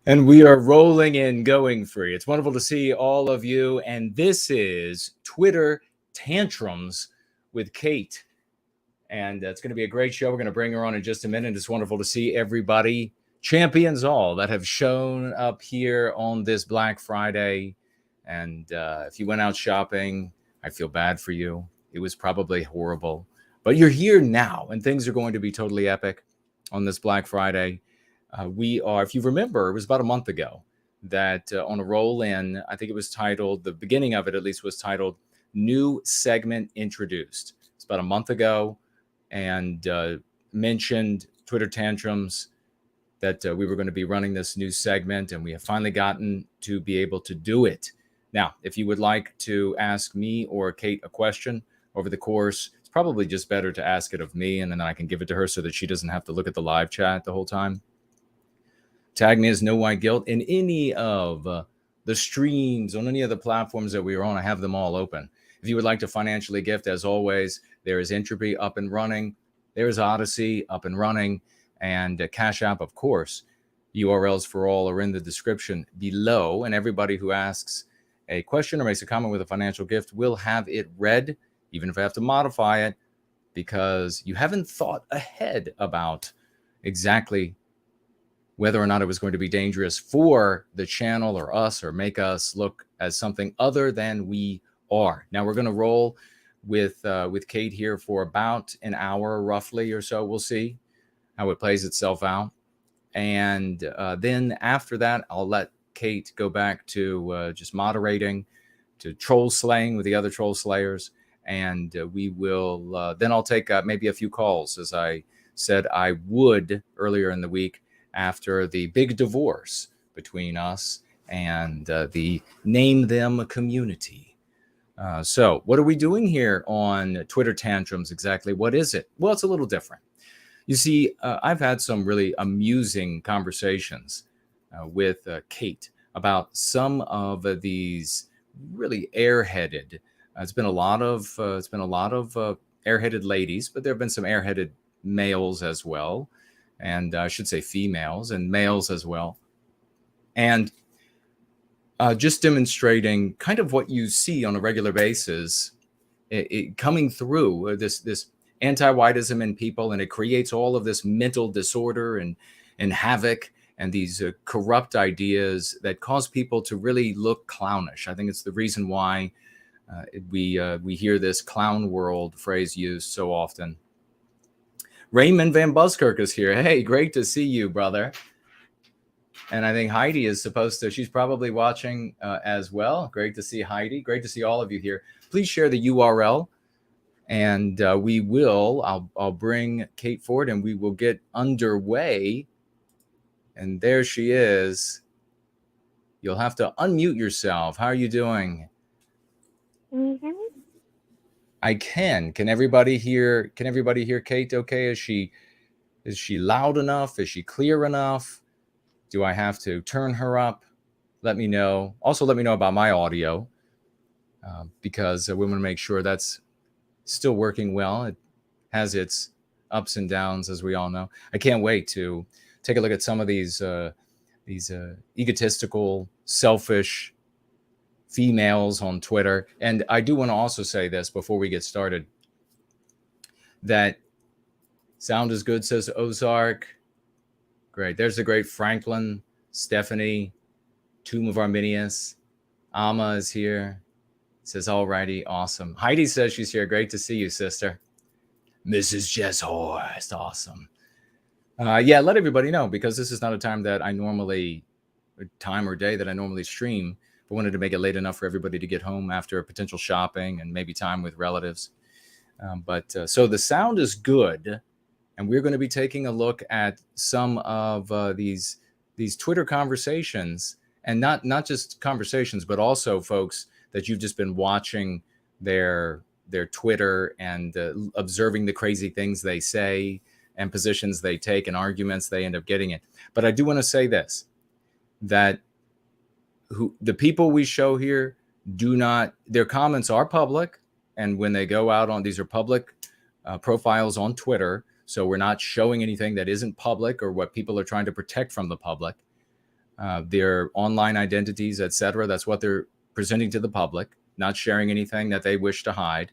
And we are rolling in, going free. It's wonderful to see all of you. And this is Twitter Tantrums with Kate. And it's going to be a great show. We're going to bring her on in just a minute. It's wonderful to see everybody, champions all, that have shown up here on this Black Friday. And if you went out shopping, I feel bad for you. It was probably horrible. But you're here now, and things are going to be totally epic on this Black Friday. We are, if you remember, it was about a month ago that on a roll in, I think it was titled, the beginning of it at least was titled, New Segment Introduced. It's about a month ago, and mentioned Twitter Tantrums, that we were going to be running this new segment, and we have finally gotten to be able to do it. Now, if you would like to ask me or Kate a question over the course, it's probably just better to ask it of me, and then I can give it to her so that she doesn't have to look at the live chat the whole time. Tag me as No White Guilt in any of the streams on any of the platforms that we are on. I have them all open. If you would like to financially gift, as always, there is Entropy up and running. There is Odyssey up and running. And Cash App, of course. URLs for all are in the description below. And everybody who asks a question or makes a comment with a financial gift will have it read, even if I have to modify it, because you haven't thought ahead about exactly whether or not it was going to be dangerous for the channel or us, or make us look as something other than we are. Now we're going to roll with Kate here for about an hour, roughly, or so. We'll see how it plays itself out. And then after that, I'll let Kate go back to just moderating, to troll slaying with the other troll slayers. And we will, then I'll take maybe a few calls, as I said I would earlier in the week, after the big divorce between us and the Name Them community. So what are we doing here on Twitter Tantrums exactly? What is it? Well, it's a little different. You see, I've had some really amusing conversations with Kate about some of these really airheaded. It's been a lot of airheaded ladies, but there have been some airheaded males as well. And I should say females and males as well. And just demonstrating kind of what you see on a regular basis, it coming through this anti-whiteism in people, and it creates all of this mental disorder and havoc and these corrupt ideas that cause people to really look clownish. I think it's the reason why we hear this clown world phrase used so often. Raymond Van Buskirk is here. Hey, great to see you, brother. And I think Heidi is supposed to, she's probably watching as well. Great to see Heidi. Great to see all of you here. Please share the URL, and I'll bring Kate forward, and we will get underway. And there she is. You'll have to unmute yourself. How are you doing? Can you hear me? I can. Can everybody hear? Can everybody hear Kate? Okay. Is she loud enough? Is she clear enough? Do I have to turn her up? Let me know. Also, let me know about my audio, because we want to make sure that's still working well. It has its ups and downs, as we all know. I can't wait to take a look at some of these egotistical, selfish females on Twitter. And I do want to also say this before we get started, that sound is good, says Ozark. Great. There's the great Franklin, Stephanie, Tomb of Arminius. Amma is here. Says, all righty, awesome. Heidi says she's here. Great to see you, sister. Mrs. Jess Horst, awesome. Yeah, let everybody know, because this is not a time that I normally, time or day that I normally stream. I wanted to make it late enough for everybody to get home after potential shopping and maybe time with relatives. So the sound is good, and we're going to be taking a look at some of these Twitter conversations, and not just conversations, but also folks that you've just been watching their Twitter and observing the crazy things they say and positions they take and arguments they end up getting in. But I do want to say this, that the people we show here their comments are public, and when they go out on, these are public profiles on Twitter, so we're not showing anything that isn't public or what people are trying to protect from the public. their online identities, etc. That's what they're presenting to the public, not sharing anything that they wish to hide.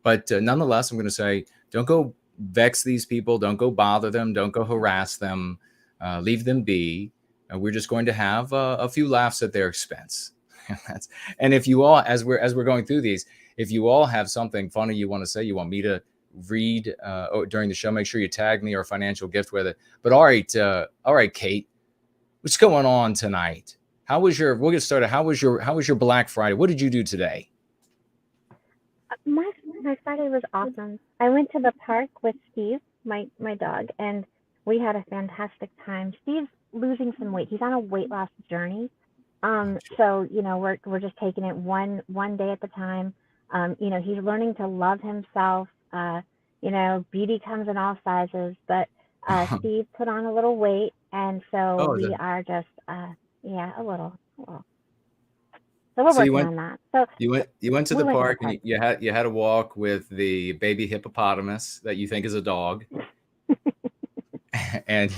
But nonetheless, I'm going to say, don't go vex these people. Don't go bother them. Don't go harass them. Leave them be. We're just going to have a few laughs at their expense. And if you all, as we're going through these, if you all have something funny you want to say, you want me to read during the show, make sure you tag me or a financial gift with it. But all right, Kate, what's going on tonight? We'll get started. How was your Black Friday? What did you do today? My Friday was awesome. I went to the park with Steve, my dog, and we had a fantastic time. Steve's losing some weight. He's on a weight loss journey. So we're just taking it one day at a time. He's learning to love himself. Beauty comes in all sizes, but Steve put on a little weight, and so we are just a little. So we're working on that. So you went to the park and you had a walk with the baby hippopotamus that you think is a dog. and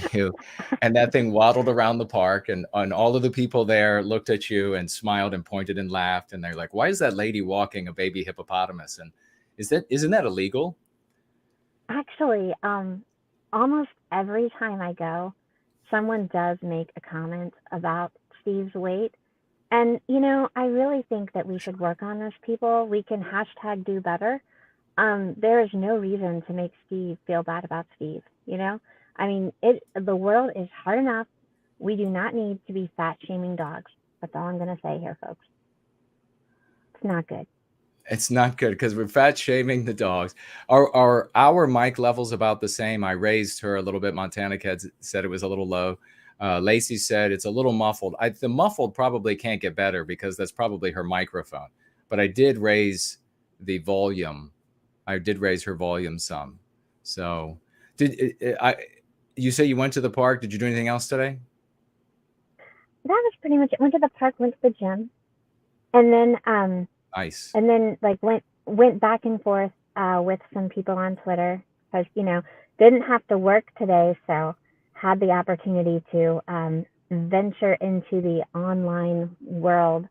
that thing waddled around the park, and all of the people there looked at you and smiled and pointed and laughed, and they're like, why is that lady walking a baby hippopotamus? And isn't that illegal? Actually, almost every time I go, someone does make a comment about Steve's weight. And, I really think that we should work on this, people. We can hashtag do better. There is no reason to make Steve feel bad about Steve, I mean, the world is hard enough. We do not need to be fat shaming dogs. That's all I'm going to say here, folks. It's not good. It's not good because we're fat shaming the dogs. Our mic levels about the same. I raised her a little bit. Montana Cat said it was a little low. Lacey said it's a little muffled. The muffled probably can't get better because that's probably her microphone. But I did raise the volume. I did raise her volume some. So you say you went to the park. Did you do anything else today? That was pretty much it. Went to the park, went to the gym, and then nice. And then went back and forth with some people on Twitter because didn't have to work today, so had the opportunity to venture into the online world,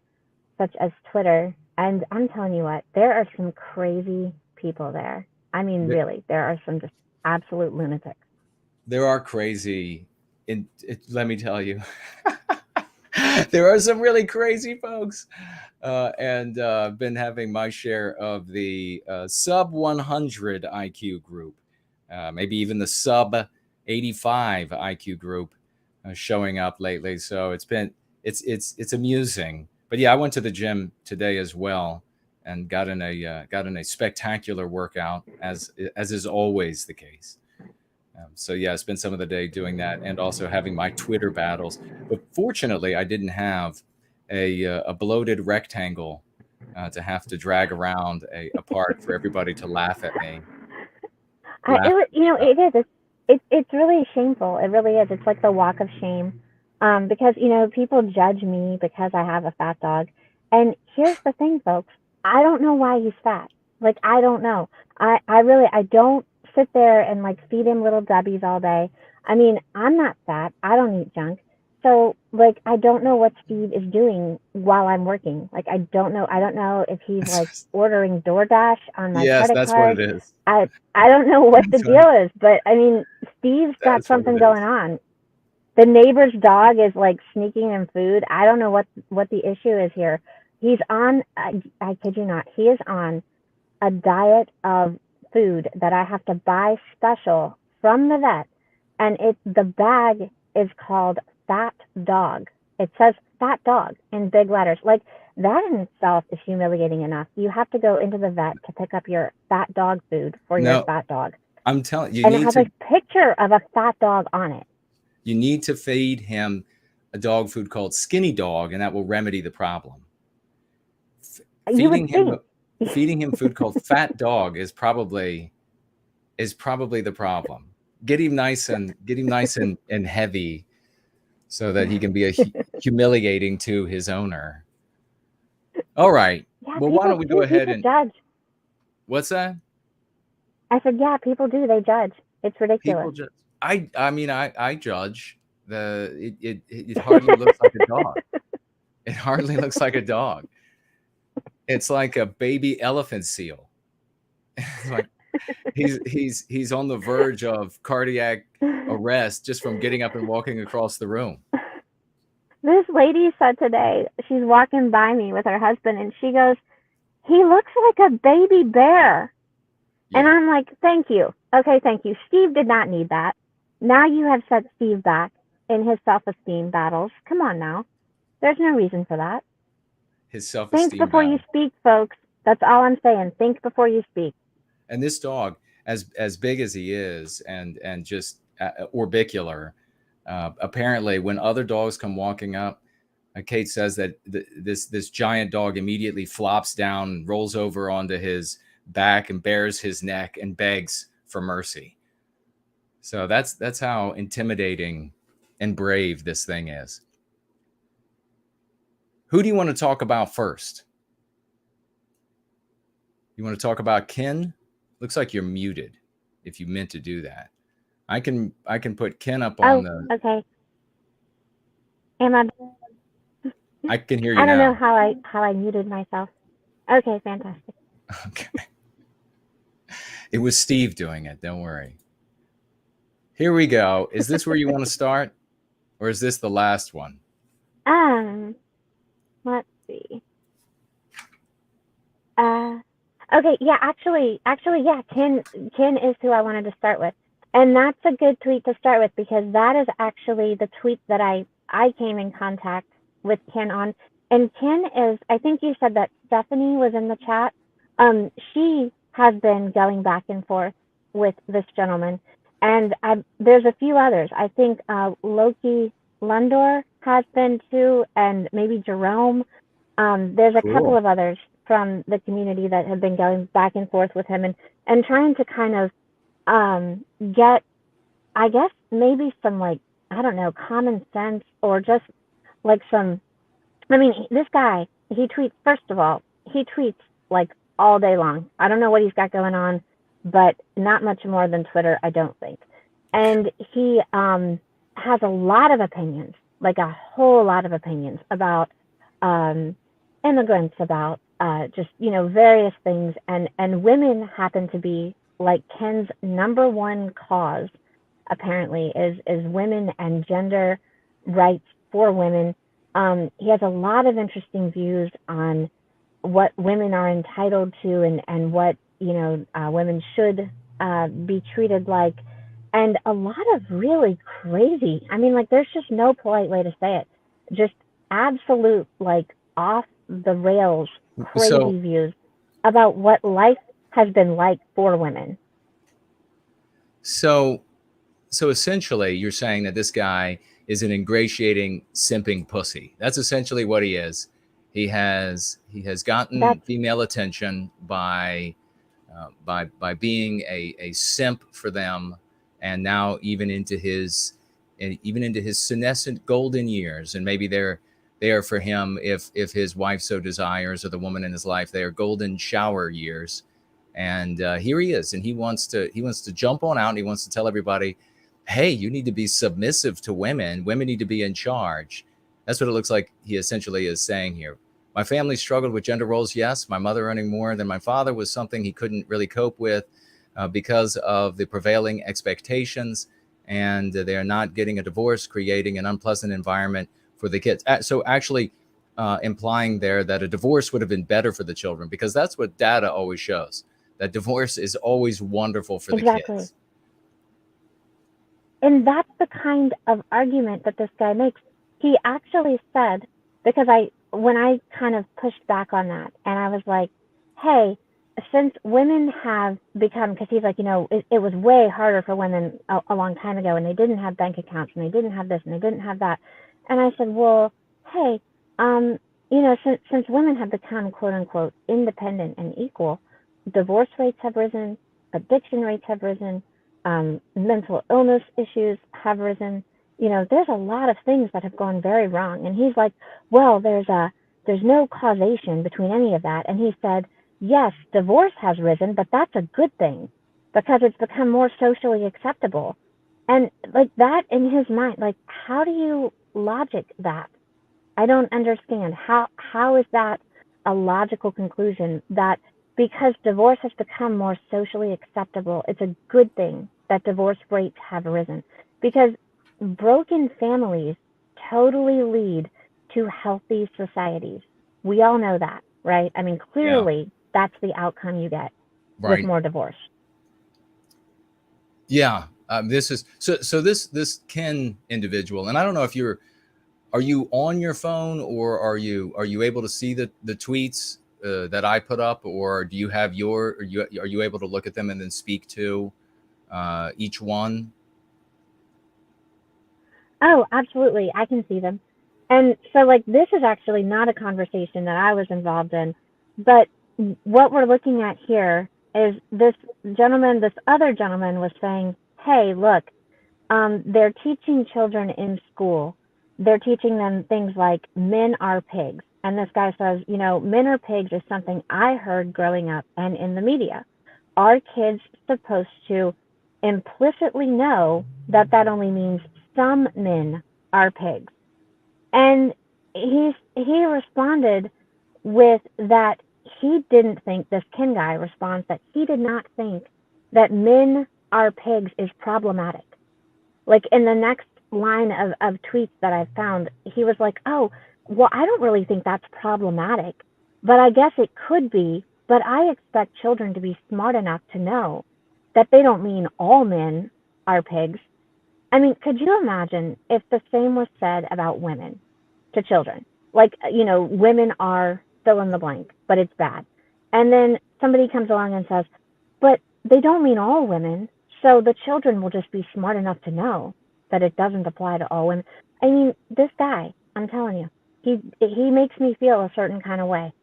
such as Twitter. And I'm telling you what, there are some crazy people there. I mean, really, there are some just absolute lunatics. There are crazy, let me tell you, there are some really crazy folks. And been having my share of the sub 100 IQ group, maybe even the sub 85 IQ group showing up lately. So it's amusing. But yeah, I went to the gym today as well and got in a spectacular workout as is always the case. So yeah, I spent some of the day doing that and also having my Twitter battles. But fortunately, I didn't have a bloated rectangle to have to drag around a part for everybody to laugh at me. It's really shameful. It really is. It's like the walk of shame, because people judge me because I have a fat dog. And here's the thing, folks. I don't know why he's fat. Like, I don't know. I don't sit there and feed him little dubbies all day. I mean, I'm not fat. I don't eat junk. So, I don't know what Steve is doing while I'm working. I don't know. I don't know if he's ordering DoorDash on my credit card. Yes, that's what it is. I don't know what the deal is, but I mean, Steve's got something going on. The neighbor's dog is sneaking him food. I don't know what the issue is here. He's on, I kid you not, he is on a diet of food that I have to buy special from the vet. And the bag is called Fat Dog. It says Fat Dog in big letters. That in itself is humiliating enough. You have to go into the vet to pick up your fat dog food for your fat dog. I'm telling you, and it has a picture of a fat dog on it. You need to feed him a dog food called Skinny Dog, and that will remedy the problem. Feeding him food called Fat Dog is probably the problem. Get him nice and heavy, so that he can be humiliating to his owner. All right. Yeah, well, why don't we go ahead and judge? What's that? I said, yeah, people do. They judge. It's ridiculous. I mean, I judge. It hardly looks like a dog. It hardly looks like a dog. It's like a baby elephant seal. It's like he's on the verge of cardiac arrest just from getting up and walking across the room. This lady said today, she's walking by me with her husband, and she goes, "He looks like a baby bear." Yeah. And I'm like, "Thank you. Okay, thank you. Steve did not need that. Now you have set Steve back in his self-esteem battles. Come on now. There's no reason for that." His self-esteem Think before you speak, folks. That's all I'm saying. Think before you speak. And this dog, as big as he is, and just orbicular, apparently when other dogs come walking up, Kate says that this giant dog immediately flops down, rolls over onto his back, and bares his neck and begs for mercy. So that's how intimidating and brave this thing is. Who do you want to talk about first? You want to talk about Ken? Looks like you're muted if you meant to do that. I can put Ken up on the... Okay. Am I... I can hear you now. I don't know how I muted myself. Okay, fantastic. Okay. It was Steve doing it. Don't worry. Here we go. Is this where you want to start? Or is this the last one? Let's see. Okay, yeah, actually, yeah, Ken is who I wanted to start with. And that's a good tweet to start with, because that is actually the tweet that I came in contact with Ken on. And Ken is, I think you said that Stephanie was in the chat. She has been going back and forth with this gentleman. And there's a few others. I think Loki Lundor has been too, and maybe Jerome. There's a couple of others from the community that have been going back and forth with him and trying to kind of get, I guess, maybe some, like, I don't know, common sense, or just like some, I mean, this guy, he tweets, first of all, he tweets like all day long. I don't know what he's got going on, but not much more than Twitter, I don't think. And he has a lot of opinions, like a whole lot of opinions about immigrants, about just, you know, various things. And women happen to be like Ken's number one cause, apparently, is women and gender rights for women. He has a lot of interesting views on what women are entitled to and what, you know, women should be treated like. And a lot of really crazy, I mean, like, there's just no polite way to say it, just absolute, like, off the rails, crazy views about what life has been like for women. So essentially, you're saying that this guy is an ingratiating, simping pussy. That's essentially what he is. He has gotten female attention by being a simp for them, and now even into his senescent golden years, and maybe they're there for him if his wife so desires, or the woman in his life, they are golden shower years. And here he is, and he wants to jump on out, and he wants to tell everybody, hey, you need to be submissive to women. Women need to be in charge. That's what it looks like he essentially is saying here. My family struggled with gender roles. Yes, my mother earning more than my father was something he couldn't really cope with because of the prevailing expectations, and they are not getting a divorce, creating an unpleasant environment for the kids. So actually implying there that a divorce would have been better for the children, because that's what data always shows, that divorce is always wonderful for the kids. And that's the kind of argument that this guy makes. He actually said, because when I kind of pushed back on that, and I was like, hey, since women have become, because he's like, you know, it was way harder for women a long time ago, and they didn't have bank accounts, and they didn't have this, and they didn't have that. And I said, well, hey, you know, since women have become, quote unquote, independent and equal, divorce rates have risen, addiction rates have risen, mental illness issues have risen. You know, there's a lot of things that have gone very wrong. And he's like, well, there's no causation between any of that. And he said, yes, divorce has risen, but that's a good thing, because it's become more socially acceptable. And like that in his mind, like, how do you logic that? I don't understand. How is that a logical conclusion that because divorce has become more socially acceptable, it's a good thing that divorce rates have risen? Because broken families totally lead to healthy societies. We all know that, right? I mean, clearly that's the outcome you get with more divorce. Yeah. This is so this Ken individual, and I don't know if are you on your phone, or are you able to see the tweets that I put up, or do you have are you able to look at them and then speak to each one? Oh, absolutely. I can see them. And so, like, this is actually not a conversation that I was involved in, but what we're looking at here is this other gentleman was saying, hey, look, they're teaching children in school. They're teaching them things like men are pigs. And this guy says, men are pigs is something I heard growing up and in the media. Are kids supposed to implicitly know that only means some men are pigs? And he responded with that he didn't think, this Ken guy responds that he did not think that men are pigs is problematic. Like, in the next line of tweets that I've found, he was like, oh, well, I don't really think that's problematic, but I guess it could be. But I expect children to be smart enough to know that they don't mean all men are pigs. I mean, could you imagine if the same was said about women to children? Like, women are fill in the blank, but it's bad. And then somebody comes along and says, but they don't mean all women. So the children will just be smart enough to know that it doesn't apply to all women. I mean, this guy, I'm telling you, he makes me feel a certain kind of way.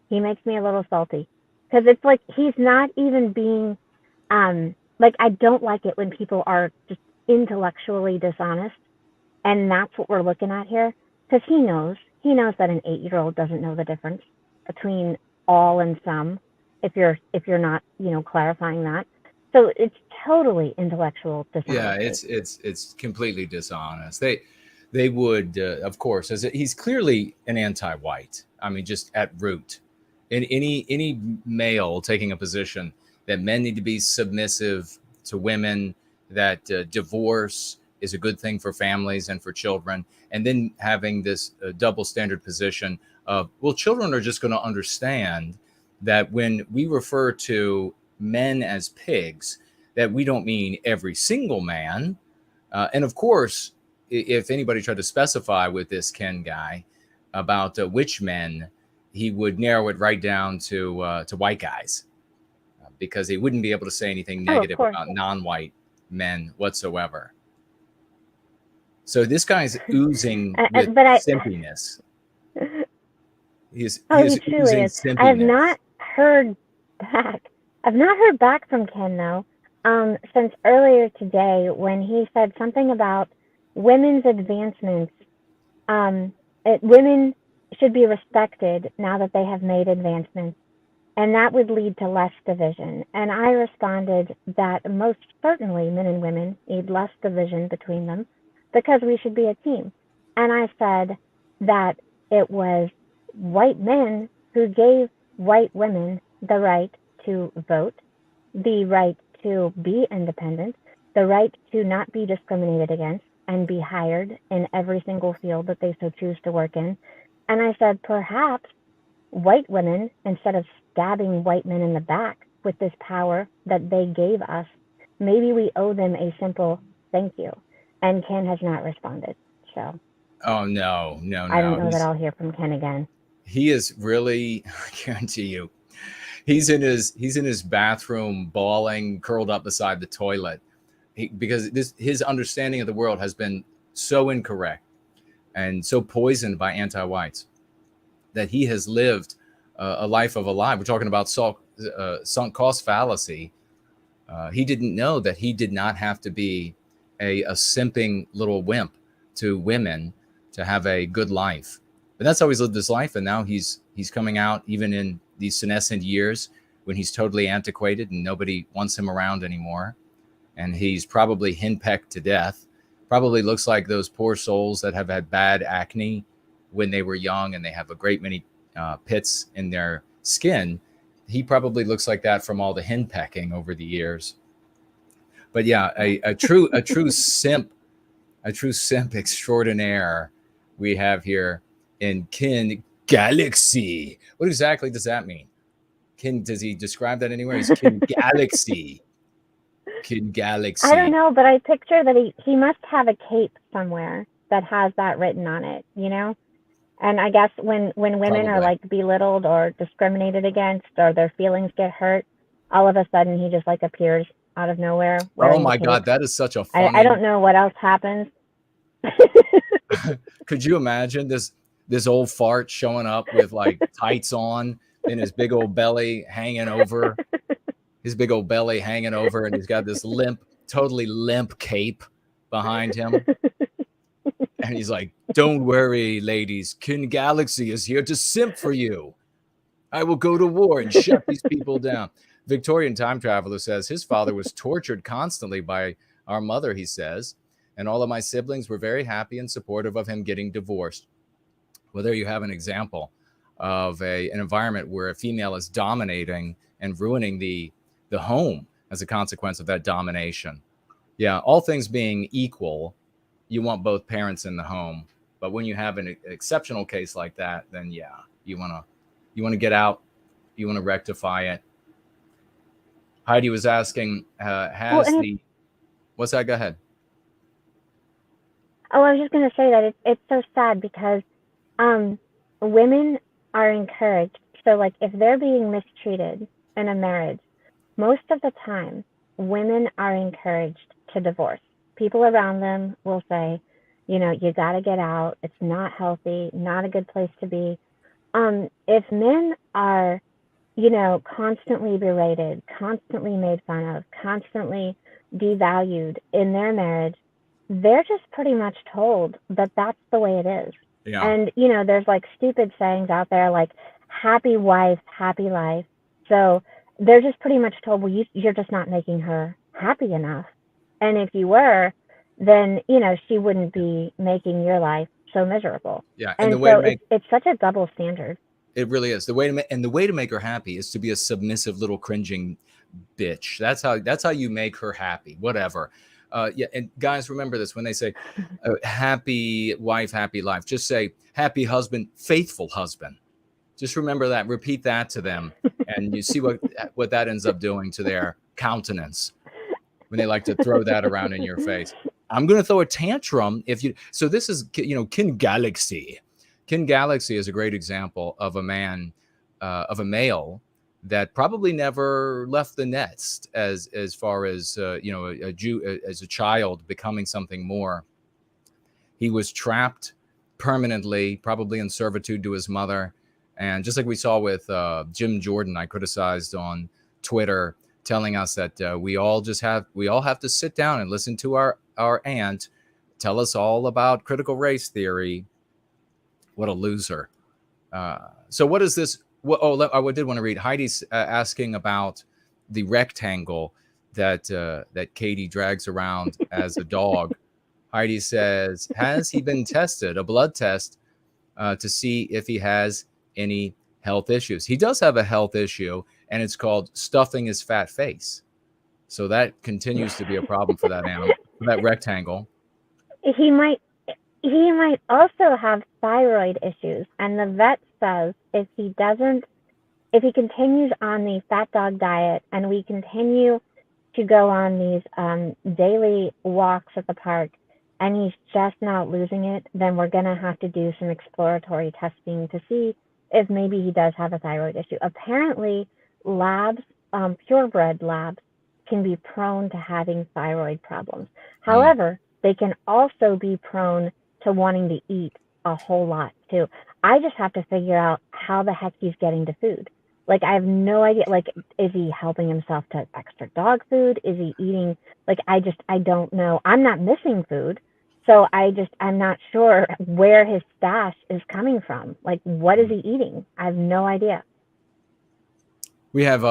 He makes me a little salty, because it's like he's not even being, like, I don't like it when people are just intellectually dishonest, and that's what we're looking at here. Because he knows that an 8-year-old doesn't know the difference between all and some, if you're not clarifying that. So it's totally intellectual dishonesty. Yeah, it's completely dishonest. They would, of course, he's clearly an anti-white. I mean, just at root. In any male taking a position that men need to be submissive to women, that divorce is a good thing for families and for children, and then having this double standard position of, well, children are just going to understand that when we refer to men as pigs, that we don't mean every single man. And of course, if anybody tried to specify with this Ken guy about which men, he would narrow it right down to white guys, because he wouldn't be able to say anything negative about non-white men whatsoever. So this guy's oozing with simpiness. He truly is. Simpiness. I have not heard back. I've not heard back from Ken, though, since earlier today when he said something about women's advancements. Women should be respected now that they have made advancements, and that would lead to less division. And I responded that most certainly men and women need less division between them, because we should be a team. And I said that it was white men who gave white women the right to vote, the right to be independent, the right to not be discriminated against and be hired in every single field that they so choose to work in. And I said, perhaps white women, instead of stabbing white men in the back with this power that they gave us, maybe we owe them a simple thank you. And Ken has not responded. So. Oh, no. I don't know that I'll hear from Ken again. He is really, I guarantee you, he's in his bathroom bawling, curled up beside the toilet, because his understanding of the world has been so incorrect and so poisoned by anti-whites that he has lived a life of a lie. We're talking about sunk cost fallacy. He didn't know that he did not have to be a simping little wimp to women to have a good life. But that's how he's lived his life. And now he's coming out, even in these senescent years when he's totally antiquated and nobody wants him around anymore. and he's probably henpecked to death. Probably looks like those poor souls that have had bad acne when they were young and they have a great many pits in their skin. He probably looks like that from all the henpecking over the years. But yeah, a true simp extraordinaire we have here in Kin Galaxy. What exactly does that mean? Does he describe that anywhere? He's Kin Galaxy. Kin Galaxy. I don't know, but I picture that he must have a cape somewhere that has that written on it, you know? And I guess when women are like belittled or discriminated against or their feelings get hurt, all of a sudden he just like appears out of nowhere. Oh my God, that is such a funny... I don't know what else happens. Could you imagine this old fart showing up with like tights on and his big old belly hanging over? His big old belly hanging over, and he's got this totally limp cape behind him. And he's like, "Don't worry, ladies. Kin Galaxy is here to simp for you. I will go to war and shut these people down." Victorian time traveler says his father was tortured constantly by our mother, he says, and all of my siblings were very happy and supportive of him getting divorced. Well, there you have an example of an environment where a female is dominating and ruining the home as a consequence of that domination. Yeah, all things being equal, you want both parents in the home, but when you have an exceptional case like that, then yeah, you want to get out, you want to rectify it. Heidi was asking, what's that? Go ahead. Oh, I was just going to say that it's so sad because women are encouraged. So like if they're being mistreated in a marriage, most of the time women are encouraged to divorce. People around them will say, you know, you got to get out. It's not healthy, not a good place to be. If men are, you know, constantly berated, constantly made fun of, constantly devalued in their marriage, they're just pretty much told that that's the way it is. Yeah. And, you know, there's like stupid sayings out there like happy wife, happy life. So they're just pretty much told, well, you're just not making her happy enough. And if you were, then, you know, she wouldn't be making your life so miserable. Yeah. And the way so it's such a double standard. It really is. The way to make her happy is to be a submissive little cringing bitch. That's how you make her happy, whatever. Yeah. And guys, remember this, when they say happy wife, happy life, just say happy husband, faithful husband. Just remember that, repeat that to them. And you see what that ends up doing to their countenance when they like to throw that around in your face. I'm going to throw a tantrum so this is, you know, Kin Galaxy. Kin Galaxy is a great example of a male that probably never left the nest as far as, you know, as a child becoming something more. He was trapped permanently, probably in servitude to his mother. And just like we saw with Jim Jordan, I criticized on Twitter, telling us that we all have to sit down and listen to our aunt tell us all about critical race theory. What a loser. So what is this? I did want to read. Heidi's asking about the rectangle that Katie drags around as a dog. Heidi says, has he been tested, a blood test, to see if he has any health issues? He does have a health issue, and it's called stuffing his fat face. So that continues to be a problem for that animal, for that rectangle. He might also have thyroid issues, and the vet says if he continues on the fat dog diet and we continue to go on these daily walks at the park and he's just not losing it, then we're going to have to do some exploratory testing to see if maybe he does have a thyroid issue. Apparently, labs, purebred labs, can be prone to having thyroid problems. However, they can also be prone to wanting to eat a whole lot too. I just have to figure out how the heck he's getting to food. Like, I have no idea. Like, is he helping himself to extra dog food? Is he eating? Like, I don't know. I'm not missing food. So I'm not sure where his stash is coming from. Like, what is he eating? I have no idea. We have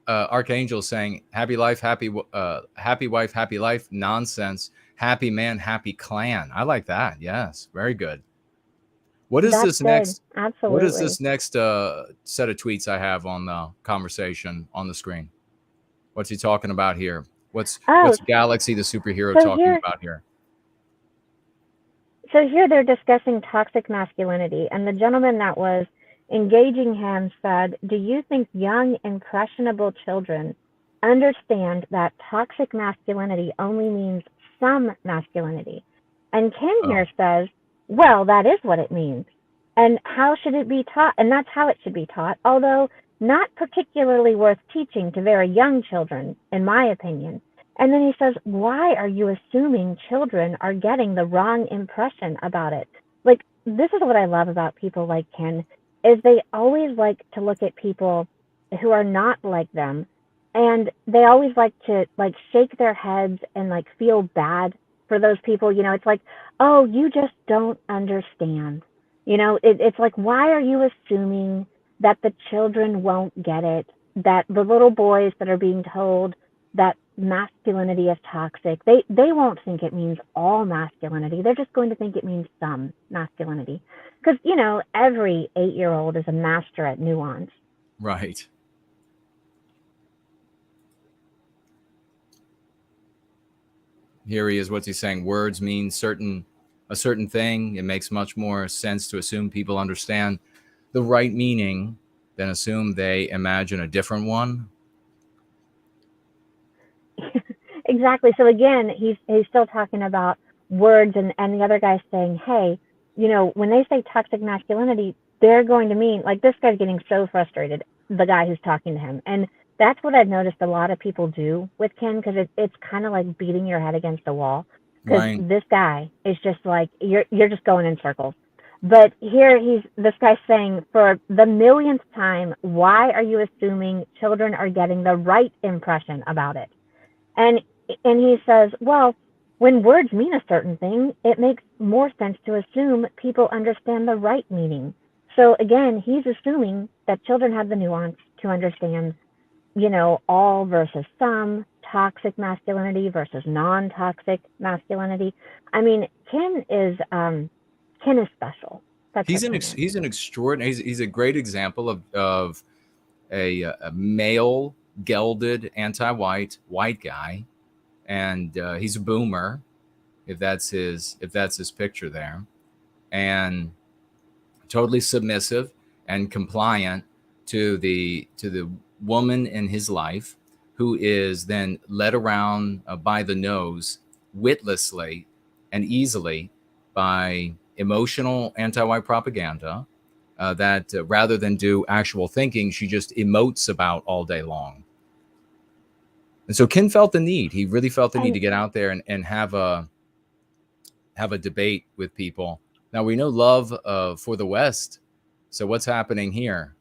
Archangel saying, happy life, happy wife, happy life, nonsense, happy man, happy clan. I like that. Yes, very good. What is That's this good. next? Absolutely. What is this next set of tweets I have on the conversation on the screen? What's he talking about here? What's Galaxy the superhero talking about here? So here they're discussing toxic masculinity, and the gentleman that was engaging him said, do you think young, impressionable children understand that toxic masculinity only means some masculinity? And Ken here says, well, that is what it means. And how should it be taught? And that's how it should be taught, although not particularly worth teaching to very young children, in my opinion. And then he says, why are you assuming children are getting the wrong impression about it? Like, this is what I love about people like Ken, is they always like to look at people who are not like them, and they always like to like shake their heads and like feel bad for those people. You know, it's like, oh, you just don't understand. You know, it's like, why are you assuming that the children won't get it, that the little boys that are being told that masculinity is toxic, they won't think it means all masculinity. They're just going to think it means some masculinity. Because, you know, every 8-year-old is a master at nuance. Right. Here he is. What's he saying? Words mean a certain thing. It makes much more sense to assume people understand the right meaning than assume they imagine a different one. Exactly. So again, he's still talking about words, and the other guy's saying, hey, you know, when they say toxic masculinity, they're going to mean, like, this guy's getting so frustrated, the guy who's talking to him. And that's what I've noticed a lot of people do with Ken, because it's kind of like beating your head against a wall. Because this guy is just like, you're just going in circles. But here this guy's saying, for the millionth time, why are you assuming children are getting the right impression about it? And he says, well, when words mean a certain thing, it makes more sense to assume people understand the right meaning. So again, he's assuming that children have the nuance to understand, you know, all versus some, toxic masculinity versus non-toxic masculinity. I mean, Ken is special. He's an extraordinary. He's a great example of a male gelded anti-white guy, and he's a boomer, if that's his picture there, and totally submissive and compliant to the woman in his life, who is then led around by the nose witlessly and easily by emotional anti-white propaganda that rather than do actual thinking, she just emotes about all day long. And so Ken felt the need. He really felt the need to get out there and have a debate with people. Now, we know love for the West. So what's happening here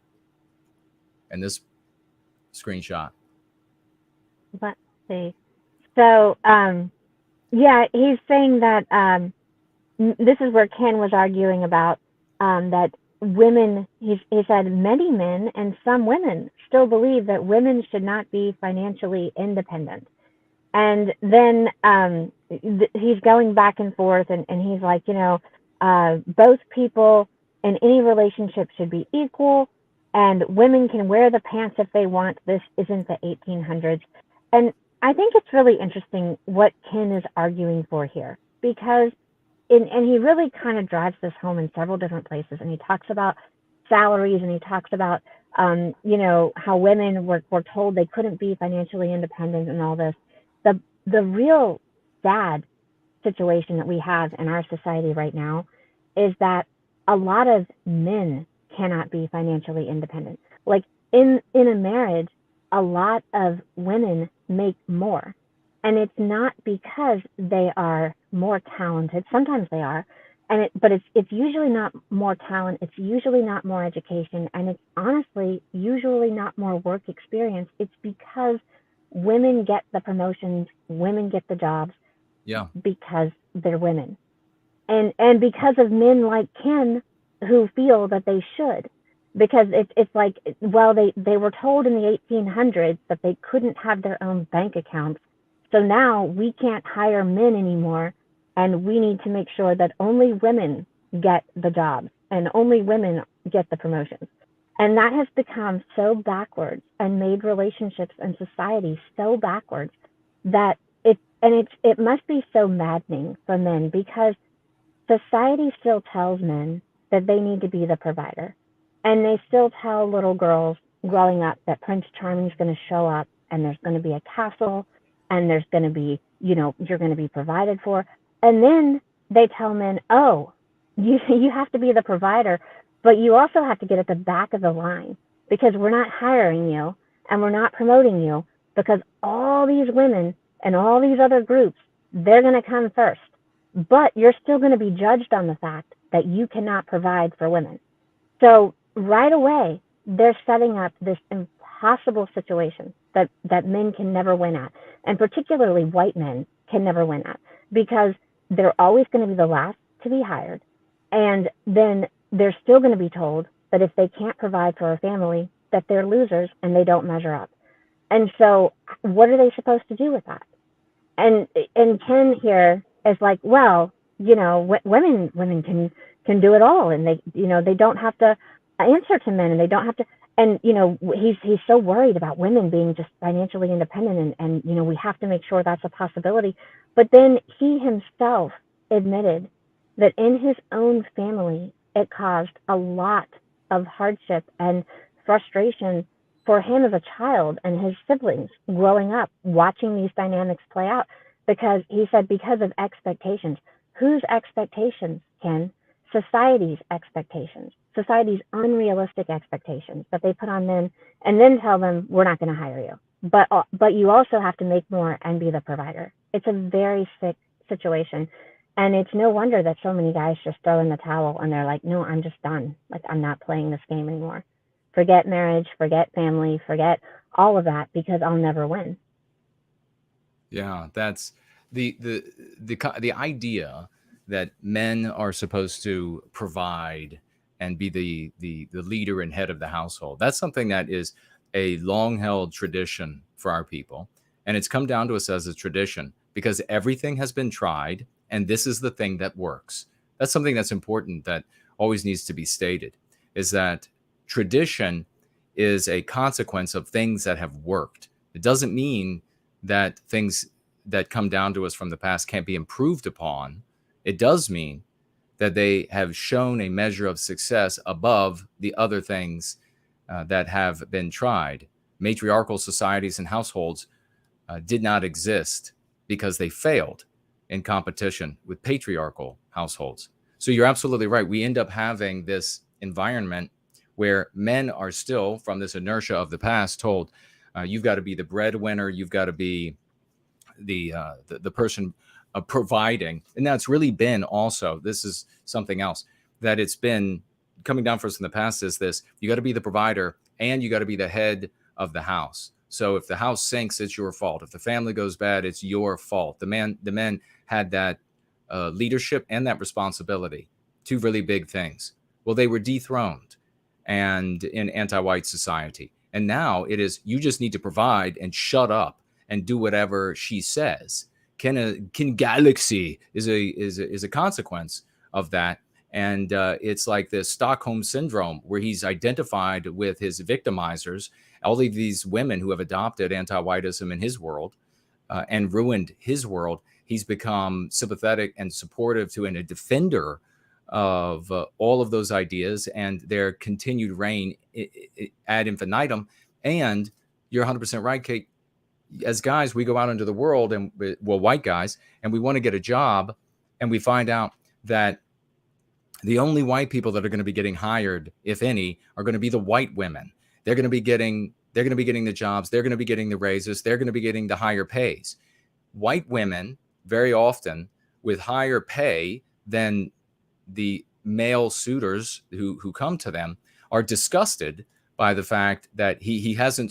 in this screenshot? Let's see. So, yeah, he's saying that this is where Ken was arguing about that women, he said many men and some women still believe that women should not be financially independent. And then he's going back and forth, and he's like, you know, both people in any relationship should be equal, and women can wear the pants if they want. This isn't the 1800s. And I think it's really interesting what Ken is arguing for here, because and he really kind of drives this home in several different places. And he talks about salaries, and he talks about, you know, how women were told they couldn't be financially independent and all this. The real sad situation that we have in our society right now is that a lot of men cannot be financially independent. Like in a marriage, a lot of women make more. And it's not because they are more talented. Sometimes they are, but it's usually not more talent. It's usually not more education, and it's honestly usually not more work experience. It's because women get the promotions, women get the jobs, because they're women, and because of men like Ken who feel that they should. because it's like, well, they were told in the 1800s that they couldn't have their own bank accounts, so now we can't hire men anymore, and we need to make sure that only women get the jobs and only women get the promotions. And that has become so backwards and made relationships and society so backwards that it must be so maddening for men, because society still tells men that they need to be the provider. And they still tell little girls growing up that Prince Charming's going to show up and there's going to be a castle and there's going to be, you're going to be provided for. And then they tell men, oh, you have to be the provider, but you also have to get at the back of the line, because we're not hiring you and we're not promoting you, because all these women and all these other groups, they're going to come first. But you're still going to be judged on the fact that you cannot provide for women. So right away, they're setting up this impossible situation that men can never win at, and particularly white men can never win at, because they're always going to be the last to be hired. And then they're still going to be told that if they can't provide for a family, that they're losers and they don't measure up. And so what are they supposed to do with that? And Ken here is like, well, women can do it all, and they don't have to answer to men, and they don't have to. And he's so worried about women being just financially independent, and we have to make sure that's a possibility. But then he himself admitted that in his own family, it caused a lot of hardship and frustration for him as a child and his siblings growing up, watching these dynamics play out, because he said, because of expectations. Whose expectations, Ken? Society's expectations, society's unrealistic expectations that they put on men, and then tell them, we're not going to hire you, but you also have to make more and be the provider. It's a very sick situation. And it's no wonder that so many guys just throw in the towel and they're like, no, I'm just done. Like, I'm not playing this game anymore. Forget marriage, forget family, forget all of that, because I'll never win. Yeah, that's the idea that men are supposed to provide and be the leader and head of the household. That's something that is a long-held tradition for our people. And it's come down to us as a tradition because everything has been tried, and this is the thing that works. That's something that's important that always needs to be stated, is that tradition is a consequence of things that have worked. It doesn't mean that things that come down to us from the past can't be improved upon. It does mean that they have shown a measure of success above the other things that have been tried. Matriarchal societies and households did not exist because they failed in competition with patriarchal households. So you're absolutely right. We end up having this environment where men are still, from this inertia of the past, told you've got to be the breadwinner, you've got to be the person providing. And that's really been also, this is something else that it's been coming down for us in the past, is this: you got to be the provider and you got to be the head of the house. So if the house sinks, it's your fault. If the family goes bad, it's your fault. The men had that leadership and that responsibility, two really big things. Well, they were dethroned and in anti-white society. And now it is, you just need to provide and shut up and do whatever she says. Ken Galaxy is a consequence of that. And it's like this Stockholm syndrome where he's identified with his victimizers, all of these women who have adopted anti-whiteism in his world and ruined his world. He's become sympathetic and supportive to and a defender of all of those ideas and their continued reign ad infinitum. And you're 100% right, Kate. As guys, we go out into the world, and well, white guys, and we want to get a job, and we find out that the only white people that are going to be getting hired, if any, are going to be the white women. They're going to be getting the jobs. They're going to be getting the raises. They're going to be getting the higher pays. White women, very often with higher pay than the male suitors who come to them, are disgusted by the fact that he hasn't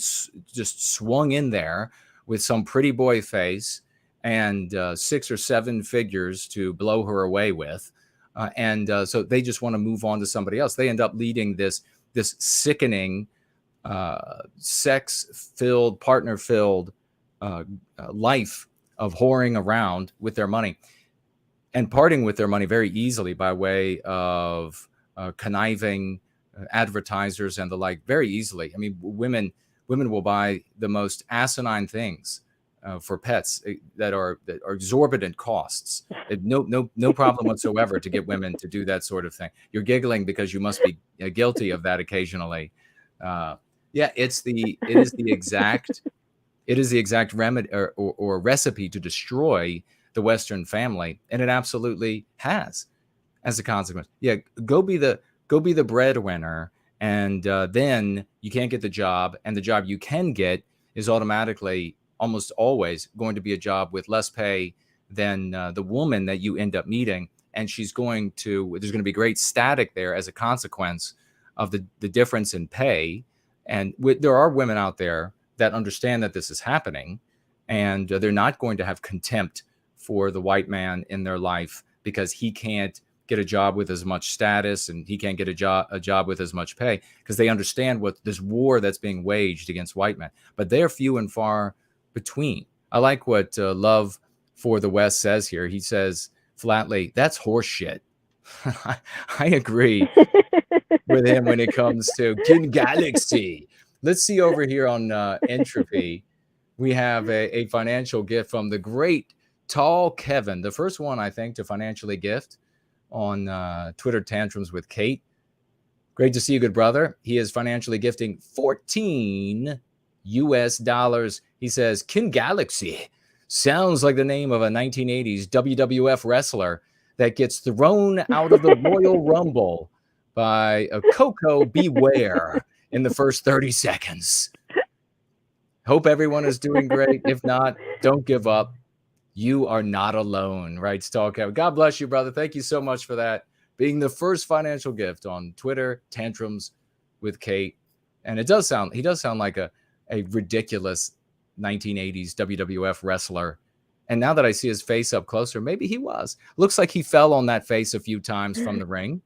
just swung in there with some pretty boy face and 6 or 7 figures to blow her away with. So they just want to move on to somebody else. They end up leading this this sickening, sex-filled, partner-filled life of whoring around with their money and parting with their money very easily by way of conniving advertisers and the like, very easily. I mean, women will buy the most asinine things for pets that are exorbitant costs. No problem whatsoever to get women to do that sort of thing. You're giggling because you must be guilty of that occasionally. Yeah, it is the exact remedy or recipe to destroy the Western family, and it absolutely has as a consequence. Yeah, go be the breadwinner, and then you can't get the job, and the job you can get is automatically almost always going to be a job with less pay than the woman that you end up meeting, and there's going to be great static there as a consequence of the difference in pay. And there are women out there that understand that this is happening, and they're not going to have contempt for the white man in their life because he can't get a job with as much status and he can't get a job with as much pay, because they understand what this war that's being waged against white men. But they're few and far between. I like what Love for the West says here. He says flatly, that's horse shit. I agree with him when it comes to Kin Galaxy. Let's see over here on Entropy. We have a financial gift from the great Tall Kevin, the first one, I think, to financially gift on Twitter Tantrums with Kate. Great to see you, good brother. He is financially gifting $14 US. He says, Kin Galaxy sounds like the name of a 1980s WWF wrestler that gets thrown out of the Royal Rumble by a Coco Beware in the first 30 seconds. Hope everyone is doing great. If not, don't give up. You are not alone, writes Tall Kevin. God bless you, brother. Thank you so much for that. Being the first financial gift on Twitter, Tantrums with Kate. And he does sound like a ridiculous 1980s WWF wrestler. And now that I see his face up closer, maybe he was. Looks like he fell on that face a few times from the ring.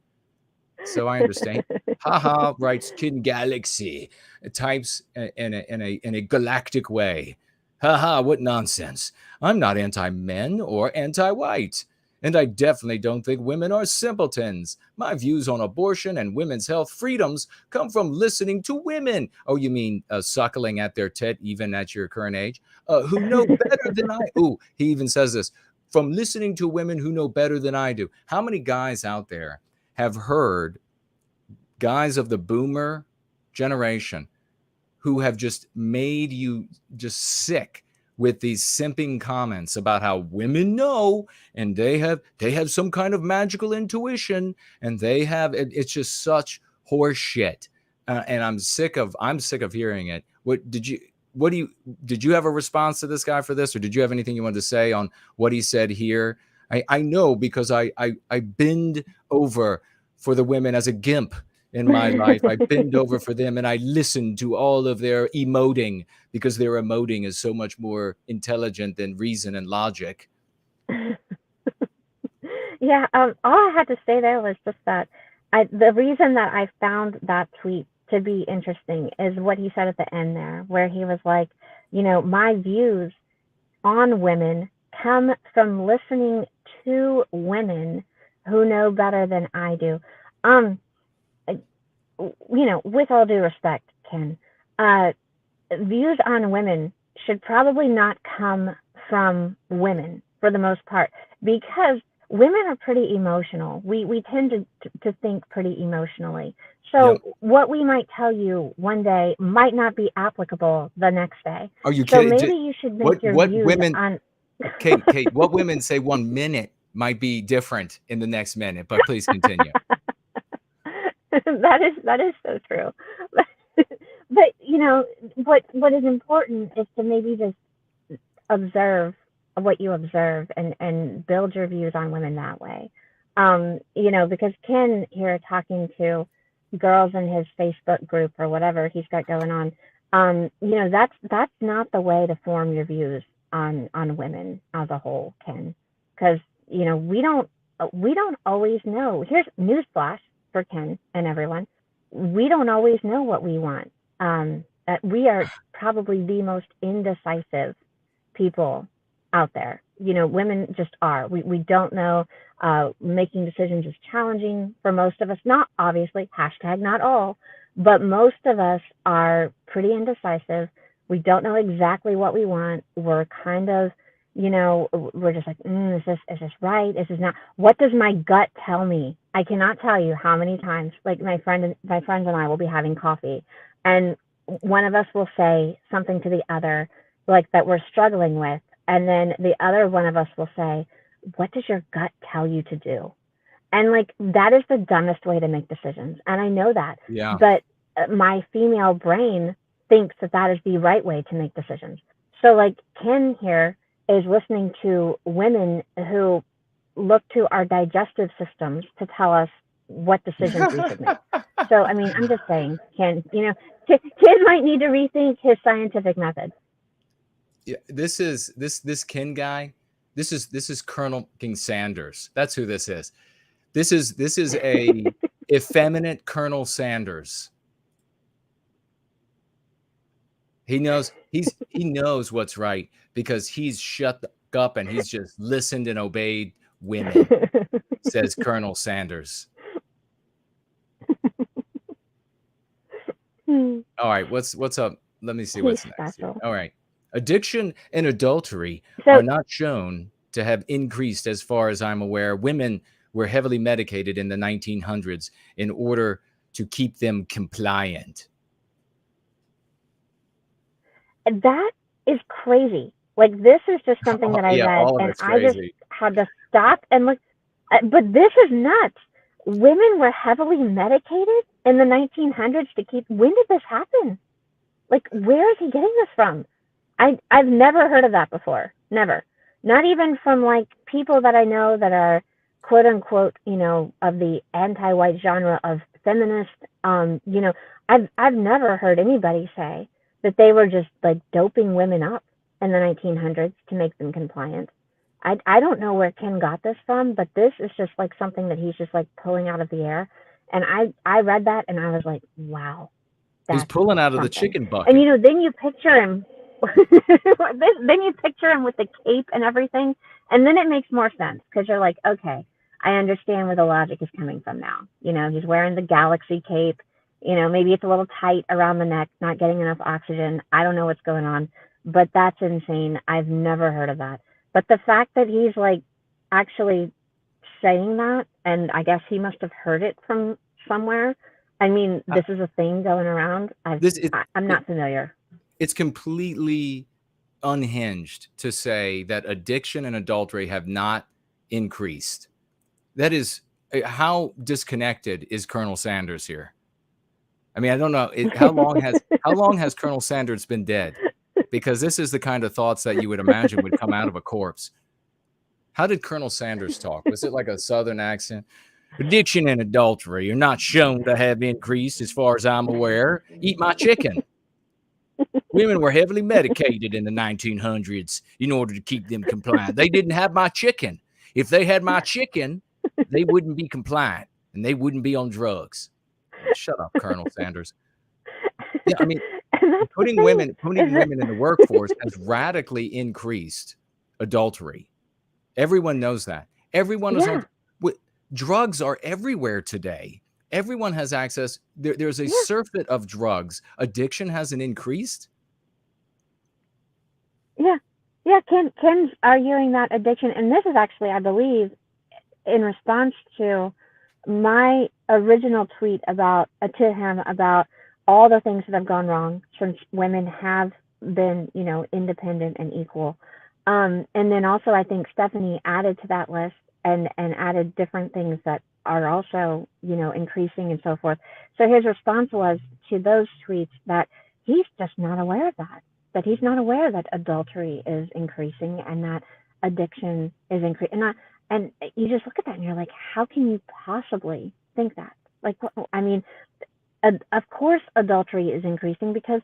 So I understand. Haha, writes Kin Galaxy. Types in a galactic way. Haha, what nonsense. I'm not anti-men or anti-white. And I definitely don't think women are simpletons. My views on abortion and women's health freedoms come from listening to women. Oh, you mean suckling at their tit even at your current age? Who know better than I. Ooh, he even says this. From listening to women who know better than I do. How many guys out there have heard guys of the boomer generation who have just made you just sick with these simping comments about how women know and they have some kind of magical intuition and it's just such horse shit. And I'm sick of hearing it. Did you have a response to this guy for this, or did you have anything you wanted to say on what he said here? I know because I bend over for the women as a gimp in my life. I bend over for them and I listen to all of their emoting because their emoting is so much more intelligent than reason and logic. Yeah, all I had to say there was just that the reason that I found that tweet to be interesting is what he said at the end there, where he was like, my views on women come from listening to women who know better than I do. With all due respect, Ken, views on women should probably not come from women for the most part, because women are pretty emotional. We tend to think pretty emotionally. So yep. What we might tell you one day might not be applicable the next day. Are you kidding? So maybe you should make your views women, on... Kate, what women say 1 minute might be different in the next minute, but please continue. That is so true. But what is important is to maybe just observe what you observe and build your views on women that way. Because Ken here talking to girls in his Facebook group or whatever he's got going on, that's not the way to form your views on women as a whole, Ken. Because we don't always know. Here's newsflash for Ken and everyone. we don't always know what we want. We are probably the most indecisive people out there. Women just are. We don't know. Making decisions is challenging for most of us. Not obviously, hashtag not all, but most of us are pretty indecisive. We don't know exactly what we want. We're kind of, we're just like, is this right? Is this not? What does my gut tell me? I cannot tell you how many times, like my friends and I will be having coffee, and one of us will say something to the other, like that we're struggling with, and then the other one of us will say, what does your gut tell you to do? And like, that is the dumbest way to make decisions. And I know that. Yeah. But my female brain thinks that is the right way to make decisions. So like Ken here is listening to women who look to our digestive systems to tell us what decisions we should make. So, I mean, I'm just saying, Ken, Ken might need to rethink his scientific method. Yeah, this Ken guy. This is Colonel King Sanders. That's who this is. This is a effeminate Colonel Sanders. He knows what's right because he's shut up and he's just listened and obeyed women, says Colonel Sanders. All right, what's up? Let me see what's next here. All right. Addiction and adultery are not shown to have increased as far as I'm aware. Women were heavily medicated in the 1900s in order to keep them compliant. That is crazy. Like, this is just something that I read, and I just had to stop and look. But this is nuts. Women were heavily medicated in the 1900s to keep. When did this happen? Like, where is he getting this from? I've never heard of that before. Never. Not even from like people that I know that are quote unquote, of the anti-white genre of feminist. I've never heard anybody say that they were just like doping women up in the 1900s to make them compliant. I don't know where Ken got this from, but this is just like something that he's just like pulling out of the air. And I read that and I was like, wow. He's pulling out of the chicken bucket. And then you picture him. Then you picture him with the cape and everything, and then it makes more sense because you're like, okay, I understand where the logic is coming from now. He's wearing the galaxy cape. Maybe it's a little tight around the neck, not getting enough oxygen. I don't know what's going on, but that's insane. I've never heard of that. But the fact that he's like actually saying that, and I guess he must have heard it from somewhere. I mean, this is a thing going around. I'm not familiar. It's completely unhinged to say that addiction and adultery have not increased. That is, how disconnected is Colonel Sanders here? I mean, I don't know. How long has Colonel Sanders been dead? Because this is the kind of thoughts that you would imagine would come out of a corpse. How did Colonel Sanders talk? Was it like a Southern accent? Addiction and adultery are not shown to have increased as far as I'm aware. Eat my chicken. Women were heavily medicated in the 1900s in order to keep them compliant. They didn't have my chicken. If they had my chicken, they wouldn't be compliant and they wouldn't be on drugs. Shut up, Colonel Sanders. Yeah, I mean, putting women in the workforce has radically increased adultery. Everyone knows that. Everyone is on. Drugs are everywhere today. Everyone has access. There's a surfeit of drugs. Addiction hasn't increased. Yeah. Ken's arguing that addiction, and this is actually, I believe, in response to my original tweet to him about all the things that have gone wrong since women have been, independent and equal. And then also, I think Stephanie added to that list and added different things that are also, increasing and so forth. So his response was to those tweets that he's just not aware of that he's not aware that adultery is increasing and that addiction is increasing. And you just look at that and you're like, how can you possibly think that? Like, I mean, of course adultery is increasing because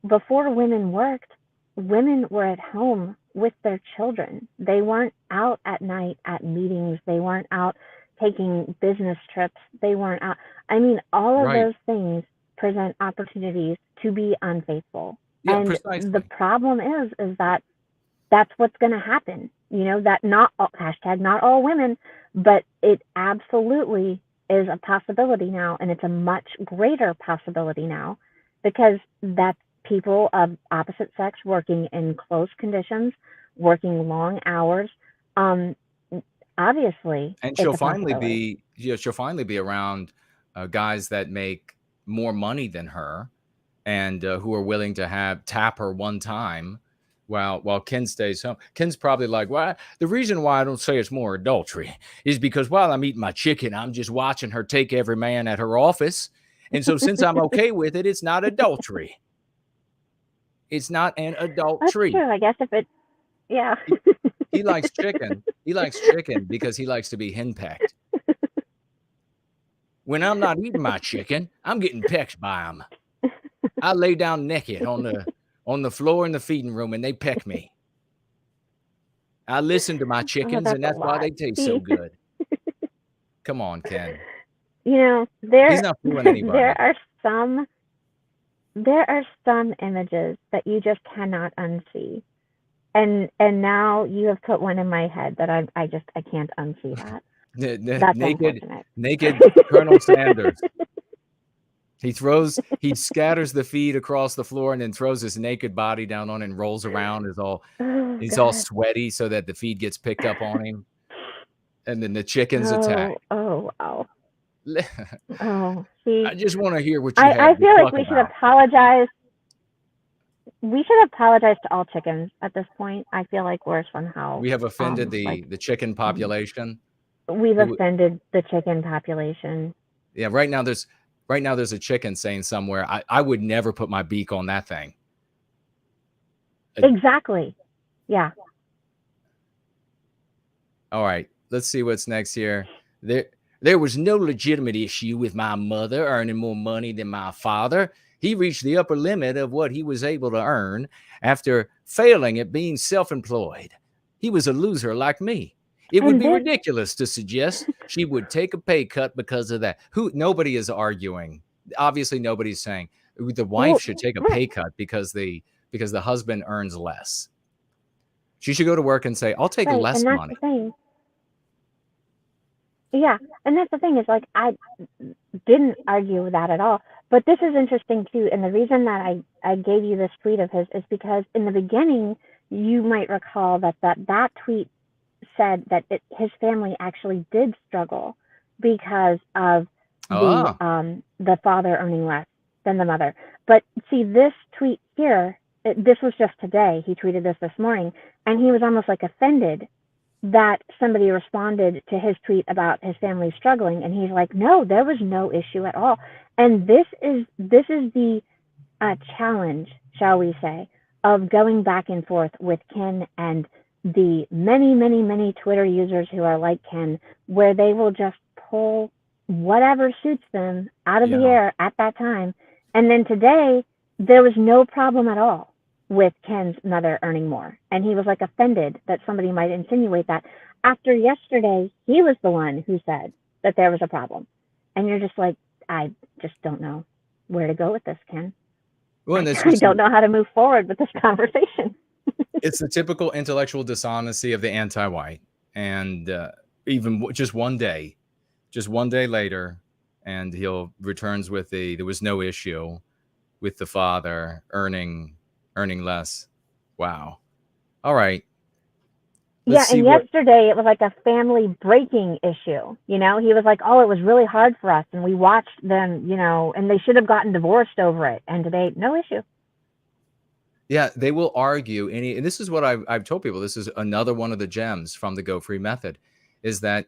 before women worked, women were at home with their children. They weren't out at night at meetings. They weren't out, taking business trips. They weren't out. I mean, all of Right. those things present opportunities to be unfaithful. Yeah, And the precisely. problem is that that's what's going to happen. You know, that not all, hashtag not all women, but it absolutely is a possibility now, and it's a much greater possibility now because that's people of opposite sex working in close conditions, working long hours. Um, Obviously, And it's she'll a finally possibility. be, she'll finally be around guys that make more money than her, and who are willing to tap her one time while Ken stays home. Ken's probably like, "Why? The reason why I don't say it's more adultery is because while I'm eating my chicken, I'm just watching her take every man at her office, and so since I'm okay with it, it's not adultery. It's not an That's adultery." true. I guess if it, yeah. He, he likes chicken. He likes chicken because he likes to be henpecked. When I'm not eating my chicken, I'm getting pecked by them. I lay down naked on the floor in the feeding room, and they peck me. I listen to my Oh, chickens, that's and a that's why lot. they taste so See, good. Come on, Ken. you know, He's not fooling anybody. some there are some images that you just cannot unsee. And now you have put one in my head that I can't unsee that. That's Naked, unfortunate. naked Colonel Sanders. He scatters the feed across the floor and then throws his naked body down on it and rolls around. Oh He's all God. sweaty so that the feed gets picked up on him. And then the chickens attack. Oh wow. Oh, see, I just want to hear what you I have to feel like talk we should about. apologize. We should apologize to all chickens at this point. I feel like we're somehow We have offended like the chicken population. we've Who, offended the chicken population. yeah, right now there's a chicken saying somewhere, I would never put my beak on that thing. Exactly. Yeah. All right, let's see what's next here. There was no legitimate issue with my mother earning more money than my father. He reached the upper limit of what he was able to earn after failing at being self-employed. He was a loser like me. It would And be this ridiculous to suggest she would take a pay cut because of that. Nobody is arguing. Obviously, nobody's saying the wife well, should take a right. pay cut because the husband earns less. She should go to work and say, "I'll take Right. less And that's the money." thing. Yeah. And that's the thing is like I didn't argue with that at all. But this is interesting too. And the reason that I gave you this tweet of his is because in the beginning, you might recall that tweet said that his family actually did struggle because of Ah, the father earning less than the mother. But see, this tweet here, this was just today. He tweeted this morning, and he was almost like offended that somebody responded to his tweet about his family struggling, and he's like, no, there was no issue at all. And this is the challenge, shall we say, of going back and forth with Ken and the many Twitter users who are like Ken, where they will just pull whatever suits them out of the yeah. air at that time. And then today, there was no problem at all with Ken's mother earning more. And he was like offended that somebody might insinuate that. After yesterday, he was the one who said that there was a problem. And you're just like, I just don't know where to go with this, Ken. Well, and this I was don't know how to move forward with this conversation. it's the typical intellectual dishonesty of the anti-white, and even just one day later, and he'll returns with there was no issue with the father earning less. Wow. All right. Let's Yeah, see and what. yesterday it was like a family breaking issue. You know, he was like, "Oh, it was really hard for us, and we watched them. You know, and they should have gotten divorced over it." And today, no issue. Yeah, they will argue and this is what I've told people. This is another one of the gems from the Go Free method, is that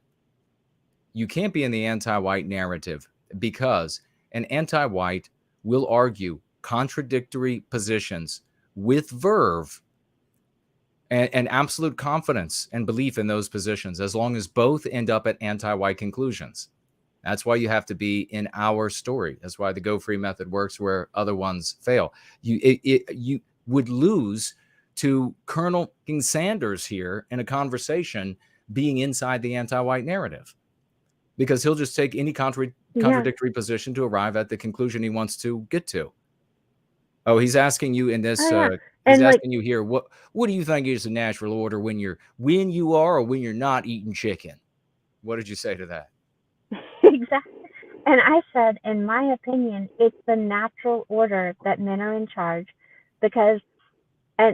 you can't be in the anti-white narrative because an anti-white will argue contradictory positions with verve and absolute confidence and belief in those positions, as long as both end up at anti-white conclusions. That's why you have to be in our story. That's why the Go Free method works where other ones fail. You would lose to Colonel King Sanders here in a conversation being inside the anti-white narrative. because he'll just take any Yeah. contradictory position to arrive at the conclusion he wants to get to. Oh, he's asking you in this. Oh yeah. He's And like asking you here. What do you think is the natural order when you are or when you're not eating chicken? What did you say to that? exactly. And I said, in my opinion, it's the natural order that men are in charge because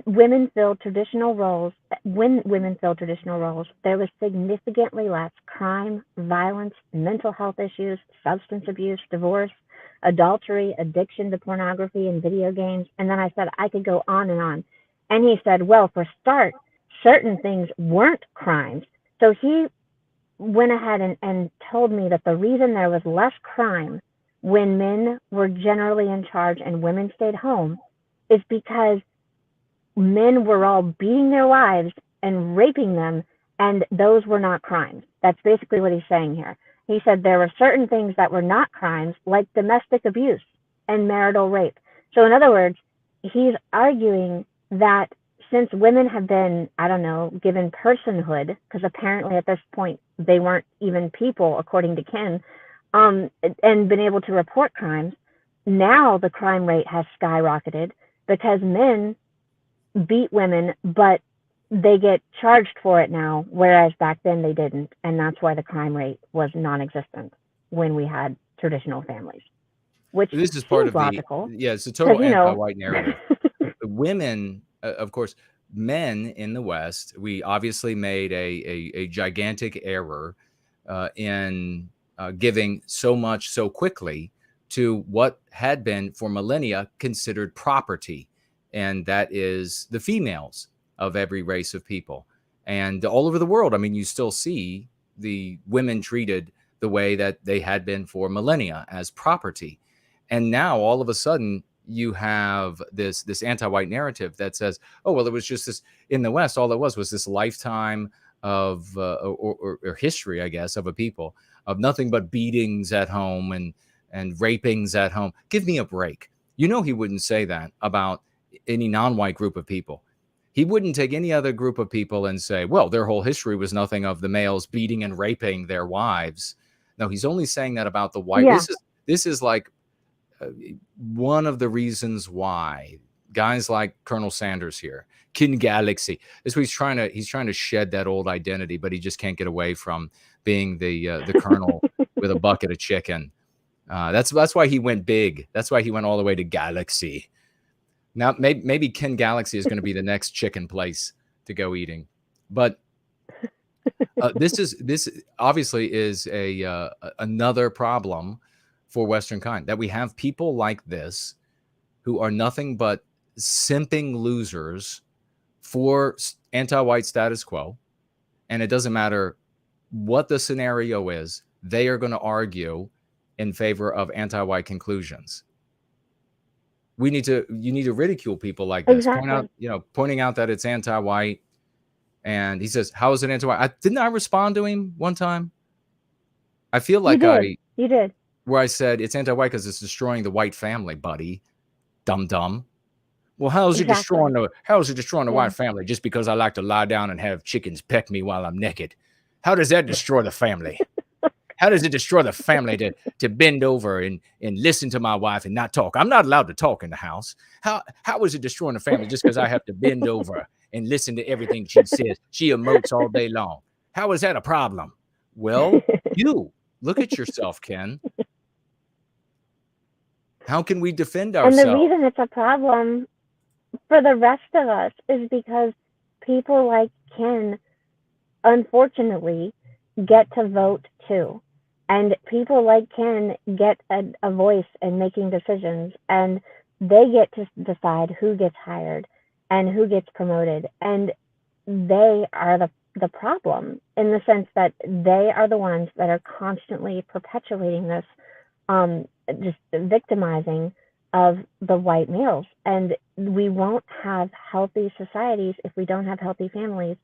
women fill traditional roles. When women fill traditional roles, there was significantly less crime, violence, mental health issues, substance abuse, divorce, adultery, addiction to pornography and video games. And then I said I could go on. And he said, well, for start, certain things weren't crimes. So he went ahead and told me that the reason there was less crime when men were generally in charge and women stayed home is because men were all beating their wives and raping them, and those were not crimes. That's basically what he's saying here. He said there were certain things that were not crimes, like domestic abuse and marital rape. So in other words, he's arguing that since women have been, I don't know, given personhood, because apparently at this point they weren't even people, according to Ken, and been able to report crimes, now the crime rate has skyrocketed because men beat women, but they get charged for it now, whereas back then they didn't. And that's why the crime rate was non-existent when we had traditional families, which this is part of logical. It's a total anti-white narrative. Women, of course, men in the West, we obviously made a gigantic error in giving so much so quickly to what had been for millennia considered property. And that is the females of every race of people. And all over the world, I mean, you still see the women treated the way that they had been for millennia, as property. And now all of a sudden you have this anti-white narrative that says, oh, well, it was just this in the West. All it was this lifetime of or history, I guess, of a people of nothing but beatings at home and rapings at home. Give me a break. You know, he wouldn't say that about any non-white group of people. He wouldn't take any other group of people and say, well, their whole history was nothing of the males beating and raping their wives. No, he's only saying that about the white. Yeah. This is like one of the reasons why guys like Colonel Sanders here, King Galaxy, is he's trying to shed that old identity, but he just can't get away from being the colonel with a bucket of chicken. That's why he went big. That's why he went all the way to Galaxy. Now, maybe Ken Galaxy is going to be the next chicken place to go eating. But this obviously is another problem for Western kind, that we have people like this who are nothing but simping losers for anti-white status quo. And it doesn't matter what the scenario is, they are going to argue in favor of anti-white conclusions. You need to ridicule people like this. Exactly. Pointing out that it's anti-white. And he says, how is it anti-white? Didn't I respond to him one time? I feel like you did. Where I said it's anti-white because it's destroying the white family, buddy. Dumb. Well, how is it destroying the white family just because I like to lie down and have chickens peck me while I'm naked? How does that destroy the family? How does it destroy the family to bend over and listen to my wife and not talk? I'm not allowed to talk in the house. How is it destroying the family just because I have to bend over and listen to everything she says? She emotes all day long. How is that a problem? Well, you look at yourself, Ken. How can we defend ourselves? And the reason it's a problem for the rest of us is because people like Ken, unfortunately, get to vote too. And people like Ken get a voice in making decisions, and they get to decide who gets hired and who gets promoted. And they are the problem, in the sense that they are the ones that are constantly perpetuating this just victimizing of the white males. And we won't have healthy societies if we don't have healthy families.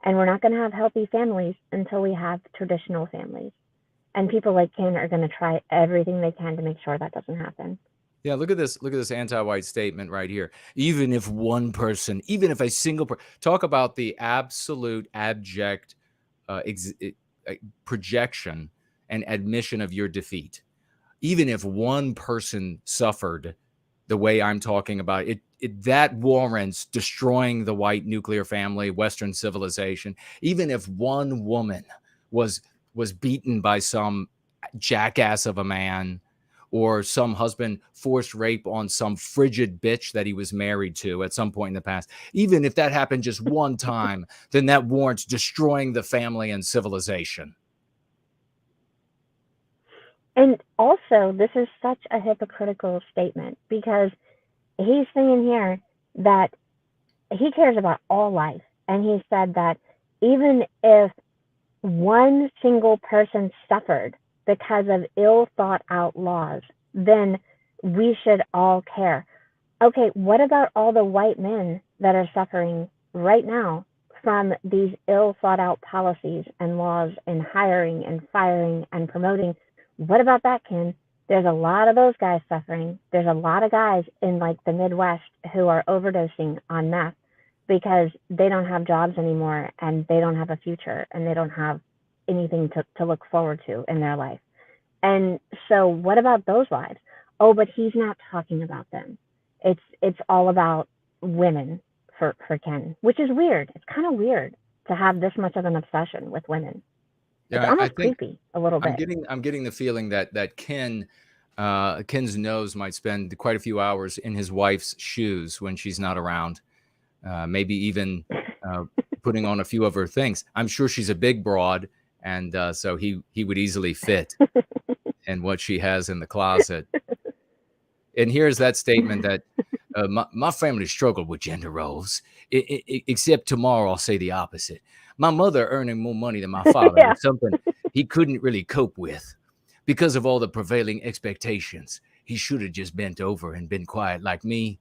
And we're not going to have healthy families until we have traditional families. And people like Ken are going to try everything they can to make sure that doesn't happen. Yeah, look at this anti-white statement right here. Even if one person, even if a single person, talk about the absolute abject projection an admission of your defeat. Even if one person suffered the way I'm talking about, that warrants destroying the white nuclear family, Western civilization. Even if one woman was beaten by some jackass of a man, or some husband forced rape on some frigid bitch that he was married to at some point in the past, even if that happened just one time, then that warrants destroying the family and civilization. And also, this is such a hypocritical statement, because he's saying here that he cares about all life. And he said that even if one single person suffered because of ill thought out laws, then we should all care. Okay, what about all the white men that are suffering right now from these ill thought out policies and laws and hiring and firing and promoting? What about that, Ken? There's a lot of those guys suffering. There's a lot of guys in like the Midwest who are overdosing on meth because they don't have jobs anymore, and they don't have a future, and they don't have anything to look forward to in their life. And so what about those lives? Oh, but he's not talking about them. It's all about women for Ken, which is weird. It's kind of weird to have this much of an obsession with women. Yeah, it's almost creepy a little bit. I'm getting the feeling that Ken's nose might spend quite a few hours in his wife's shoes when she's not around. Maybe even putting on a few of her things. I'm sure she's a big broad, and so he would easily fit in what she has in the closet. And here's that statement that my family struggled with gender roles, except tomorrow I'll say the opposite. My mother earning more money than my father was something he couldn't really cope with because of all the prevailing expectations. He should have just bent over and been quiet like me.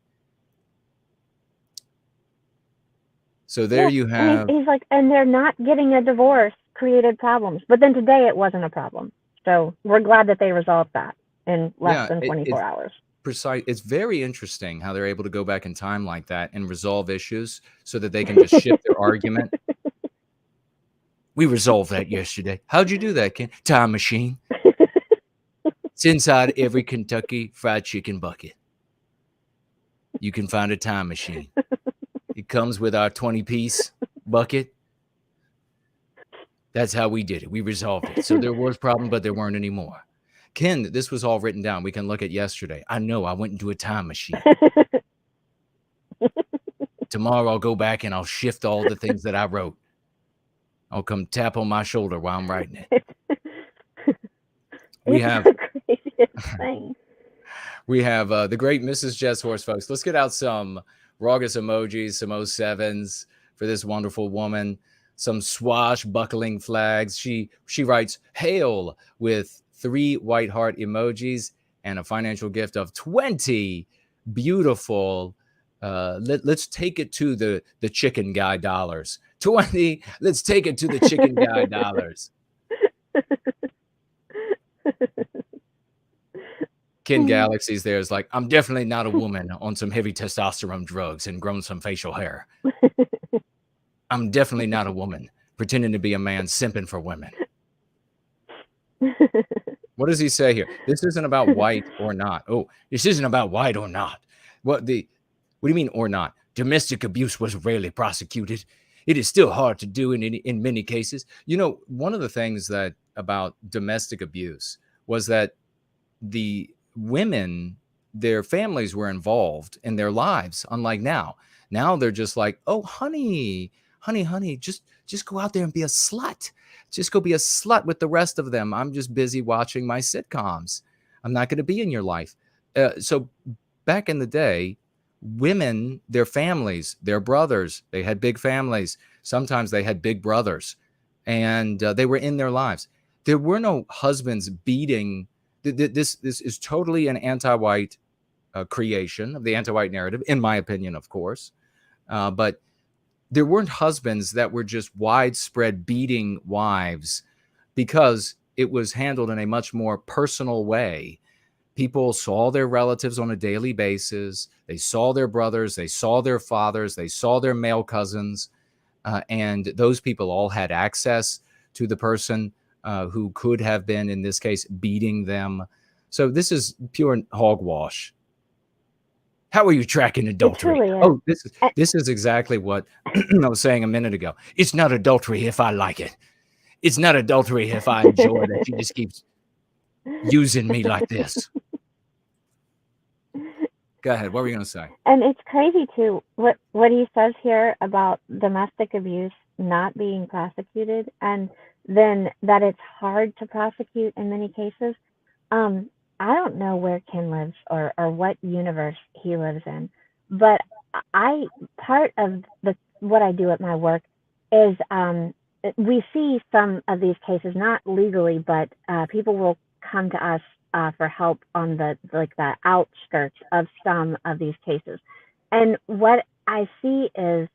So there you have. He's like, and they're not getting a divorce created problems. But then today it wasn't a problem. So we're glad that they resolved that in less than 24 hours. Precise. It's very interesting how they're able to go back in time like that and resolve issues so that they can just shift their argument. We resolved that yesterday. How'd you do that, Ken? Time machine. It's inside every Kentucky Fried Chicken bucket. You can find a time machine. It comes with our 20-piece bucket. That's how we did it. We resolved it. So there was a problem, but there weren't any more. Ken, this was all written down. We can look at yesterday. I know I went into a time machine. Tomorrow I'll go back and I'll shift all the things that I wrote. I'll come tap on my shoulder while I'm writing it. We have the craziest thing. We have the great Mrs. Jess Horse, folks. Let's get out some raucous emojis, some 07s for this wonderful woman, some swashbuckling flags. She writes hail with 3 white heart emojis and a financial gift of 20 beautiful. Let's take it to the chicken guy dollars. 20. Let's take it to the chicken guy dollars. Ken Galaxy's there is like, I'm definitely not a woman on some heavy testosterone drugs and grown some facial hair. I'm definitely not a woman pretending to be a man simping for women. What does he say here? This isn't about white or not. Oh, this isn't about white or not. What do you mean or not? Domestic abuse was rarely prosecuted. It is still hard to do in many cases. You know, one of the things that about domestic abuse was that the women, their families were involved in their lives, unlike now. Now they're just like, oh, honey, just go out there and be a slut. Just go be a slut with the rest of them. I'm just busy watching my sitcoms. I'm not going to be in your life. So back in the day, women, their families, their brothers, they had big families. Sometimes they had big brothers, and they were in their lives. There were no husbands beating. This is totally an anti-white creation of the anti-white narrative, in my opinion, of course. But there weren't husbands that were just widespread beating wives because it was handled in a much more personal way. People saw their relatives on a daily basis. They saw their brothers. They saw their fathers. They saw their male cousins. And those people all had access to the person who could have been, in this case, beating them. So this is pure hogwash. How are you tracking adultery? Oh, this is exactly what I was saying a minute ago. It's not adultery if I like it. It's not adultery if I enjoy that she just keeps using me like this. Go ahead. What were you going to say? And it's crazy too what he says here about domestic abuse not being prosecuted, and then that it's hard to prosecute in many cases. I don't know where Ken lives or what universe he lives in, but part of what I do at my work is we see some of these cases, not legally, but people will come to us for help on the outskirts of some of these cases. And what I see is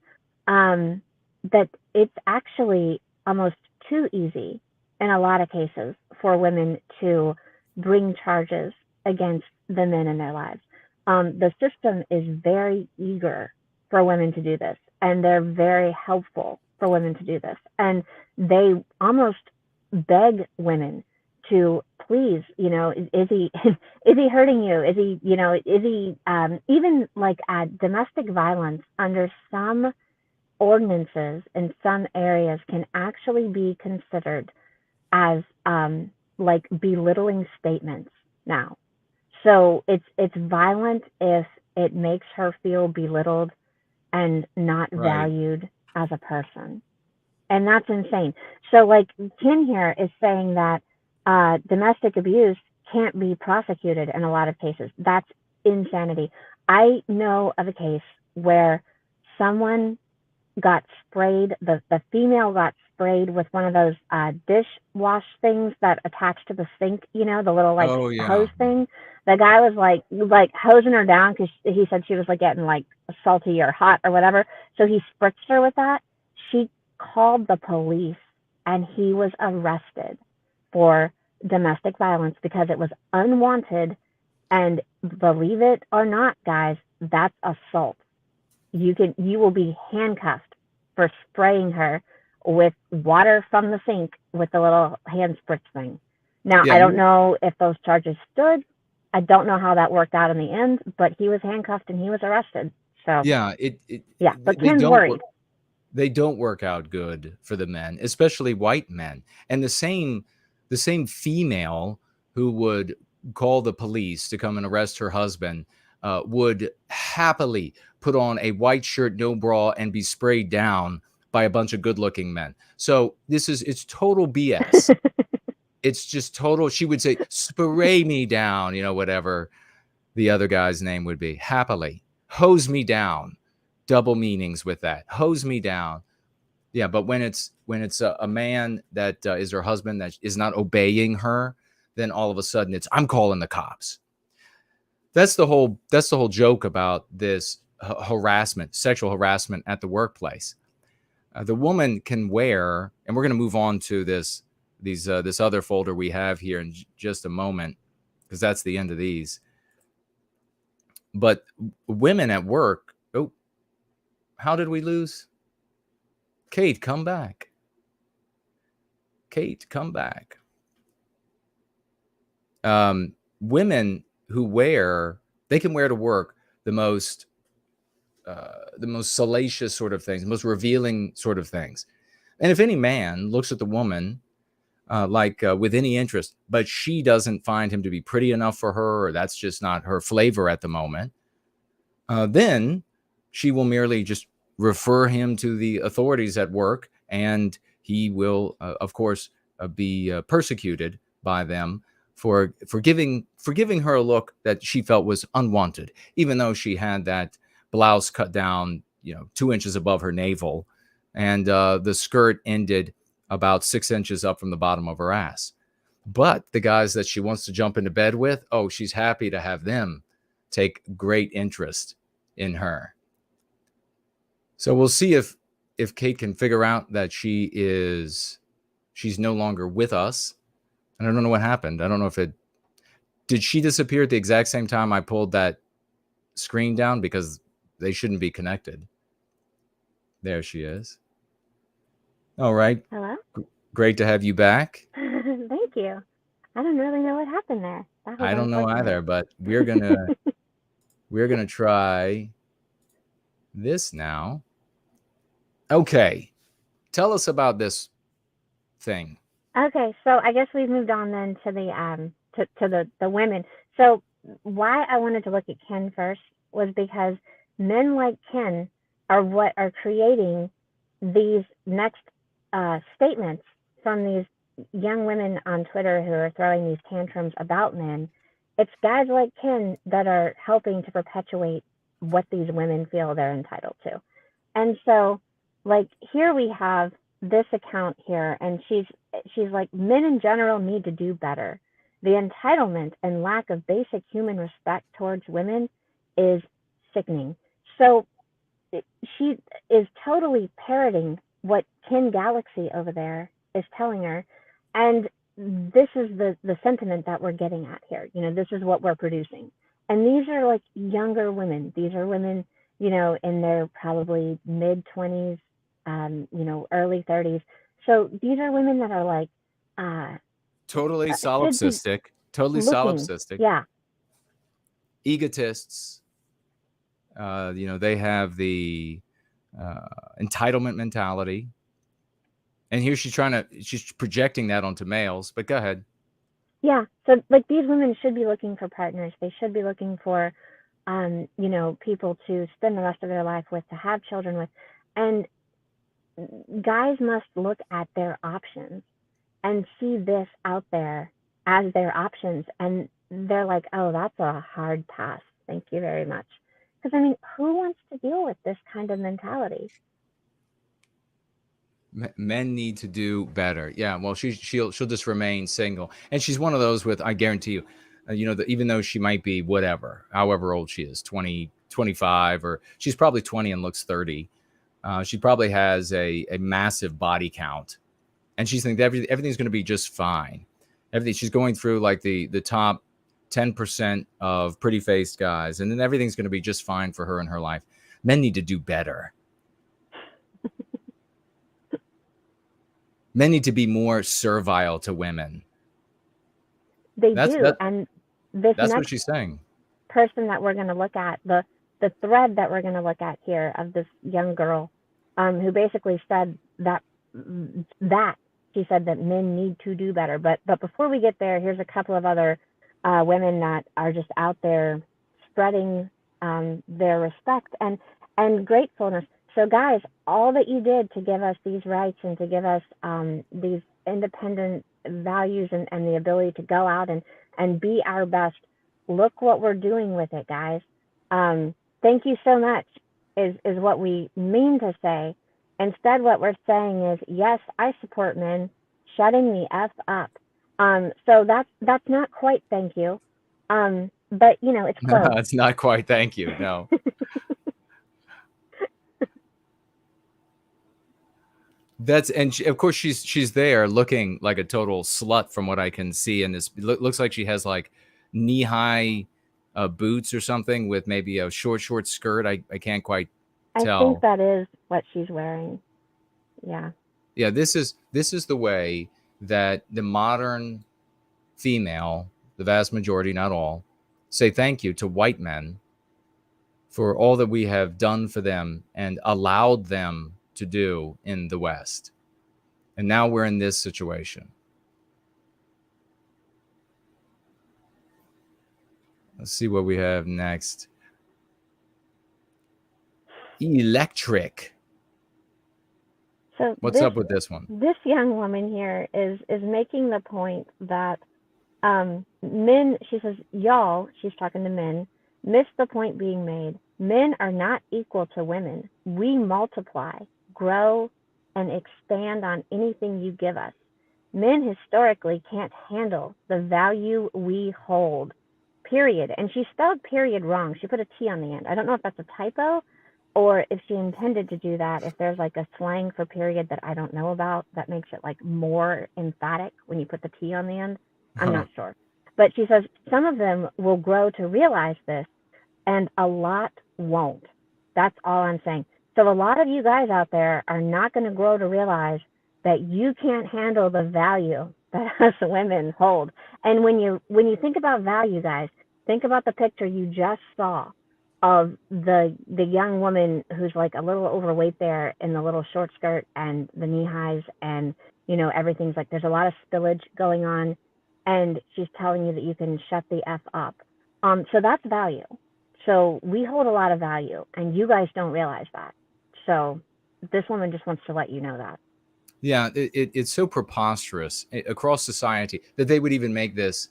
that it's actually almost too easy in a lot of cases for women to bring charges against the men in their lives. The system is very eager for women to do this, and they're very helpful for women to do this. And they almost beg women to, please, is he hurting you? Is he, even like domestic violence under some ordinances in some areas can actually be considered as like belittling statements now. So it's violent if it makes her feel belittled and not valued as a person. And that's insane. So like Ken here is saying that domestic abuse can't be prosecuted in a lot of cases. That's insanity. I know of a case where someone got sprayed, the female got sprayed with one of those dishwash things that attach to the sink, the little hose thing. The guy was like hosing her down because he said she was like getting like salty or hot or whatever. So he spritzed her with that. She called the police and he was arrested for domestic violence because it was unwanted. And believe it or not, guys, that's assault. You will be handcuffed for spraying her with water from the sink with the little hand spritz thing. Now, I don't know if those charges stood. I don't know how that worked out in the end, but he was handcuffed and he was arrested. So but Ken's worried. They don't work out good for the men, especially white men. And the same female who would call the police to come and arrest her husband would happily put on a white shirt, no bra, and be sprayed down by a bunch of good-looking men. So it's total BS. It's just total. She would say, spray me down, whatever the other guy's name would be. Happily. Hose me down. Double meanings with that. Hose me down. Yeah, but when it's a man that is her husband that is not obeying her, then all of a sudden I'm calling the cops. That's the whole joke about this harassment, sexual harassment at the workplace. The woman can wear, and we're going to move on to this other folder we have here in just a moment, because that's the end of these. But women at work, how did we lose? Kate, come back. Kate, come back. Women who they can wear to work the most salacious sort of things, the most revealing sort of things. And if any man looks at the woman with any interest, but she doesn't find him to be pretty enough for her, or that's just not her flavor at the moment, then she will merely just refer him to the authorities at work, and he will, of course, be persecuted by them for giving her a look that she felt was unwanted, even though she had that blouse cut down, 2 inches above her navel, and the skirt ended about 6 inches up from the bottom of her ass. But the guys that she wants to jump into bed with, she's happy to have them take great interest in her. So we'll see if Kate can figure out that she's no longer with us. And I don't know what happened. I don't know if did she disappear at the exact same time I pulled that screen down, because they shouldn't be connected. There she is. All right. Hello. Great to have you back. Thank you. I don't really know what happened there. I don't know either, but we're gonna try this now. Okay, tell us about this thing. Okay, so I guess we've moved on then to the women. So why I wanted to look at Ken first was because men like Ken are what are creating these next statements from these young women on Twitter who are throwing these tantrums about men. It's guys like Ken that are helping to perpetuate what these women feel they're entitled to. And so, like, here we have this account here, and she's like, men in general need to do better. The entitlement and lack of basic human respect towards women is sickening. So she is totally parroting what Ken Galaxy over there is telling her, and this is the sentiment that we're getting at here. You know, this is what we're producing, and these are like younger women. These are women, you know, in their probably mid-20s, you know, early 30s. So these are women that are like totally solipsistic, yeah, egotists. You know, they have the entitlement mentality, and here she's projecting that onto males. But go ahead. Yeah, so like these women should be looking for partners. They should be looking for you know, people to spend the rest of their life with, to have children with. And guys must look at their options and see this out there as their options, and they're like, oh, that's a hard pass, thank you very much. Because I mean, who wants to deal with this kind of mentality? Men need to do better. Yeah, well, she'll just remain single, and she's one of those with, I guarantee you, you know, that even though she might be however old she is, 20, 25, or she's probably 20 and looks 30. She probably has a massive body count, and she's thinking everything's going to be just fine. She's going through like the top 10% of pretty faced guys, and then everything's going to be just fine for her in her life. Men need to do better. Men need to be more servile to women. That's and that's what she's saying. Person that we're going to look at, the thread that we're going to look at here of this young girl, who basically said that she said that men need to do better. But before we get there, here's a couple of other women that are just out there spreading their respect and gratefulness. So guys, all that you did to give us these rights and to give us these independent values and the ability to go out and be our best, look what we're doing with it, guys. Thank you so much is what we mean to say. Instead, what we're saying is, yes, I support men shutting the F up. So that's not quite thank you. But you know, it's close. It's not quite thank you, no. Of course she's there looking like a total slut from what I can see, and this looks like she has like knee-high boots or something with maybe a short skirt. I can't quite tell. I think that is what she's wearing. Yeah. Yeah, this is the way that the modern female, the vast majority, not all, say thank you to white men for all that we have done for them and allowed them to do in the West. And now we're in this situation. Let's see what we have next. Electric. So what's up with this one? This young woman here is making the point that men, she says, y'all, she's talking to men, miss the point being made. Men are not equal to women. We multiply, grow, and expand on anything you give us. Men historically can't handle the value we hold, period. And she spelled period wrong. She put a T on the end. I don't know if that's a typo or if she intended to do that, if there's like a slang for period that I don't know about that makes it like more emphatic when you put the T on the end. I'm not sure. But she says some of them will grow to realize this and a lot won't. That's all I'm saying. So a lot of you guys out there are not going to grow to realize that you can't handle the value that us women hold. And when you think about value, guys, think about the picture you just saw of the young woman who's like a little overweight there in the little short skirt and the knee highs, and everything's like there's a lot of spillage going on, and she's telling you that you can shut the F up. So that's value. So we hold a lot of value, and you guys don't realize that. So this woman just wants to let you know that. Yeah, it's so preposterous across society that they would even make this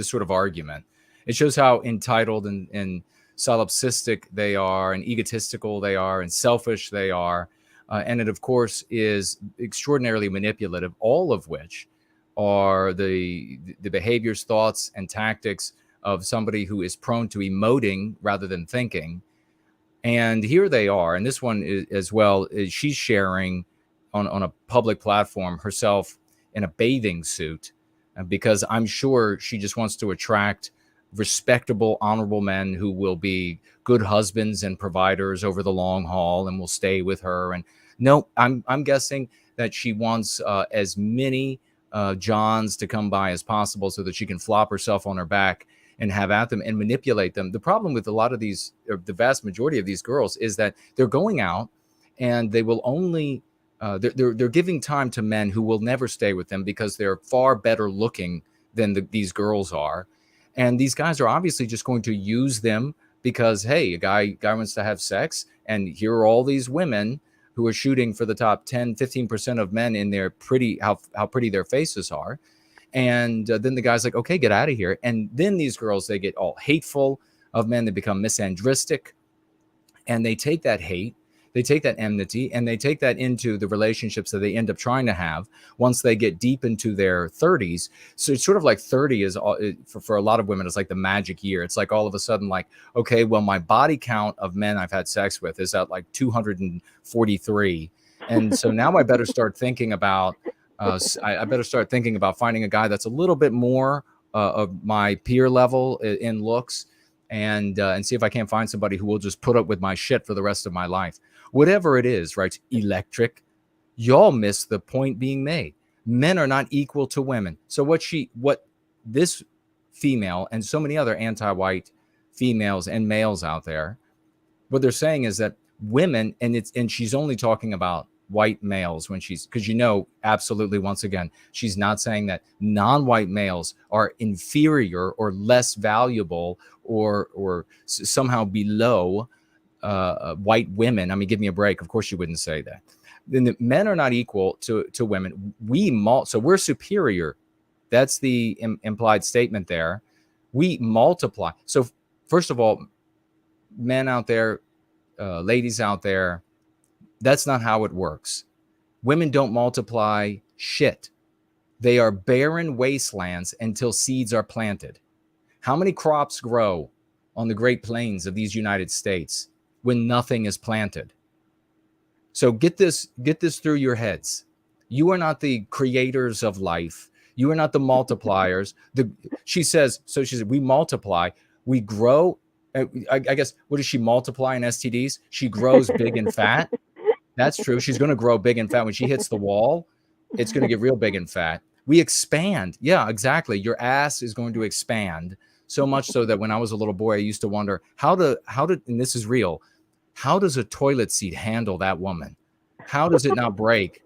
sort of argument. It shows how entitled and solipsistic they are, and egotistical they are, and selfish they are, and it of course is extraordinarily manipulative. All of which are the behaviors, thoughts, and tactics of somebody who is prone to emoting rather than thinking. And here they are, and this one is, as well, is she's sharing on a public platform herself in a bathing suit, because I'm sure she just wants to attract respectable, honorable men who will be good husbands and providers over the long haul and will stay with her. And no, I'm guessing that she wants as many Johns to come by as possible so that she can flop herself on her back and have at them and manipulate them. The problem with a lot of these, or the vast majority of these girls, is that they're going out and they will only they're giving time to men who will never stay with them because they're far better looking than these girls are. And these guys are obviously just going to use them because, hey, a guy wants to have sex, and here are all these women who are shooting for the top 10, 15% of men in their how pretty their faces are. And then the guy's like, okay, get out of here. And then these girls, they get all hateful of men. They become misandristic, and they take that hate, they take that enmity, and they take that into the relationships that they end up trying to have once they get deep into their 30s. So it's sort of like 30 is, for a lot of women, it's like the magic year. It's like all of a sudden, like, okay, well, my body count of men I've had sex with is at like 243. And so now I better start thinking about, I better start thinking about finding a guy that's a little bit more of my peer level in looks, and see if I can't find somebody who will just put up with my shit for the rest of my life. Whatever it is, right? Electric. Y'all miss the point being made. Men are not equal to women. So what this female and so many other anti-white females and males out there, what they're saying is that women, and she's only talking about white males because absolutely, once again, she's not saying that non-white males are inferior or less valuable or somehow below white women. I mean, give me a break. Of course you wouldn't say that. Then the men are not equal to women. So we're superior. That's the implied statement there. We multiply. So first of all, men out there, ladies out there, that's not how it works. Women don't multiply shit. They are barren wastelands until seeds are planted. How many crops grow on the Great Plains of these United States when nothing is planted? So get this through your heads. You are not the creators of life. You are not the multipliers. She says, we multiply, we grow. I guess, what does she multiply in STDs? She grows big and fat. That's true. She's going to grow big and fat. When she hits the wall, it's going to get real big and fat. We expand. Yeah, exactly. Your ass is going to expand so much so that when I was a little boy, I used to wonder how did, and this is real, how does a toilet seat handle that woman? How does it not break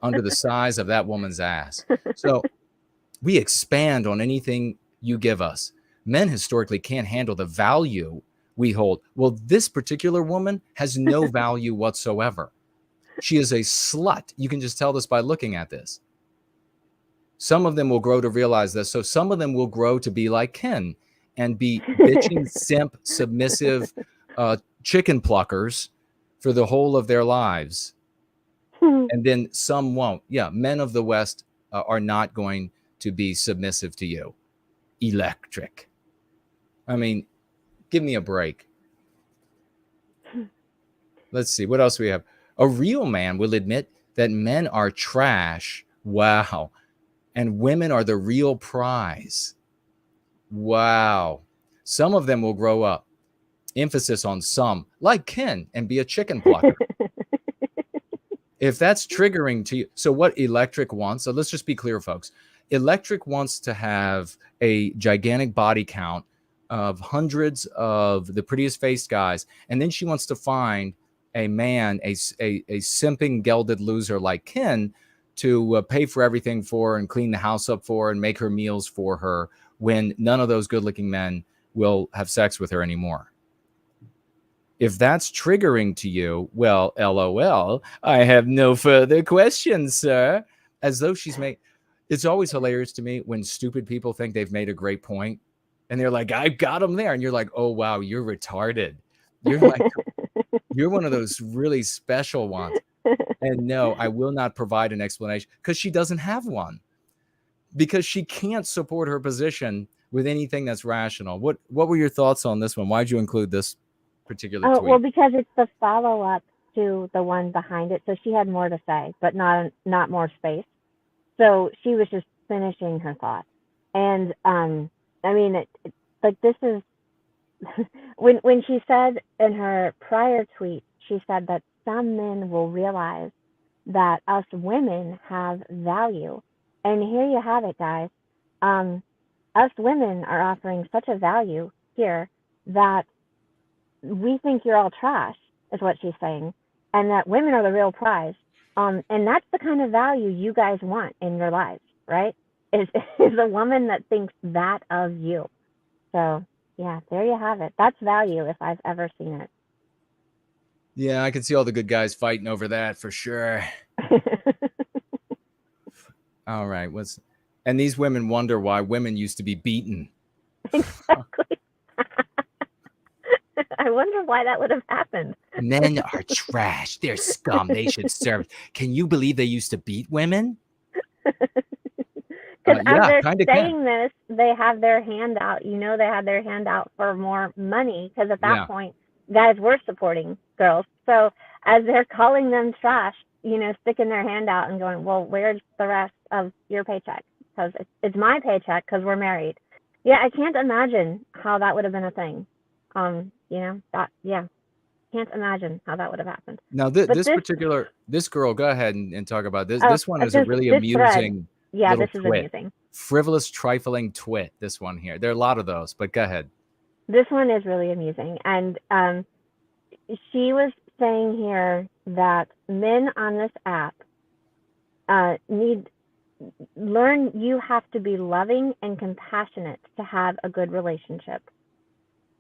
under the size of that woman's ass? So we expand on anything you give us. Men historically can't handle the value we hold. Well, this particular woman has no value whatsoever. She is a slut. You can just tell this by looking at this. Some of them will grow to realize this. So some of them will grow to be like Ken and be bitching, simp, submissive chicken pluckers for the whole of their lives. And then some won't. Yeah, men of the West are not going to be submissive to you. Electric. I mean, give me a break. Let's see. What else do we have? A real man will admit that men are trash. Wow. And women are the real prize. Wow. Some of them will grow up. Emphasis on some, like Ken, and be a chicken plucker. If that's triggering to you. So what Electric wants, so let's just be clear, folks. Electric wants to have a gigantic body count of hundreds of the prettiest faced guys, and then she wants to find a man, a simping gelded loser like Ken, to pay for everything for her and clean the house up for her and make her meals for her, when none of those good looking men will have sex with her anymore. If that's triggering to you, well, LOL, I have no further questions, sir. As though she's made. It's always hilarious to me when stupid people think they've made a great point, and they're like, "I got him there," and you're like, "Oh wow, you're retarded. You're like, you're one of those really special ones." And no, I will not provide an explanation, because she doesn't have one, because she can't support her position with anything that's rational. What were your thoughts on this one? Why'd you include this particular tweet? Well, because it's the follow-up to the one behind it, so she had more to say, but not more space. So she was just finishing her thought. And I mean, like, this is when she said in her prior tweet, she said that some men will realize that us women have value. And here you have it, guys. Us women are offering such a value here that we think you're all trash, is what she's saying, and that women are the real prize. And that's the kind of value you guys want in your lives, right? Is a woman that thinks that of you. So yeah, there you have it. That's value if I've ever seen it. Yeah, I can see all the good guys fighting over that for sure. All right, and these women wonder why women used to be beaten. Exactly. I wonder why that would have happened. Men are trash. They're scum. They should serve. Can you believe they used to beat women? Because as they're saying this, they have their hand out. You know, they had their hand out for more money, because at that point, guys were supporting girls. So as they're calling them trash, you know, sticking their hand out and going, well, where's the rest of your paycheck? Because it's my paycheck because we're married. Yeah, I can't imagine how that would have been a thing. You know, can't imagine how that would have happened. Now, this girl, go ahead and talk about this. This one is a really amusing. Yeah, this is twit. amusing. Frivolous, trifling twit. This one here. There are a lot of those, but go ahead. This one is really amusing, and she was saying here that men on this app learn you have to be loving and compassionate to have a good relationship,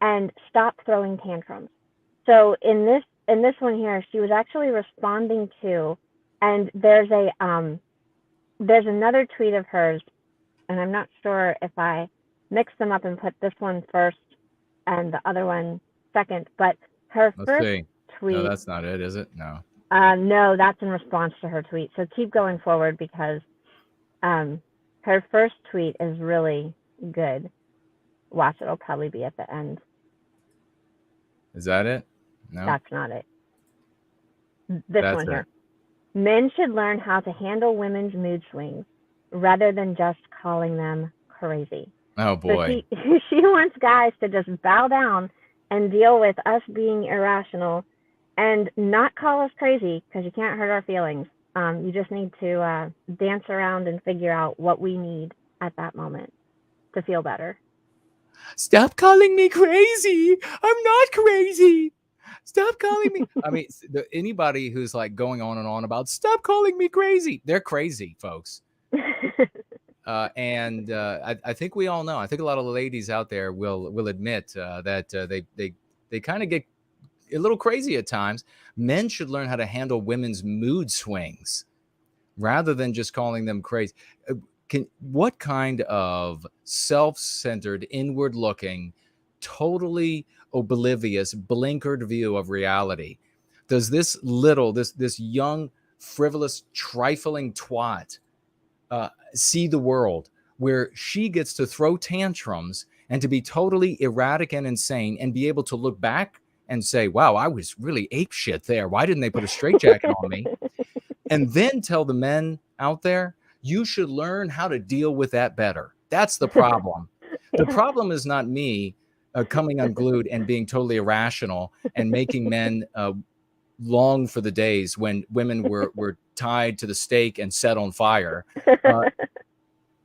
and stop throwing tantrums. So in this one here, she was actually responding to, and there's another tweet of hers, and I'm not sure if I mixed them up and put this one first and the other one second, but her first tweet. No, that's not it, is it? No. No, that's in response to her tweet. So keep going forward, because her first tweet is really good. Watch, it'll probably be at the end. Is that it? No. That's not it. This one here. Men should learn how to handle women's mood swings rather than just calling them crazy. Oh boy. So she wants guys to just bow down and deal with us being irrational and not call us crazy, because you can't hurt our feelings. You just need to dance around and figure out what we need at that moment to feel better. Stop calling me crazy. I'm not crazy. Stop calling me. I mean, anybody who's like going on and on about stop calling me crazy, they're crazy, folks. And I think we all know. I think a lot of the ladies out there will admit that they kind of get a little crazy at times. Men should learn how to handle women's mood swings rather than just calling them crazy. What kind of self-centered, inward-looking, totally oblivious, blinkered view of reality does this young, frivolous, trifling twat see the world, where she gets to throw tantrums and to be totally erratic and insane and be able to look back and say, wow, I was really apeshit there. Why didn't they put a straitjacket on me? And then tell the men out there, you should learn how to deal with that better. That's the problem. The problem is not me coming unglued and being totally irrational and making men long for the days when women were tied to the stake and set on fire.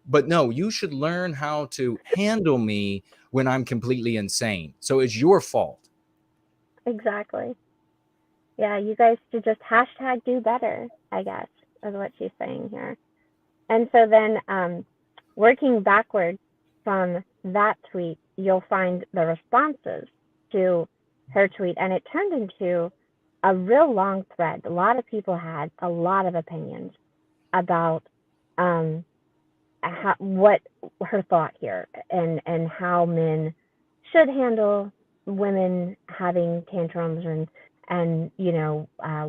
But no, you should learn how to handle me when I'm completely insane. So it's your fault. Exactly. Yeah, you guys should just hashtag do better, I guess, is what she's saying here. And so then working backwards from that tweet, you'll find the responses to her tweet, and it turned into a real long thread. A lot of people had a lot of opinions about what her thought here, and how men should handle women having tantrums, and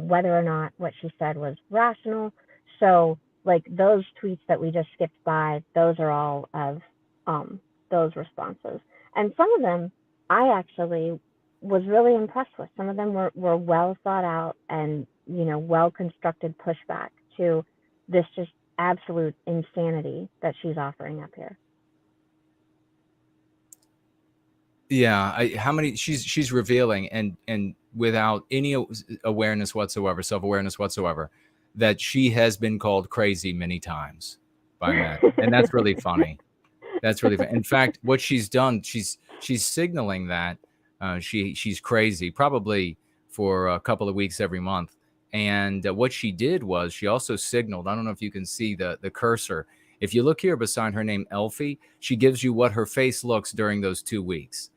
whether or not what she said was rational. So like those tweets that we just skipped by, those are all of those responses, and some of them I actually was really impressed with. Some of them were well thought out and well constructed pushback to this just absolute insanity that she's offering up here. Yeah, how many she's revealing, and without any awareness whatsoever, self-awareness whatsoever, that she has been called crazy many times by men, and that's really funny. That's really funny. In fact, what she's done, she's signaling that she's crazy, probably for a couple of weeks every month. And what she did was she also signaled. I don't know if you can see the cursor. If you look here beside her name, Elfie, she gives you what her face looks during those 2 weeks.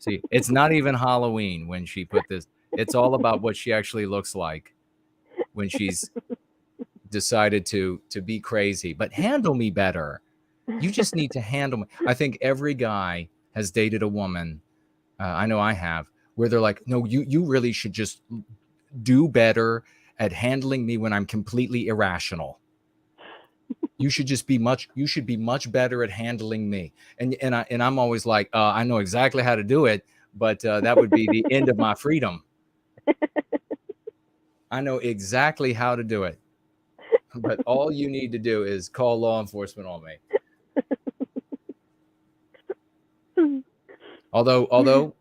See, it's not even Halloween when she put this. It's all about what she actually looks like when she's decided to be crazy. But handle me better. You just need to handle me. I think every guy has dated a woman. I know I have, where they're like, no, you really should just do better at handling me when I'm completely irrational. You should be much better at handling me. And I'm always like, I know exactly how to do it, but that would be the end of my freedom. I know exactly how to do it, but all you need to do is call law enforcement on me. Although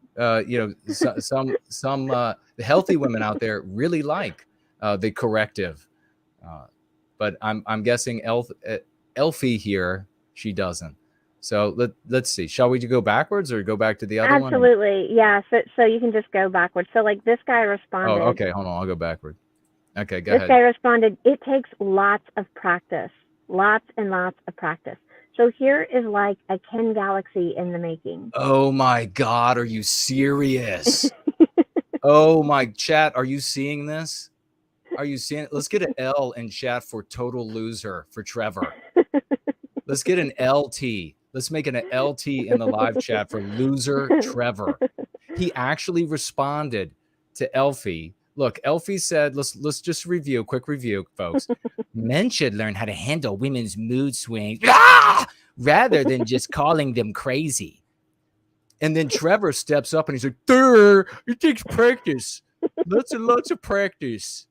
some the healthy women out there really like the corrective, but I'm guessing Elfie here, she doesn't. So let's see. Shall we go backwards or go back to the other one? Absolutely, yeah. So you can just go backwards. So like this guy responded. Oh, okay. Hold on. I'll go backward. Okay, go ahead. This guy responded, it takes lots of practice, lots and lots of practice. So here is like a Ken Galaxy in the making. Oh my God, are you serious? Oh my chat, are you seeing this? Are you seeing it? Let's get an L in chat for total loser for Trevor. Let's get an LT. Let's make it an LT in the live chat for loser Trevor. He actually responded to Elfie. Look, Elfie said, let's just quick review, folks. Men should learn how to handle women's mood swings rather than just calling them crazy. And then Trevor steps up and he's like, it takes practice. Lots and lots of practice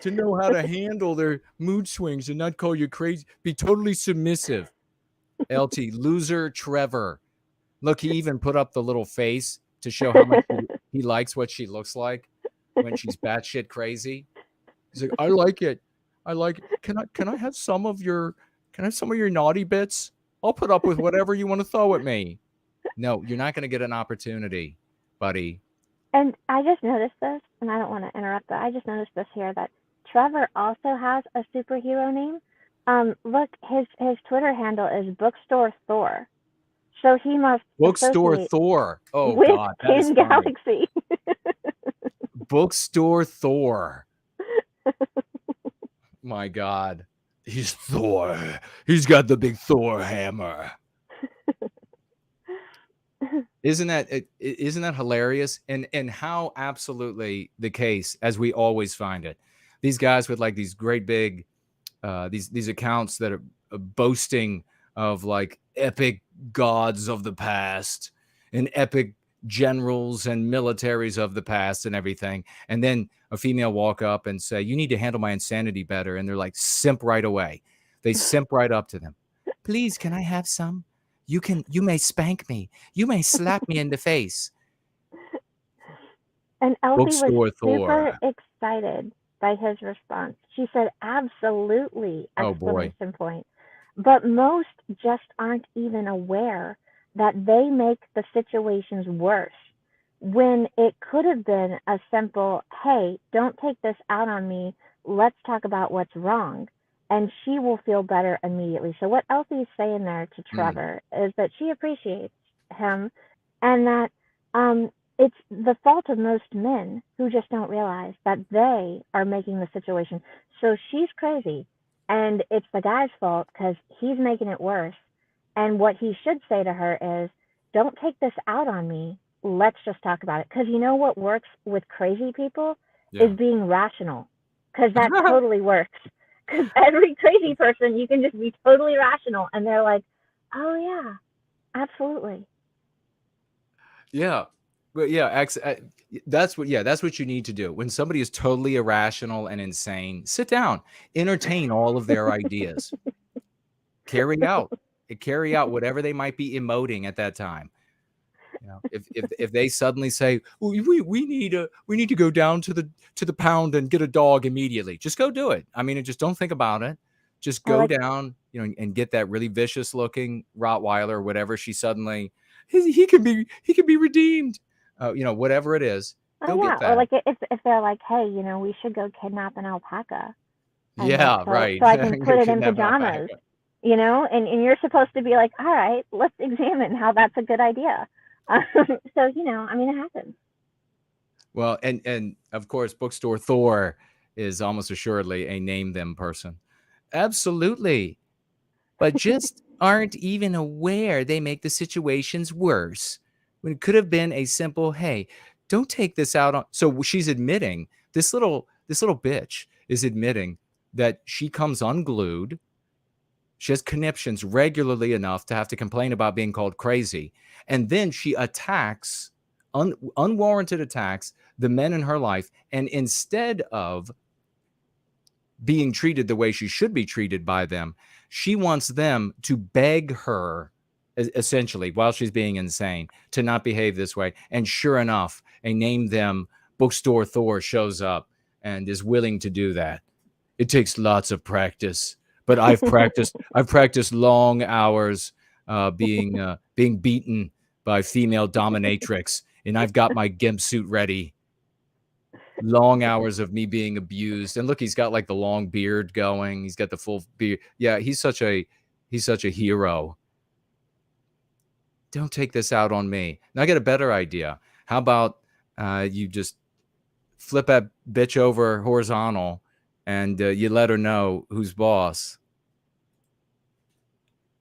to know how to handle their mood swings and not call you crazy. Be totally submissive. LT, loser Trevor. Look, he even put up the little face to show how much he likes what she looks like when she's batshit crazy. He's like, I like it. Can I have some of your naughty bits? I'll put up with whatever you want to throw at me. No, you're not going to get an opportunity, buddy. And I just noticed this, and I don't want to interrupt, but I just noticed this here, that Trevor also has a superhero name. Look, his Twitter handle is Bookstore Thor. So he must Bookstore Thor. Oh with God, that is Ken Galaxy. Bookstore Thor. My God, he's Thor. He's got the big Thor hammer. Isn't that hilarious? And how absolutely the case as we always find it. These guys with like these great big these accounts that are boasting of like epic gods of the past and epic generals and militaries of the past and everything. And then a female walk up and say, you need to handle my insanity better. And they're like, simp right away. They simp right up to them. Please, can I have some? You may spank me. You may slap me in the face. And Elfie was super excited by his response. She said, absolutely, Oh boy. exclamation point. But most just aren't even aware that they make the situations worse when it could have been a simple, hey, don't take this out on me. Let's talk about what's wrong. And she will feel better immediately. So what Elfie's saying there to Trevor is that she appreciates him, and that it's the fault of most men who just don't realize that they are making the situation. So she's crazy, and it's the guy's fault because he's making it worse. And what he should say to her is, don't take this out on me. Let's just talk about it. Because you know what works with crazy people is being rational. Because that totally works. Because every crazy person, you can just be totally rational. And they're like, oh, yeah, absolutely. Yeah. But yeah, that's what you need to do. When somebody is totally irrational and insane, sit down, entertain all of their ideas, carry out whatever they might be emoting at that time. You know, if they suddenly say, well, we need to go down to the pound and get a dog immediately, just go do it. I mean, just don't think about it. Just go down, and get that really vicious looking Rottweiler or whatever she suddenly, he can be redeemed. Whatever it is, go get that. Or like if they're like, hey, we should go kidnap an alpaca. Right. So I can put it in pajamas, and you're supposed to be like, all right, let's examine how that's a good idea. So, it happens. Well, and of course, Bookstore Thor is almost assuredly a name them person. Absolutely. But just aren't even aware they make the situations worse when it could have been a simple, hey, don't take this out on. So she's admitting, this little bitch is admitting that she comes unglued. She has conniptions regularly enough to have to complain about being called crazy. And then she attacks, unwarranted attacks, the men in her life. And instead of being treated the way she should be treated by them, she wants them to beg her, essentially, while she's being insane, to not behave this way. And sure enough, a name them Bookstore Thor shows up and is willing to do that. It takes lots of practice. But I've practiced long hours being beaten by female dominatrix, and I've got my gimp suit ready. Long hours of me being abused, and look, he's got like the long beard going. He's got the full beard. Yeah, he's such a hero. Don't take this out on me. Now I got a better idea. How about you just flip that bitch over horizontal, and you let her know who's boss.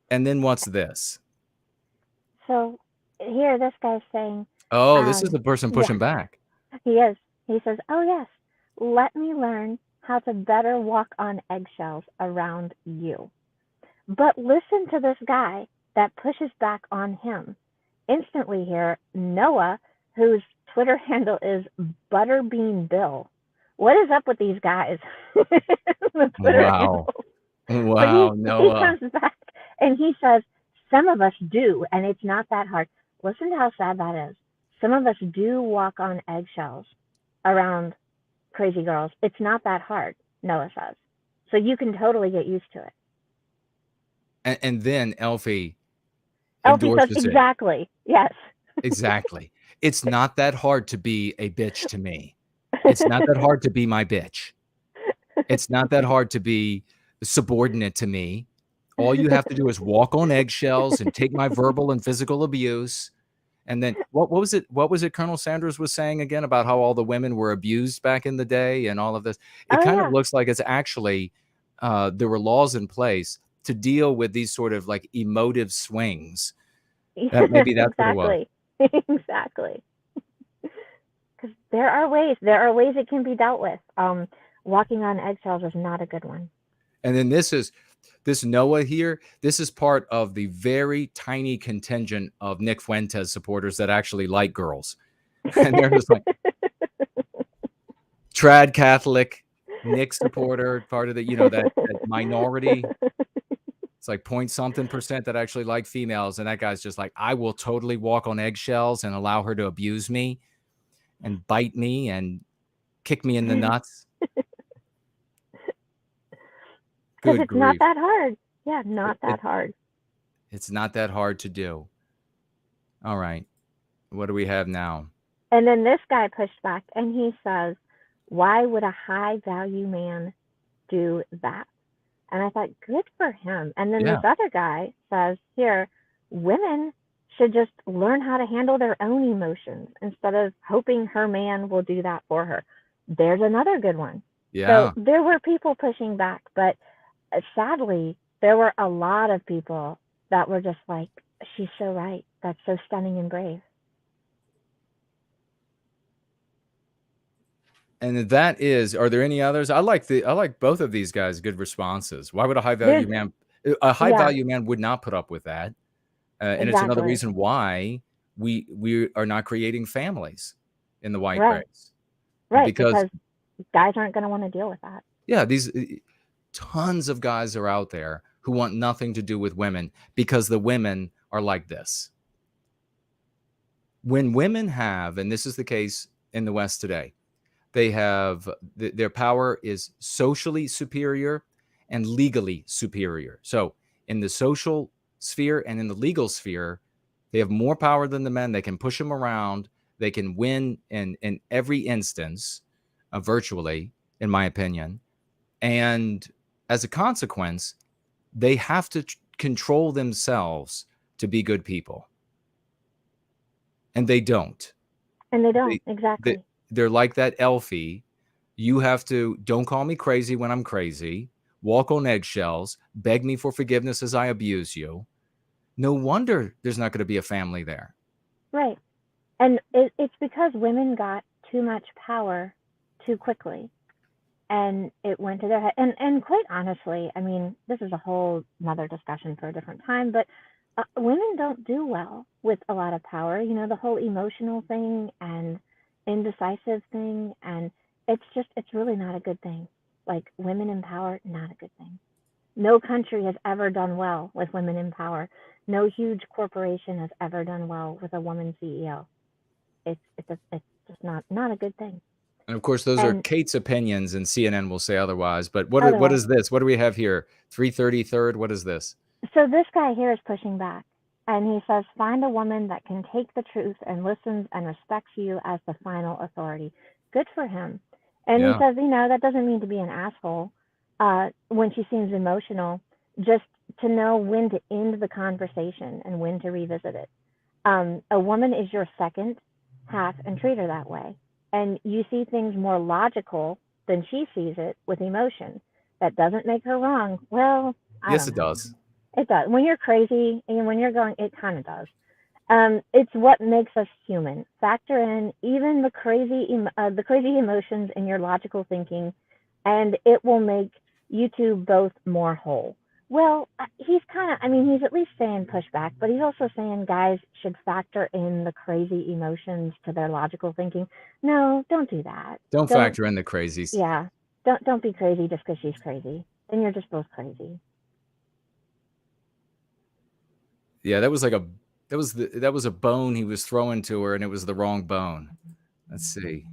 And then what's this? So here, this guy's saying, oh, this is the person pushing back. He is. He says, oh, yes, let me learn how to better walk on eggshells around you. But listen to this guy that pushes back on him. Instantly here, Noah, whose Twitter handle is Butterbean Bill. What is up with these guys? Wow. Wow, Noah. He comes back and he says, some of us do, and it's not that hard. Listen to how sad that is. Some of us do walk on eggshells around crazy girls. It's not that hard, Noah says. So you can totally get used to it. And then Elfie says, exactly. Yes. Exactly. It's not that hard to be a bitch to me. It's not that hard to be my bitch. It's not that hard to be subordinate to me. All you have to do is walk on eggshells and take my verbal and physical abuse. And then what was it Colonel Sanders was saying again about how all the women were abused back in the day and all of this? It kind of looks like it's actually there were laws in place to deal with these sort of like emotive swings. Maybe that's exactly. What it was. Exactly. Because there are ways it can be dealt with. Walking on eggshells is not a good one. And then this Noah here, this is part of the very tiny contingent of Nick Fuentes supporters that actually like girls. And they're just like trad Catholic, Nick supporter, part of the, that minority. It's like 0.something% that actually like females. And that guy's just like, I will totally walk on eggshells and allow her to abuse me and bite me and kick me in the nuts. Because Good it's not grief. that hard. Yeah, not that hard. It's not that hard to do. All right. What do we have now? And then this guy pushed back and he says, why would a high value man do that? And I thought, good for him. And then this other guy says, here, women should just learn how to handle their own emotions instead of hoping her man will do that for her. There's another good one. Yeah. So there were people pushing back, but sadly, there were a lot of people that were just like, she's so right. That's so stunning and brave. And that is, are there any others? I like both of these guys' good responses. Why would a high value man would not put up with that? And it's another reason why we are not creating families in the white race. Right, because guys aren't going to want to deal with that. Yeah, these tons of guys are out there who want nothing to do with women because the women are like this. When women have, and this is the case in the West today, they have their power is socially superior and legally superior. So in the social sphere and in the legal sphere, they have more power than the men. They can push them around. They can win in every instance, virtually, in my opinion. And as a consequence, they have to control themselves to be good people. And they don't. And they don't, exactly. They're like that Elfie. You have to, don't call me crazy when I'm crazy. Walk on eggshells. Beg me for forgiveness as I abuse you. No wonder there's not going to be a family there. Right. And it's because women got too much power too quickly. And it went to their head. And quite honestly, I mean, this is a whole nother discussion for a different time, but women don't do well with a lot of power. You know, the whole emotional thing and indecisive thing, and it's really not a good thing. Like, women in power, not a good thing. No country has ever done well with women in power. No huge corporation has ever done well with a woman CEO. It's just not a good thing. And of course, those are Kate's opinions, and CNN will say otherwise. But what is this? What do we have here? 333rd. What is this? So this guy here is pushing back, and he says, find a woman that can take the truth and listens and respects you as the final authority. Good for him. And he says, you know, that doesn't mean to be an asshole when she seems emotional, just to know when to end the conversation and when to revisit it. A woman is your second half, and treat her that way. And you see things more logical than she sees it with emotion. That doesn't make her wrong. Well, yes, it does. It does. When you're crazy and when you're going, it kind of does. It's what makes us human. Factor in even the crazy emotions in your logical thinking, and it will make you two both more whole. Well, he's at least saying pushback, but he's also saying guys should factor in the crazy emotions to their logical thinking. No, don't do that. Don't factor in the crazies. Yeah. Don't be crazy just because she's crazy. Then you're just both crazy. Yeah, that was a bone he was throwing to her, and it was the wrong bone. Let's see.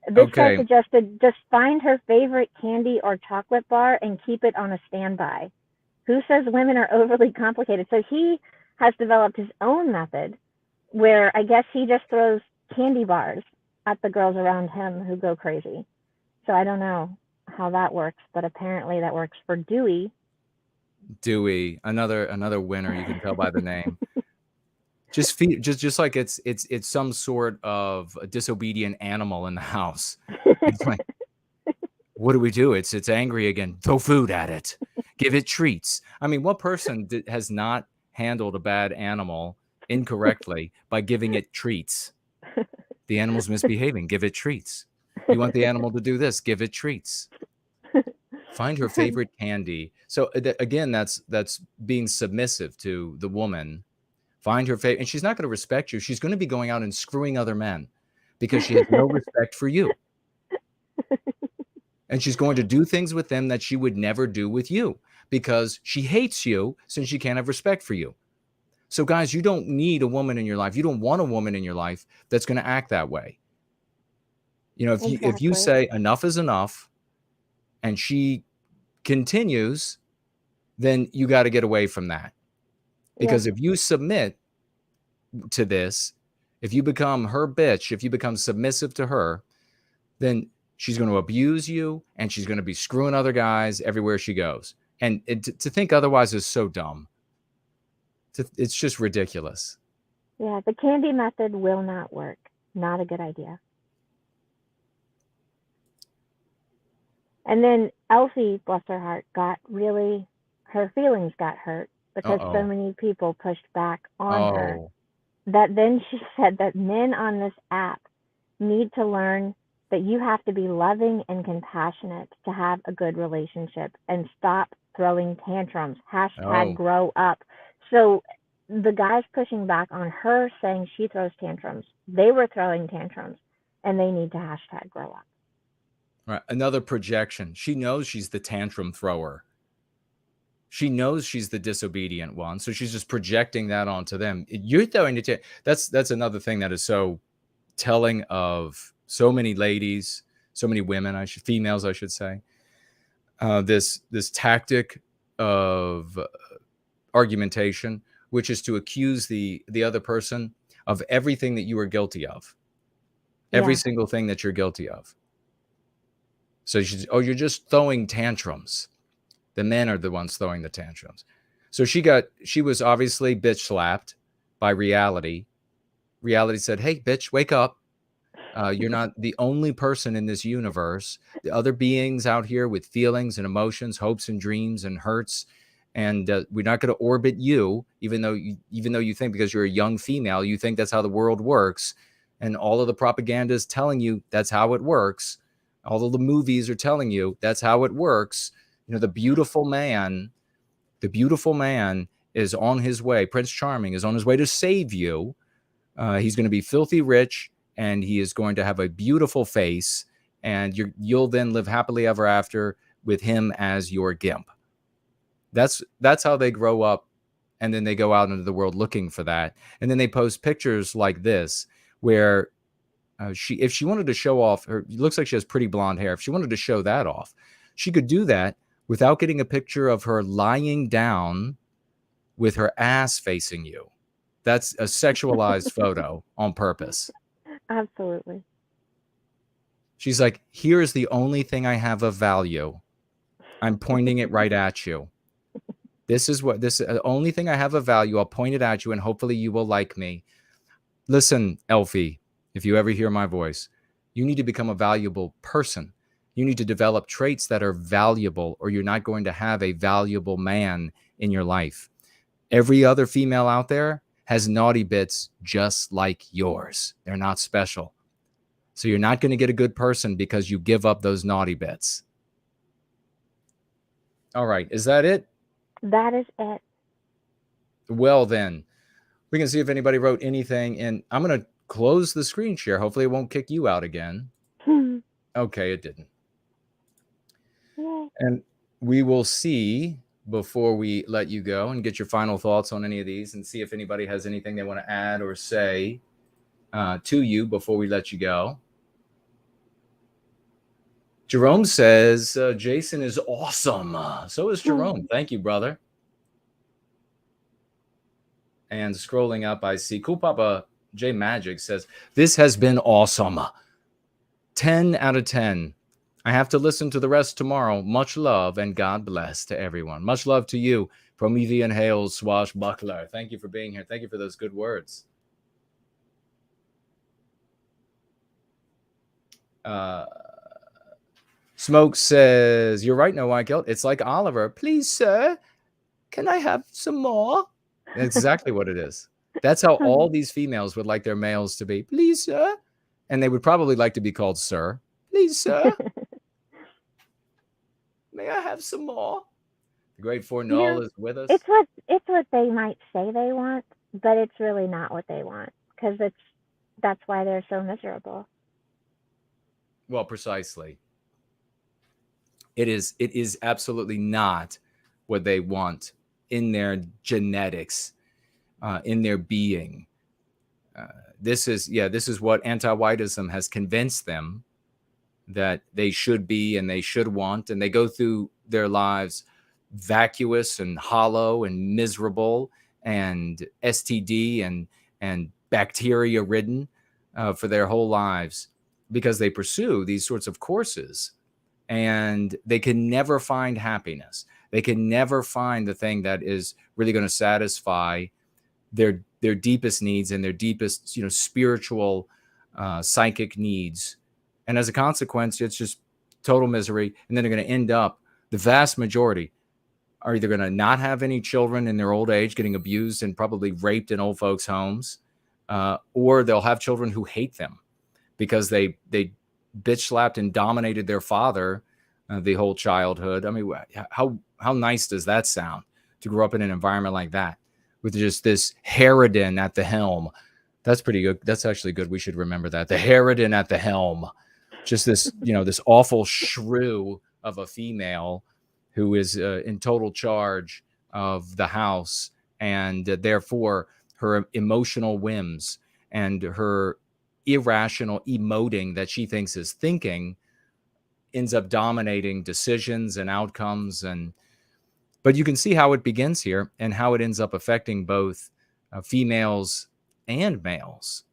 This guy suggested just find her favorite candy or chocolate bar and keep it on a standby. Who says women are overly complicated? So he has developed his own method where I guess he just throws candy bars at the girls around him who go crazy. So I don't know how that works, but apparently that works for Dewey. Dewey, another winner, you can tell by the name. just like it's some sort of a disobedient animal in the house. It's like, what do we do? It's angry again. Throw food at it. Give it treats. I mean, what person has not handled a bad animal incorrectly by giving it treats? The animal's misbehaving. Give it treats. You want the animal to do this? Give it treats. Find her favorite candy. So again, that's being submissive to the woman. Find her favorite, and she's not going to respect you. She's going to be going out and screwing other men because she has no respect for you. And she's going to do things with them that she would never do with you because she hates you since she can't have respect for you. So guys, you don't need a woman in your life. You don't want a woman in your life that's going to act that way. You know, if you say enough is enough, and she continues, then you got to get away from that. Because if you submit to this, if you become her bitch, if you become submissive to her, then she's going to abuse you and she's going to be screwing other guys everywhere she goes. And to think otherwise is so dumb. It's just ridiculous. Yeah, the candy method will not work. Not a good idea. And then Elsie, bless her heart, her feelings got hurt because so many people pushed back on her. That then she said that men on this app need to learn that you have to be loving and compassionate to have a good relationship and stop throwing tantrums. # grow up. So the guys pushing back on her saying she throws tantrums, they were throwing tantrums, and they need to # grow up. Right. Another projection. She knows she's the tantrum thrower. She knows she's the disobedient one, so she's just projecting that onto them. You're throwing the that's another thing that is so telling of so many ladies, so many women, females, I should say. This tactic of argumentation, which is to accuse the other person of everything that you are guilty of, every single thing that you're guilty of. So she's, you're just throwing tantrums. The men are the ones throwing the tantrums. So she was obviously bitch slapped by reality. Reality said, hey, bitch, wake up. You're not the only person in this universe. The other beings out here with feelings and emotions, hopes and dreams and hurts. And we're not going to orbit you, even though you think because you're a young female, you think that's how the world works. And all of the propaganda is telling you that's how it works. All of the movies are telling you that's how it works. You know, the beautiful man is on his way. Prince Charming is on his way to save you. He's going to be filthy rich, and he is going to have a beautiful face, and you'll then live happily ever after with him as your gimp. That's how they grow up, and then they go out into the world looking for that. And then they post pictures like this, where if she wanted to show off her, it looks like she has pretty blonde hair. If she wanted to show that off, she could do that without getting a picture of her lying down with her ass facing you. That's a sexualized photo on purpose. Absolutely. She's like, here's the only thing I have of value. I'm pointing it right at you. This is the only thing I have of value. I'll point it at you and hopefully you will like me. Listen, Elfie, if you ever hear my voice, you need to become a valuable person. You need to develop traits that are valuable, or you're not going to have a valuable man in your life. Every other female out there has naughty bits just like yours. They're not special. So you're not going to get a good person because you give up those naughty bits. All right. Is that it? That is it. Well, then we can see if anybody wrote anything. And I'm going to close the screen share. Hopefully it won't kick you out again. Okay, it didn't. Yay. And we will see before we let you go and get your final thoughts on any of these and see if anybody has anything they want to add or say to you before we let you go. Jerome says, Jason is awesome. So is Jerome. Thank you, brother. And scrolling up, I see Cool Papa J Magic says, this has been awesome. 10 out of 10. I have to listen to the rest tomorrow. Much love and God bless to everyone. Much love to you, Promethean Hales Swashbuckler. Thank you for being here. Thank you for those good words. Smoke says, you're right, no white guilt. It's like Oliver. Please, sir, can I have some more? That's exactly what it is. That's how all these females would like their males to be. Please, sir. And they would probably like to be called sir. Please, sir. May I have some more? The great Fornall is with us. It's what they might say they want, but it's really not what they want, because that's why they're so miserable. Well, precisely. It is absolutely not what they want in their genetics, in their being. This is what anti-whiteism has convinced them that they should be and they should want. And they go through their lives vacuous and hollow and miserable and STD and bacteria ridden for their whole lives, because they pursue these sorts of courses and they can never find happiness. They can never find the thing that is really going to satisfy their deepest needs and their deepest, spiritual, psychic needs. And as a consequence, it's just total misery. And then they're going to end up, the vast majority are either going to not have any children in their old age, getting abused and probably raped in old folks' homes, or they'll have children who hate them because they bitch slapped and dominated their father the whole childhood. I mean, how nice does that sound to grow up in an environment like that with just this harridan at the helm? That's pretty good. That's actually good. We should remember that. The harridan at the helm. Just this, this awful shrew of a female who is in total charge of the house, and therefore her emotional whims and her irrational emoting that she thinks is thinking ends up dominating decisions and outcomes. But you can see how it begins here and how it ends up affecting both females and males.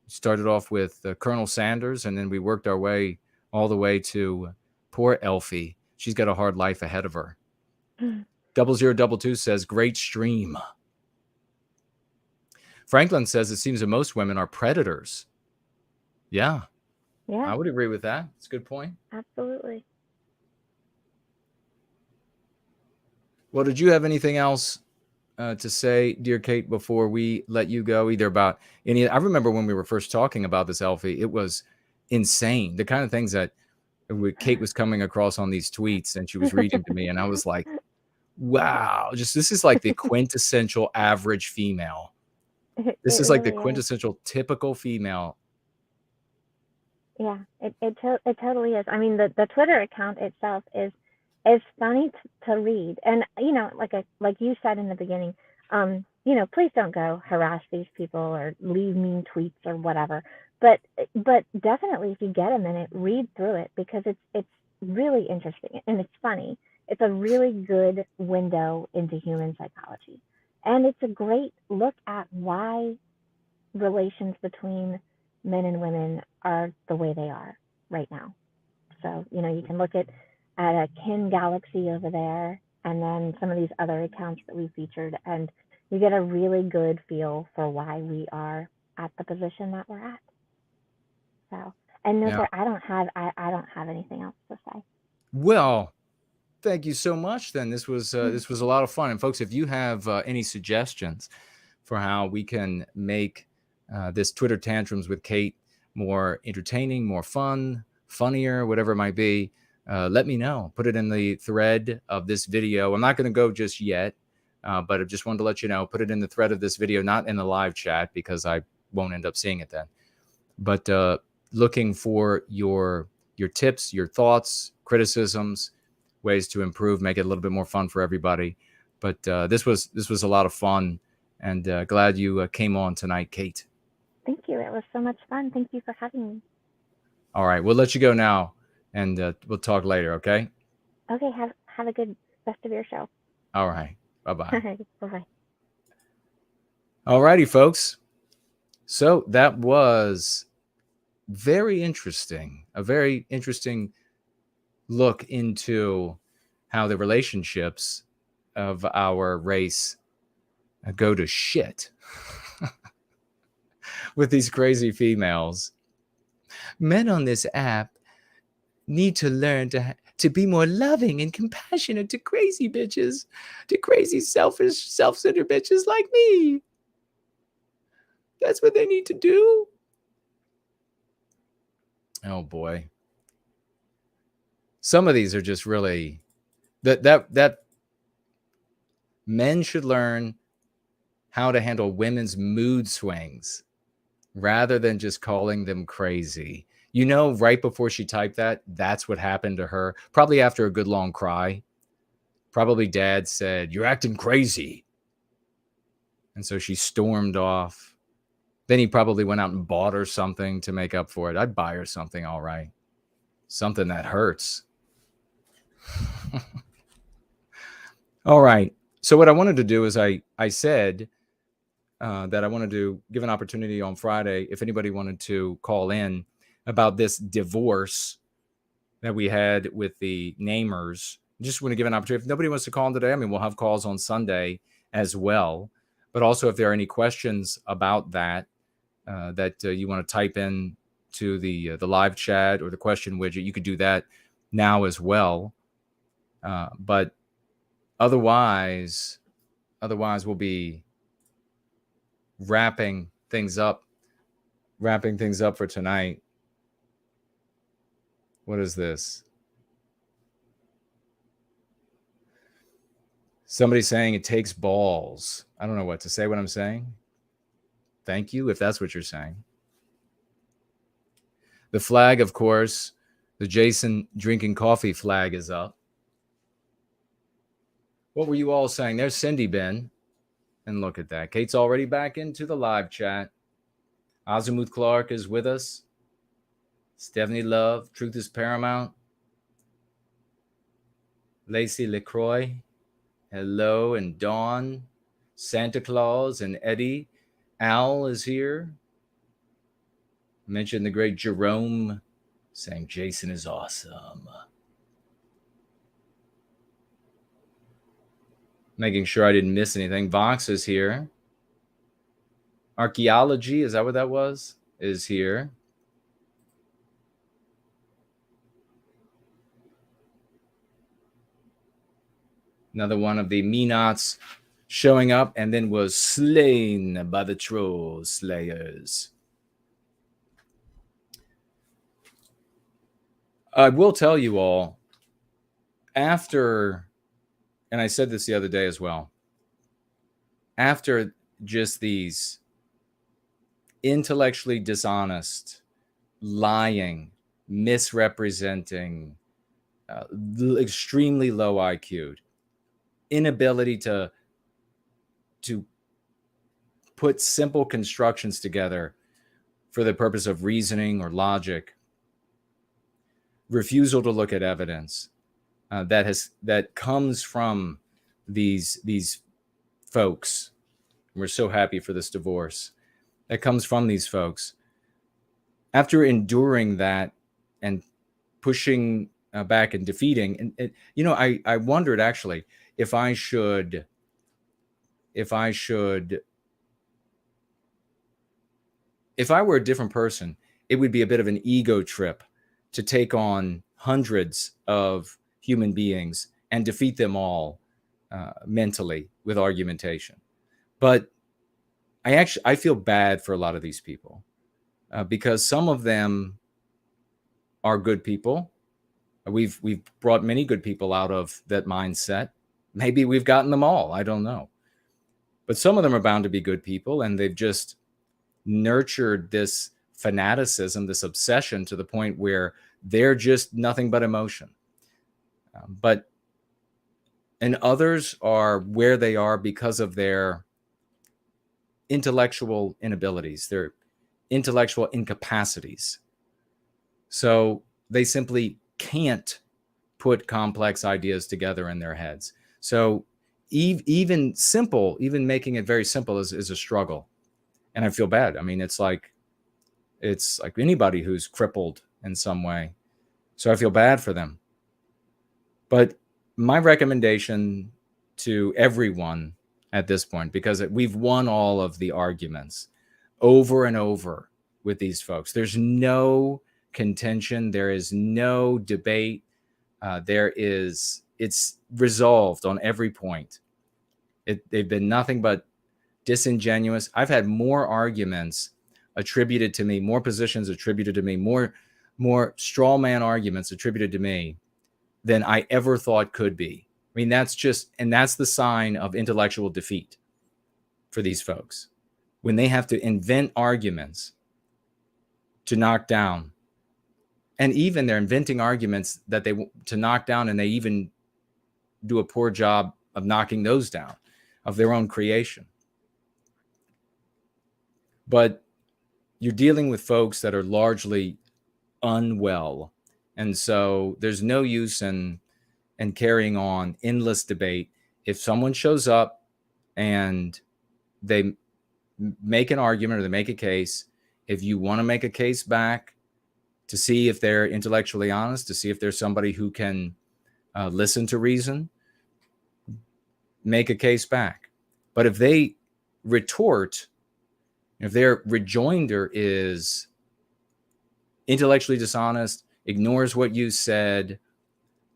We started off with Colonel Sanders, and then we worked our way all the way to poor Elfie. She's got a hard life ahead of her. 0022 says, great stream. Franklin says, it seems that most women are predators. Yeah. I would agree with that. It's a good point. Absolutely. Well, did you have anything else to say, dear Kate, before we let you go, either about any? I remember when we were first talking about this, Elfie, it was insane. The kind of things that Kate was coming across on these tweets and she was reading to me, and I was like, wow, this is like the quintessential average female. This is like the quintessential typical female. Yeah, it totally is. I mean, the Twitter account itself is funny to read, and like you said in the beginning, please don't go harass these people or leave mean tweets or whatever. But definitely, if you get a minute, read through it, because it's really interesting and it's funny. It's a really good window into human psychology, and it's a great look at why relations between men and women are the way they are right now. So, you can look at a Kin Galaxy over there, and then some of these other accounts that we featured, and you get a really good feel for why we are at the position that we're at. So, and no, sir, I don't have anything else to say. Well, thank you so much. Then this was a lot of fun. And folks, if you have any suggestions for how we can make this Twitter Tantrums with Kate more entertaining, more fun, funnier, whatever it might be, let me know. Put it in the thread of this video. I'm not going to go just yet, but I just wanted to let you know. Put it in the thread of this video, not in the live chat, because I won't end up seeing it then. But looking for your tips, your thoughts, criticisms, ways to improve, make it a little bit more fun for everybody. But this was a lot of fun, and glad you came on tonight, Kate. Thank you. It was so much fun. Thank you for having me. All right, we'll let you go now, and we'll talk later, okay? Okay, have a good rest of your show. All right, bye-bye. Bye-bye. All righty, folks. So that was very interesting, a very interesting look into how the relationships of our race go to shit with these crazy females. Men on this app need to learn to be more loving and compassionate to crazy bitches, to crazy, selfish, self-centered bitches like me. That's what they need to do. Oh boy. Some of these are just really that men should learn how to handle women's mood swings rather than just calling them crazy. Right before she typed that, that's what happened to her. Probably after a good long cry. Probably dad said, "You're acting crazy." And so she stormed off. Then he probably went out and bought her something to make up for it. I'd buy her something, all right. something that hurts. All right. So what I wanted to do is I said that I wanted to give an opportunity on Friday if anybody wanted to call in about this divorce that we had with the namers. Just want to give an opportunity. If nobody wants to call in today, I mean, we'll have calls on Sunday as well. But also, if there are any questions about that, you want to type in to the live chat or the question widget, you could do that now as well. But otherwise, we'll be wrapping things up for tonight. What is this? Somebody saying it takes balls. I don't know what to say what I'm saying. Thank you, if that's what you're saying. The flag, of course, the Jason drinking coffee flag is up. What were you all saying? There's Cindy Ben. And look at that. Kate's already back into the live chat. Azimuth Clark is with us. Stephanie Love, Truth is Paramount. Lacey LaCroix, hello, and Dawn, Santa Claus, and Eddie. Al is here. Mentioned the great Jerome saying Jason is awesome. Making sure I didn't miss anything. Vox is here. Archaeology, is that what that was? Is here. Another one of the Menots showing up and then was slain by the troll slayers. I will tell you all, after, and I said this the other day as well, after just these intellectually dishonest, lying, misrepresenting, extremely low IQ'd, inability to put simple constructions together for the purpose of reasoning or logic, refusal to look at evidence that comes from these folks. We're so happy for this divorce. That comes from these folks. After enduring that and pushing back and defeating, and I wondered actually if I were a different person, it would be a bit of an ego trip to take on hundreds of human beings and defeat them all mentally with argumentation. But I feel bad for a lot of these people because some of them are good people. We've brought many good people out of that mindset. Maybe we've gotten them all. I don't know. But some of them are bound to be good people, and they've just nurtured this fanaticism, this obsession to the point where they're just nothing but emotion. And others are where they are because of their intellectual inabilities, their intellectual incapacities. So they simply can't put complex ideas together in their heads. So even making it very simple is a struggle. And I feel bad. I mean, it's like anybody who's crippled in some way. So I feel bad for them. But my recommendation to everyone at this point, because we've won all of the arguments over and over with these folks, there's no contention. There is no debate. It's resolved on every point. They've been nothing but disingenuous. I've had more arguments attributed to me, more positions attributed to me, more straw man arguments attributed to me than I ever thought could be. I mean, that's the sign of intellectual defeat for these folks. When they have to invent arguments to knock down, and even they're inventing arguments to knock down, and they even do a poor job of knocking those down of their own creation. But you're dealing with folks that are largely unwell And so there's no use in carrying on endless debate. If someone shows up and they make an argument or they make a case, if you want to make a case back to see if they're intellectually honest, to see if there's somebody who can listen to reason, make a case back. But if they retort, if their rejoinder is intellectually dishonest, ignores what you said,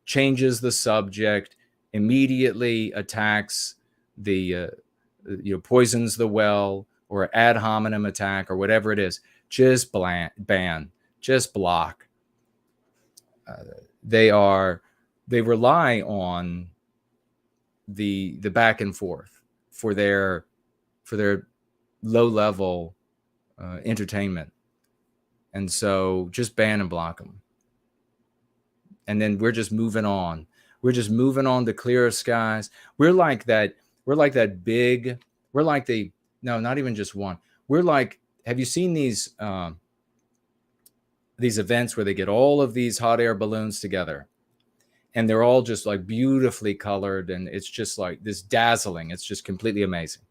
changes the subject, immediately attacks the, poisons the well, or ad hominem attack, or whatever it is, just ban, just block. They rely on the back and forth for their low level entertainment. And so just ban and block them. And then we're just moving on. We're just moving on to clearer skies. We're like the, no, not even just one. We're like, have you seen these events where they get all of these hot air balloons together and they're all just like beautifully colored, and it's just like this dazzling. It's just completely amazing.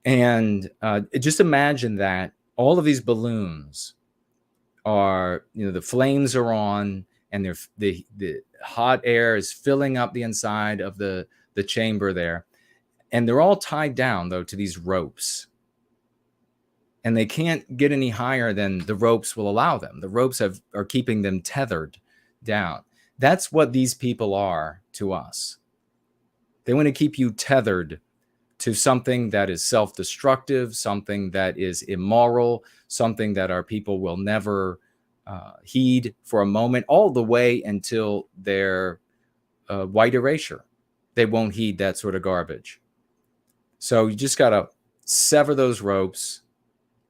And just imagine that all of these balloons are, the flames are on, and the hot air is filling up the inside of the chamber there. And they're all tied down, though, to these ropes. And they can't get any higher than the ropes will allow them. The ropes are keeping them tethered down. That's what these people are to us. They want to keep you tethered to something that is self-destructive, something that is immoral, something that our people will never heed for a moment, all the way until their white erasure. They won't heed that sort of garbage. So you just got to sever those ropes,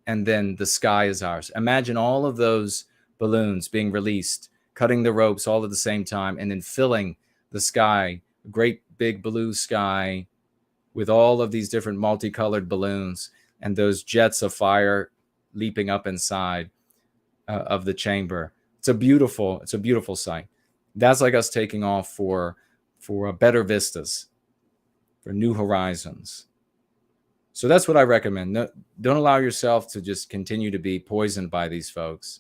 and then the sky is ours. Imagine all of those balloons being released, cutting the ropes all at the same time, and then filling the sky, great big blue sky, with all of these different multicolored balloons and those jets of fire leaping up inside of the chamber. It's a beautiful sight. That's like us taking off for better vistas, for new horizons. So that's what I recommend. No, don't allow yourself to just continue to be poisoned by these folks.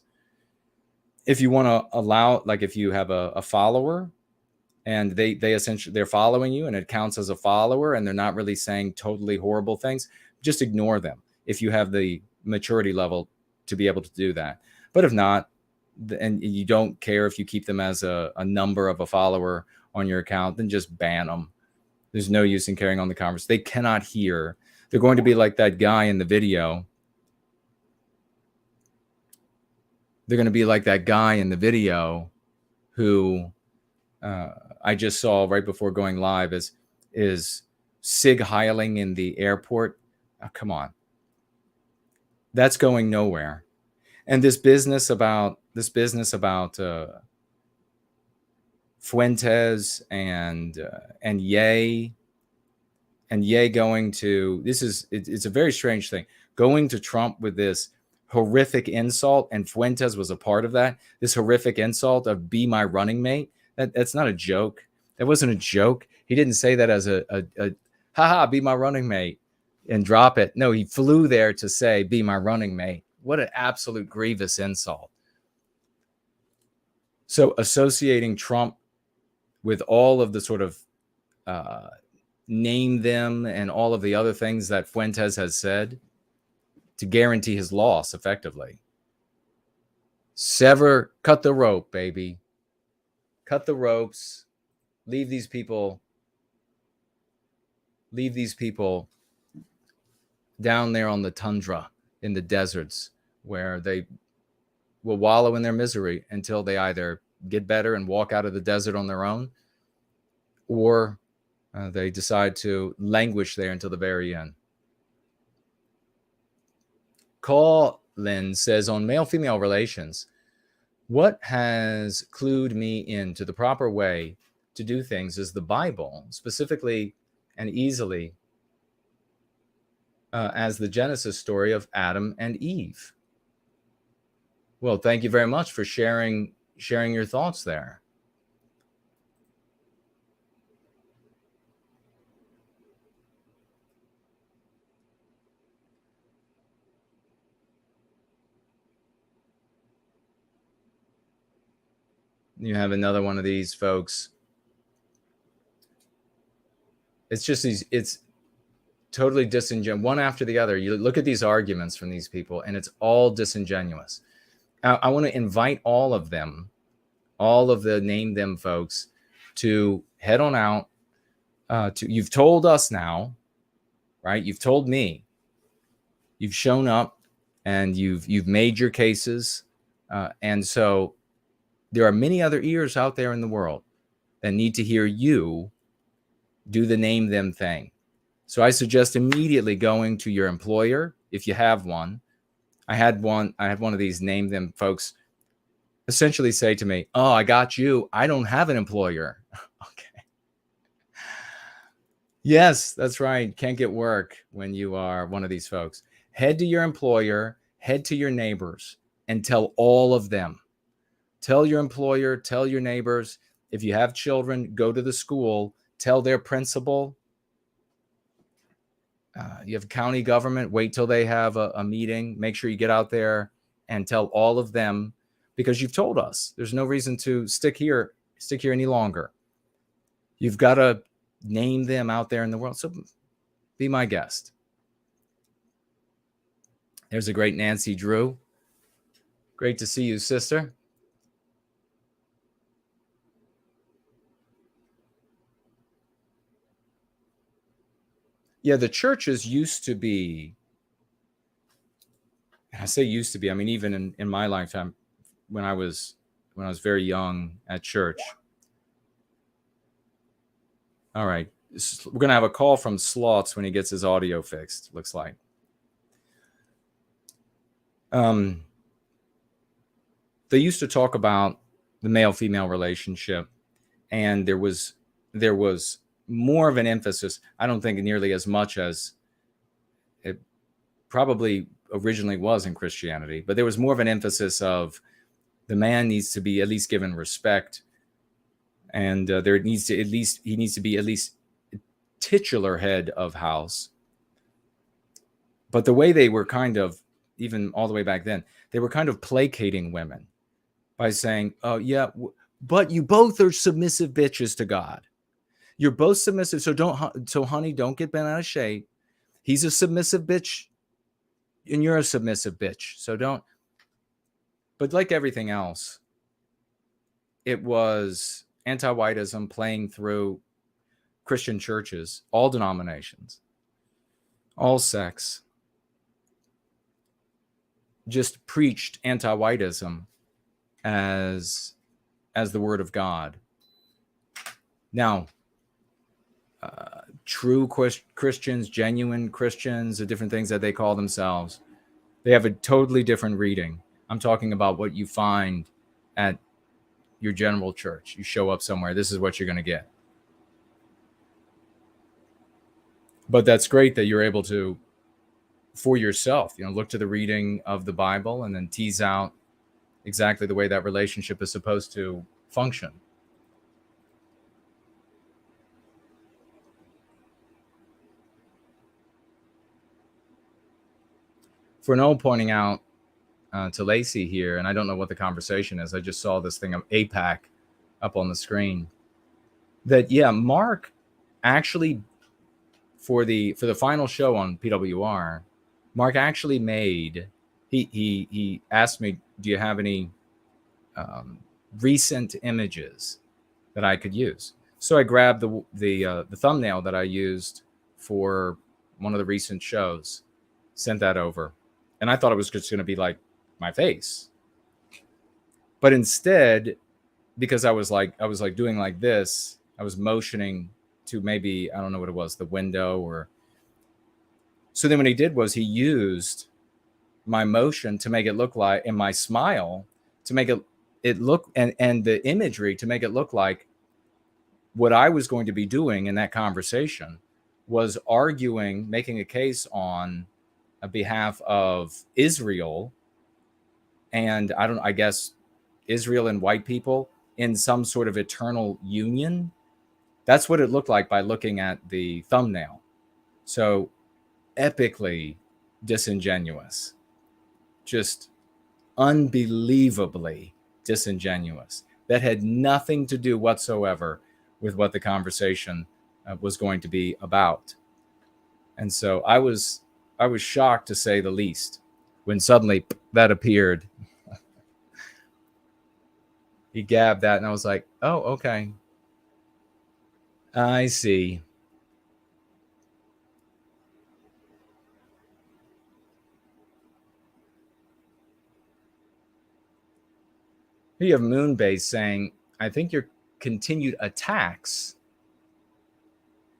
If you want to allow, like if you have a follower and they essentially, they're following you and it counts as a follower and they're not really saying totally horrible things, just ignore them if you have the maturity level to be able to do that. But if not, and you don't care if you keep them as a number of a follower on your account, then just ban them. There's no use in carrying on the conversation. They cannot hear. They're going to be like that guy in the video. They're going to be like that guy in the video who I just saw right before going live is Sig Heiling in the airport. Oh, come on. That's going nowhere. And this business about Fuentes and Ye going to, it's a very strange thing, going to Trump with this horrific insult, and Fuentes was a part of that, this horrific insult of "be my running mate." That's not a joke. That wasn't a joke. He didn't say that as a haha, be my running mate and drop it. No, he flew there to say, "be my running mate." What an absolute grievous insult. So associating Trump with all of the sort of name them and all of the other things that Fuentes has said to guarantee his loss effectively. Cut the rope, baby. Cut the ropes. Leave these people down there on the tundra in the deserts where they will wallow in their misery until they either get better and walk out of the desert on their own, or they decide to languish there until the very end. Colin says, on male-female relations, what has clued me into the proper way to do things is the Bible, specifically and easily as the Genesis story of Adam and Eve. Well, thank you very much for sharing sharing your thoughts there. You have another one of these folks. It's just it's totally disingenuous, one after the other. You look at these arguments from these people, and it's all disingenuous. I want to invite all of them, all of the name them folks, to head on out. You've told us now, right? You've told me. You've shown up, and you've made your cases, and so there are many other ears out there in the world that need to hear you do the name them thing. So I suggest immediately going to your employer if you have one. I had one of these name them folks essentially say to me, "Oh, I got you. I don't have an employer." Okay. Yes, that's right. Can't get work when you are one of these folks. Head to your employer, head to your neighbors, and tell all of them. Tell your employer, tell your neighbors. If you have children, go to the school, tell their principal. You have county government, wait till they have a meeting. Make sure you get out there and tell all of them, because you've told us. There's no reason to stick here any longer. You've got to name them out there in the world. So be my guest. There's a great Nancy Drew. Great to see you, sister. Yeah, the churches used to be, I say used to be, I mean, even in my lifetime, when I was very young at church. All right. We're going to have a call from Slaughtz when he gets his audio fixed, looks like. They used to talk about the male-female relationship, and there was more of an emphasis, I don't think nearly as much as it probably originally was in Christianity, but there was more of an emphasis of the man needs to be at least given respect, and he needs to be at least titular head of house. But the way they were kind of, even all the way back then, they were kind of placating women by saying, "Oh yeah, but you both are submissive bitches to God. You're both submissive, so honey, don't get bent out of shape. He's a submissive bitch, and you're a submissive bitch. So don't." But like everything else, it was anti-whiteism playing through Christian churches, all denominations, all sects, just preached anti-whiteism as the word of God. Now, true Christians, genuine Christians, the different things that they call themselves, they have a totally different reading. I'm talking about what you find at your general church. You show up somewhere, this is what you're going to get. But that's great that you're able to, for yourself, look to the reading of the Bible and then tease out exactly the way that relationship is supposed to function. Fernald pointing out to Lacey here, and I don't know what the conversation is. I just saw this thing of APAC up on the screen. That Mark actually for the final show on PWR, Mark actually made. He asked me, "Do you have any recent images that I could use?" So I grabbed the thumbnail that I used for one of the recent shows, sent that over, and I thought it was just going to be like my face, but instead, because I was doing like this, I was motioning to maybe, I don't know what it was, the window, or so then what he did was he used my motion to make it look like, and my smile to make it look, and the imagery to make it look like what I was going to be doing in that conversation was arguing, making a case on behalf of Israel, and I guess Israel and white people in some sort of eternal union. That's what it looked like by looking at the thumbnail. So epically disingenuous, just unbelievably disingenuous. That had nothing to do whatsoever with what the conversation was going to be about. And so I was shocked, to say the least, when suddenly that appeared. He gabbed that, and I was like, oh, okay. I see. Here you have Moonbase saying, I think your continued attacks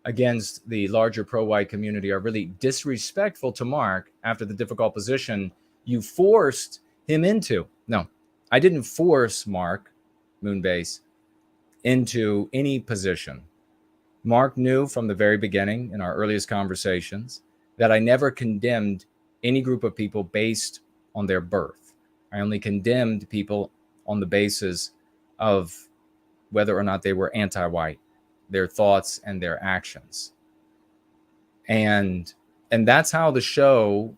against the larger pro-white community are really disrespectful to Mark after the difficult position you forced him into. No, I didn't force Mark, Moonbase, into any position. Mark knew from the very beginning in our earliest conversations that I never condemned any group of people based on their birth. I only condemned people on the basis of whether or not they were anti-white, their thoughts and their actions. And that's how the show,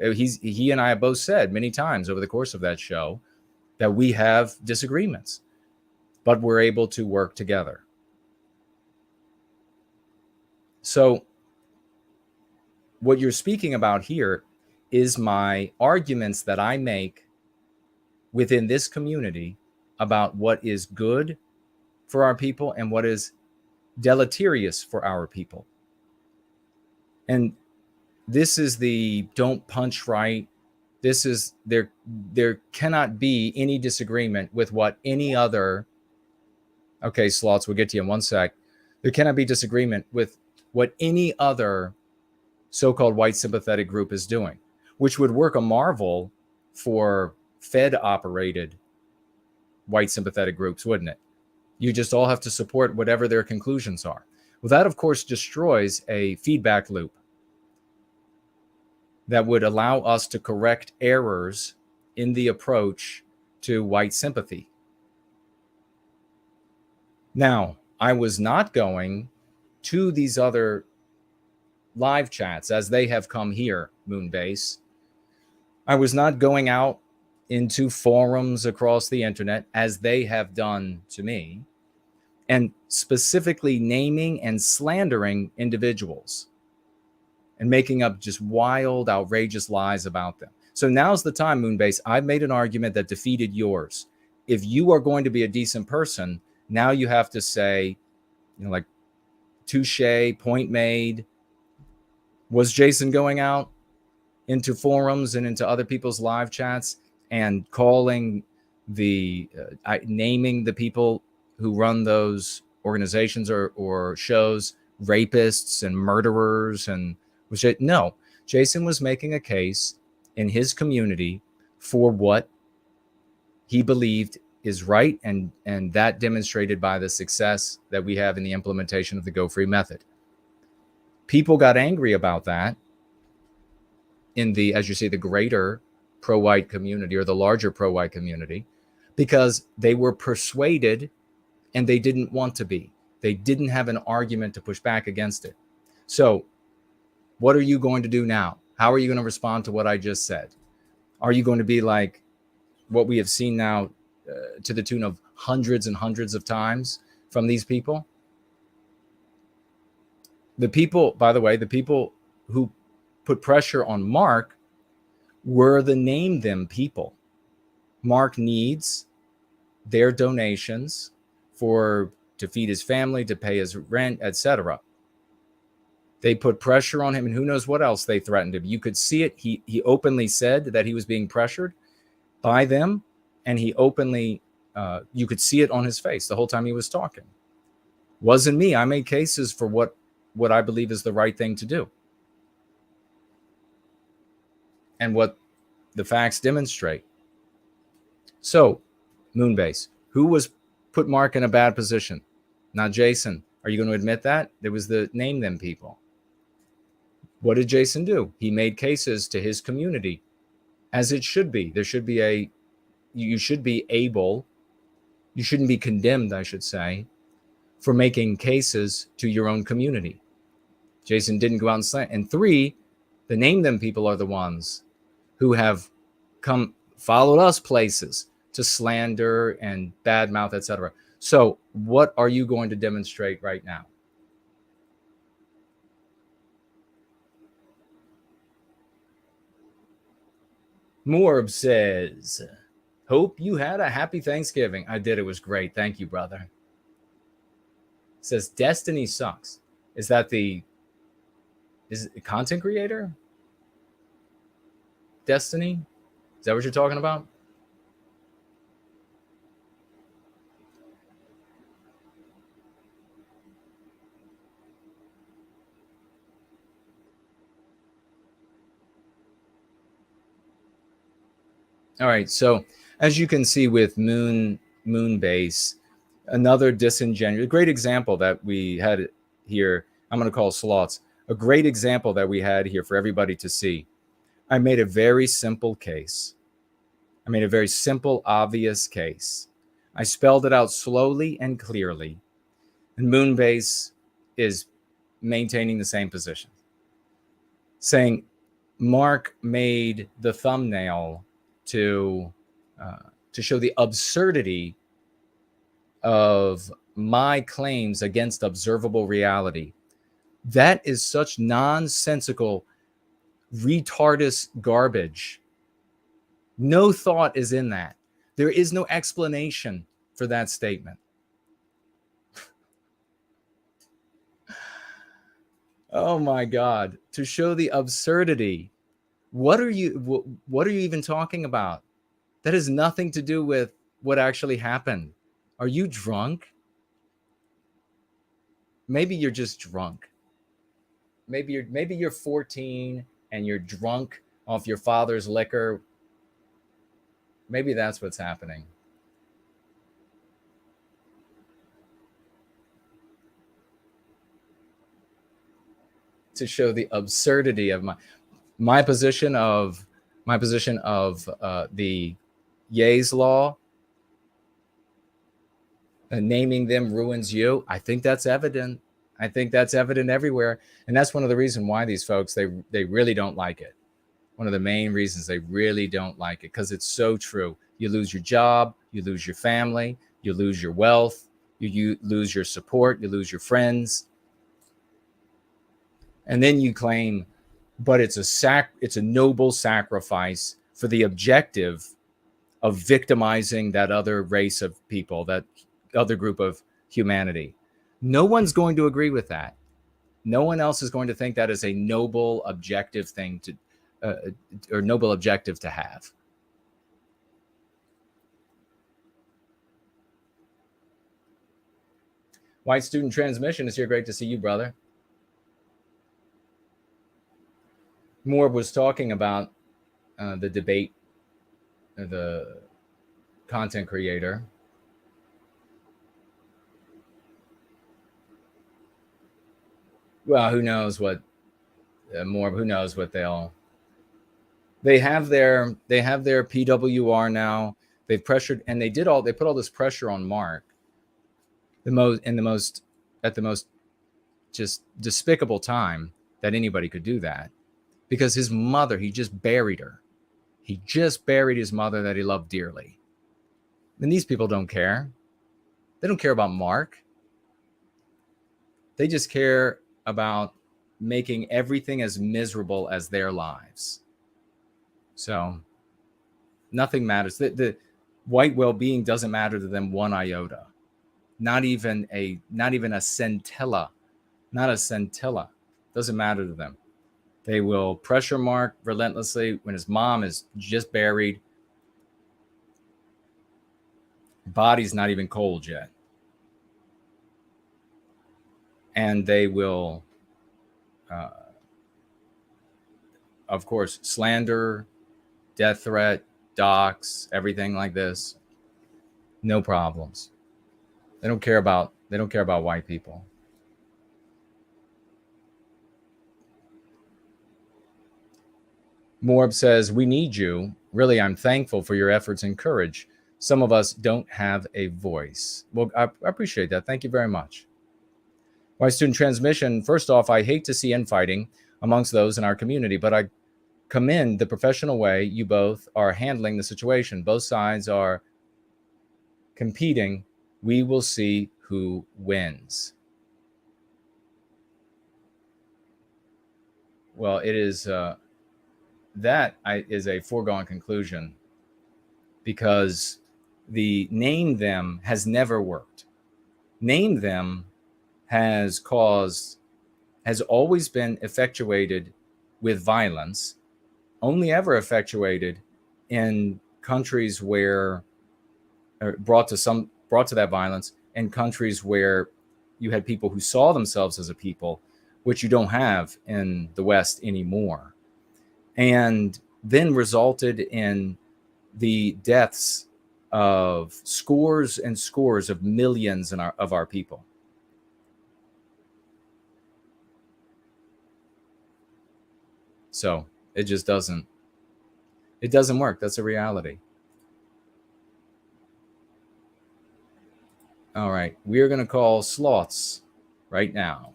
he and I have both said many times over the course of that show that we have disagreements, but we're able to work together. So what you're speaking about here is my arguments that I make within this community about what is good for our people and what is deleterious for our people. And this is the don't punch right. This is there cannot be any disagreement with what any other, okay, Slaughtz, we'll get to you in one sec. There cannot be disagreement with what any other so-called white sympathetic group is doing, which would work a marvel for Fed-operated white sympathetic groups, wouldn't it? You just all have to support whatever their conclusions are. Well, that, of course, destroys a feedback loop that would allow us to correct errors in the approach to white sympathy. Now, I was not going to these other live chats as they have come here, Moonbase. I was not going out into forums across the internet as they have done to me, and specifically naming and slandering individuals and making up just wild, outrageous lies about them. So now's the time, Moonbase. I've made an argument that defeated yours. If you are going to be a decent person, now you have to say, like, touche, point made. Was Jason going out into forums and into other people's live chats and calling naming the people who run those organizations or shows rapists and murderers? And no, Jason was making a case in his community for what he believed is right, and that demonstrated by the success that we have in the implementation of the Go Free method. People got angry about that in the, as you say, the greater pro-white community or the larger pro-white community, because they were persuaded and they didn't want to be. They didn't have an argument to push back against it. So what are you going to do now? How are you going to respond to what I just said? Are you going to be like what we have seen now to the tune of hundreds and hundreds of times from these people? The people, by the way, the people who put pressure on Mark were the name them people. Mark needs their donations to feed his family, to pay his rent, etc. They put pressure on him, and who knows what else they threatened him. You could see it. He openly said that he was being pressured by them, and he openly, you could see it on his face the whole time he was talking. Wasn't me. I made cases for what I believe is the right thing to do, and what the facts demonstrate. So, Moonbase, who was put Mark in a bad position? Not Jason. Are you going to admit that? There was the name them people. What did Jason do? He made cases to his community, as it should be. There should be a you should be able, you shouldn't be condemned, I should say, for making cases to your own community. Jason didn't go out and say. And three, the name them people are the ones who have followed us places to slander and badmouth, etc. So what are you going to demonstrate right now? Morb says, hope you had a happy Thanksgiving. I did. It was great. Thank you, brother. Says Destiny sucks. Is it a content creator? Destiny? Is that what you're talking about? All right. So as you can see with Moonbase, another disingenuous, great example that we had here. I'm going to call Slaughtz. A great example that we had here for everybody to see. I made a very simple case. I made a very simple, obvious case. I spelled it out slowly and clearly. And Moonbase is maintaining the same position, saying Mark made the thumbnail to show the absurdity of my claims against observable reality. That is such nonsensical, retardus garbage. No thought is in that. There is no explanation for that statement. Oh my God. To show the absurdity. What are you even talking about? That has nothing to do with what actually happened. Are you drunk? Maybe you're just drunk. Maybe you're 14 and you're drunk off your father's liquor. Maybe that's what's happening. To show the absurdity of my position of the Ye's law, naming them ruins you. I think that's evident. I think that's evident everywhere. And that's one of the reasons why these folks, they really don't like it. One of the main reasons they really don't like it, because it's so true. You lose your job, you lose your family, you lose your wealth, you lose your support, you lose your friends. And then you claim, but it's a noble sacrifice for the objective of victimizing that other race of people, that other group of humanity. No one's going to agree with that. No one else is going to think that is a noble objective thing to, or noble objective to have. White Student Transmission is here. Great to see you, brother. Moore was talking about the debate, the content creator. Well, who knows what more? Who knows what they have their PWR now. They've pressured, and they put all this pressure on Mark. At the most just despicable time that anybody could do that, because his mother, he just buried her. He just buried his mother that he loved dearly. And these people don't care. They don't care about Mark. They just care about making everything as miserable as their lives. So nothing matters. The white well-being doesn't matter to them one iota. Not even a centilla. Not a scintilla. Doesn't matter to them. They will pressure Mark relentlessly when his mom is just buried. Body's not even cold yet. And they will, of course, slander, death threat, dox, everything like this. No problems. They don't care about white people. Morb says, we need you. Really, I'm thankful for your efforts and courage. Some of us don't have a voice. Well, I appreciate that. Thank you very much. My student transmission, first off, I hate to see infighting amongst those in our community, but I commend the professional way you both are handling the situation. Both sides are competing. We will see who wins. Well, it is is a foregone conclusion, because the name them has never worked. Name them has always been effectuated with violence, only ever effectuated in countries where brought to that violence in countries where you had people who saw themselves as a people, which you don't have in the West anymore, and then resulted in the deaths of scores and scores of millions of our people. So it just doesn't work. That's a reality. All right, we are going to call Slaughtz right now.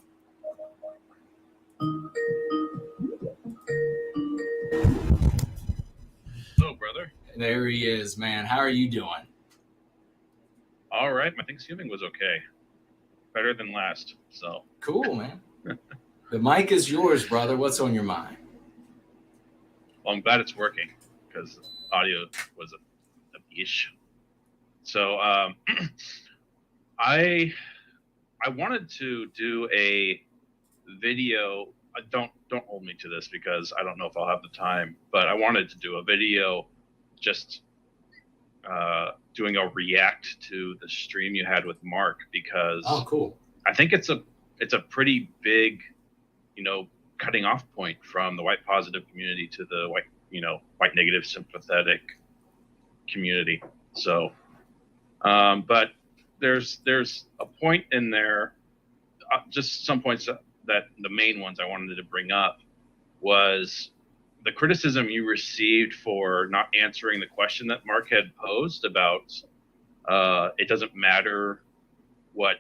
Hello, brother. There he is, man. How are you doing? All right, my Thanksgiving was okay. Better than last, so. Cool, man. The mic is yours, brother. What's on your mind? Well, I'm glad it's working, because audio was a issue. So I wanted to do a video. Don't hold me to this, because I don't know if I'll have the time, but I wanted to do a video just doing a react to the stream you had with Mark, because cool. I think it's a pretty big, cutting off point from the white positive community to the white negative sympathetic community. So but there's a point in there, just some points that the main ones I wanted to bring up was the criticism you received for not answering the question that Mark had posed about it doesn't matter what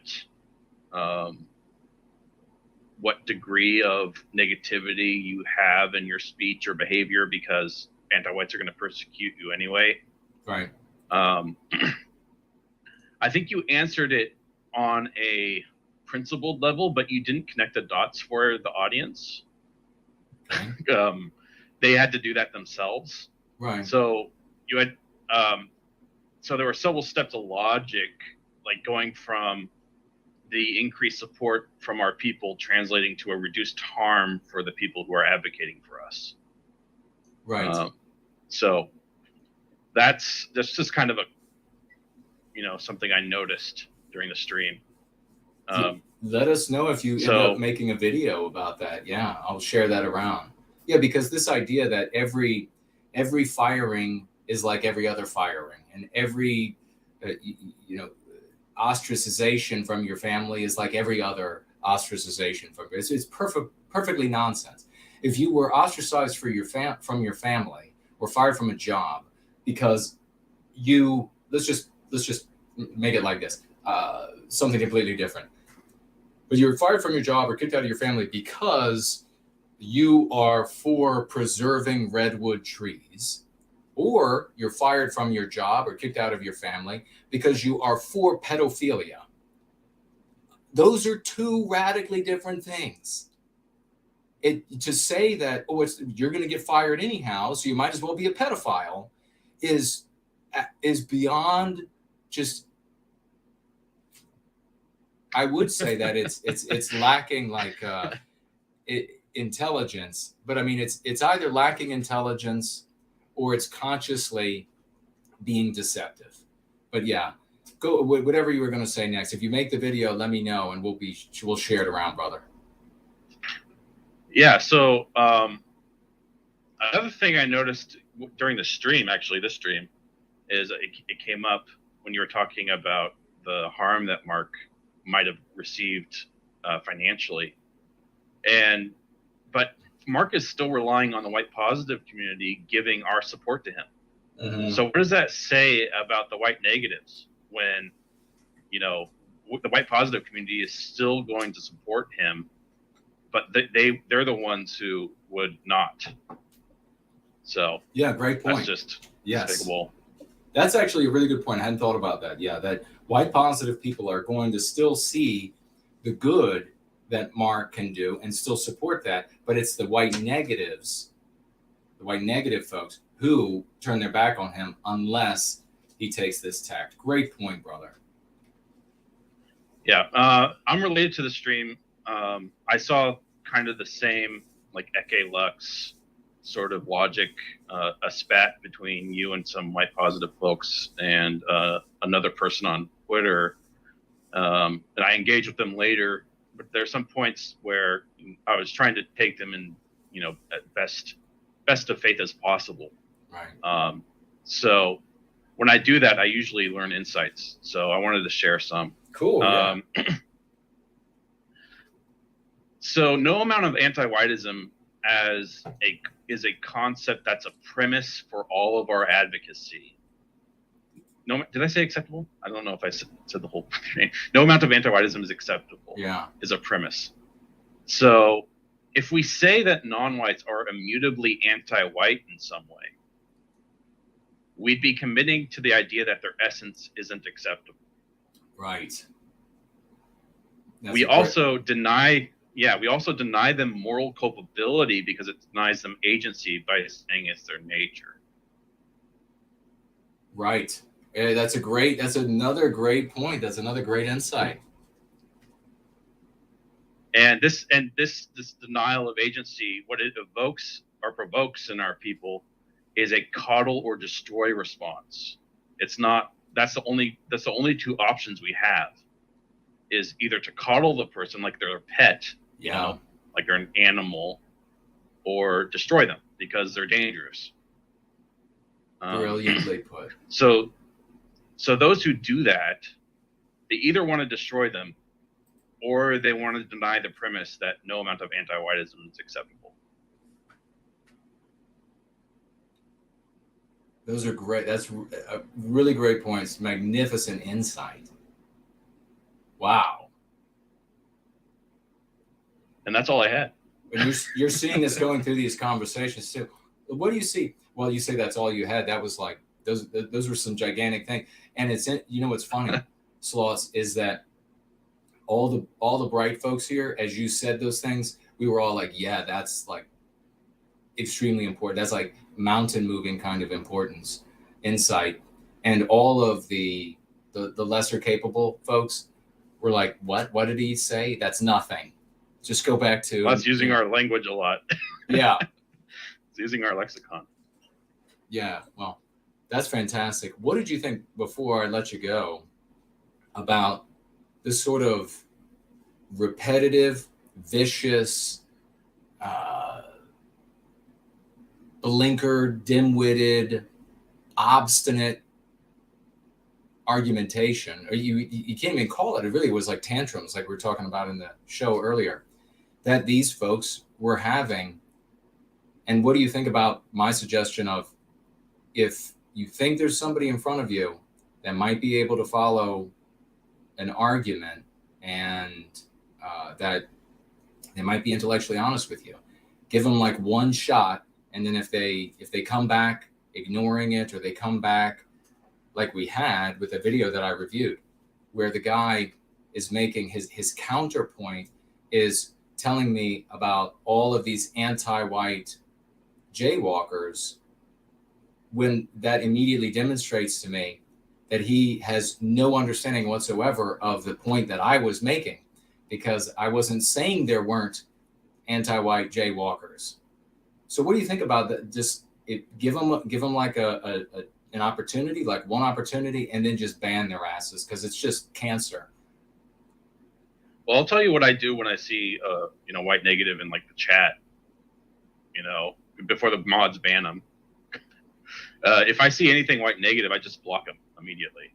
degree of negativity you have in your speech or behavior, because anti-whites are going to persecute you anyway. Right. I think you answered it on a principled level, but you didn't connect the dots for the audience. Okay. They had to do that themselves. Right. So you had, so there were several steps of logic, like going from the increased support from our people translating to a reduced harm for the people who are advocating for us. Right. So that's just kind of a, something I noticed during the stream. Let us know if you end up making a video about that. Yeah, I'll share that around. Yeah, because this idea that every firing is like every other firing, and every ostracization from your family is like every other ostracization from it's perfectly nonsense. If you were ostracized from your family or fired from a job because let's just make it like this, something completely different. But you're fired from your job or kicked out of your family because you are for preserving redwood trees, or you're fired from your job or kicked out of your family because you are for pedophilia. Those are two radically different things. To say that, you're going to get fired anyhow, so you might as well be a pedophile, is beyond just. I would say that it's lacking intelligence, but I mean it's either lacking intelligence or it's consciously being deceptive. But yeah, go whatever you were going to say next. If you make the video, let me know and we'll share it around, brother. Yeah. So another thing I noticed during this stream, is it came up when you were talking about the harm that Mark might have received financially, but Mark is still relying on the white positive community giving our support to him. Mm-hmm. So what does that say about the white negatives when, you know, the white positive community is still going to support him, but they're the ones who would not. So yeah, great point. That's just yes. despicable. That's actually a really good point. I hadn't thought about that. Yeah, that white positive people are going to still see the good that Mark can do and still support that, but it's the white negatives, the white negative folks who turn their back on him unless he takes this tact. Great point, brother. Yeah, I'm related to the stream. I saw kind of the same, like, Eke Lux sort of logic, a spat between you and some white positive folks and another person on Twitter. And I engaged with them later, but there's some points where I was trying to take them in, you know, at best of faith as possible. Right. So when I do that, I usually learn insights. So I wanted to share some. Cool. Yeah. So no amount of anti-whiteism is a concept that's a premise for all of our advocacy. No, did I say acceptable? I don't know if I said the whole thing. No amount of anti-whiteism is acceptable. Yeah. Is a premise. So if we say that non-whites are immutably anti-white in some way, we'd be committing to the idea that their essence isn't acceptable. Right. We also deny them moral culpability because it denies them agency by saying it's their nature. Right. Yeah, that's another great point. That's another great insight. And this denial of agency, what it evokes or provokes in our people is a coddle or destroy response. It's not, that's the only two options we have, is either to coddle the person like they're a pet, you know, like they're an animal, or destroy them because they're dangerous. Brilliantly put. So those who do that, they either want to destroy them or they want to deny the premise that no amount of anti-whiteism is acceptable. Those are great. That's really great points. Magnificent insight. Wow. And that's all I had. And you're seeing this going through these conversations too. What do you see? Well, you say that's all you had. That was like, those were some gigantic things. And it's, you know, what's funny, Slaughtz, is that all the bright folks here, as you said those things, we were all like, yeah, that's like extremely important. That's like mountain moving kind of importance, insight. And all of the lesser capable folks were like, what did he say? That's nothing. Just go back to. Well, that's using our language a lot. Yeah. It's using our lexicon. Yeah. Well, that's fantastic. What did you think, before I let you go, about this sort of repetitive, vicious, blinkered, dim-witted, obstinate argumentation? Or you can't even call it. It really was like tantrums, like we were talking about in the show earlier, that these folks were having. And what do you think about my suggestion of, if you think there's somebody in front of you that might be able to follow an argument and that they might be intellectually honest with you, give them like one shot. And then if they come back ignoring it, or they come back like we had with a video that I reviewed, where the guy is making his counterpoint is telling me about all of these anti-white jaywalkers, when that immediately demonstrates to me that he has no understanding whatsoever of the point that I was making, because I wasn't saying there weren't anti-white jaywalkers. So what do you think about that? Just give them like an opportunity, like one opportunity, and then just ban their asses, because it's just cancer. Well, I'll tell you what I do when I see white negative in like the chat, before the mods ban them. If I see anything white negative, I just block them immediately,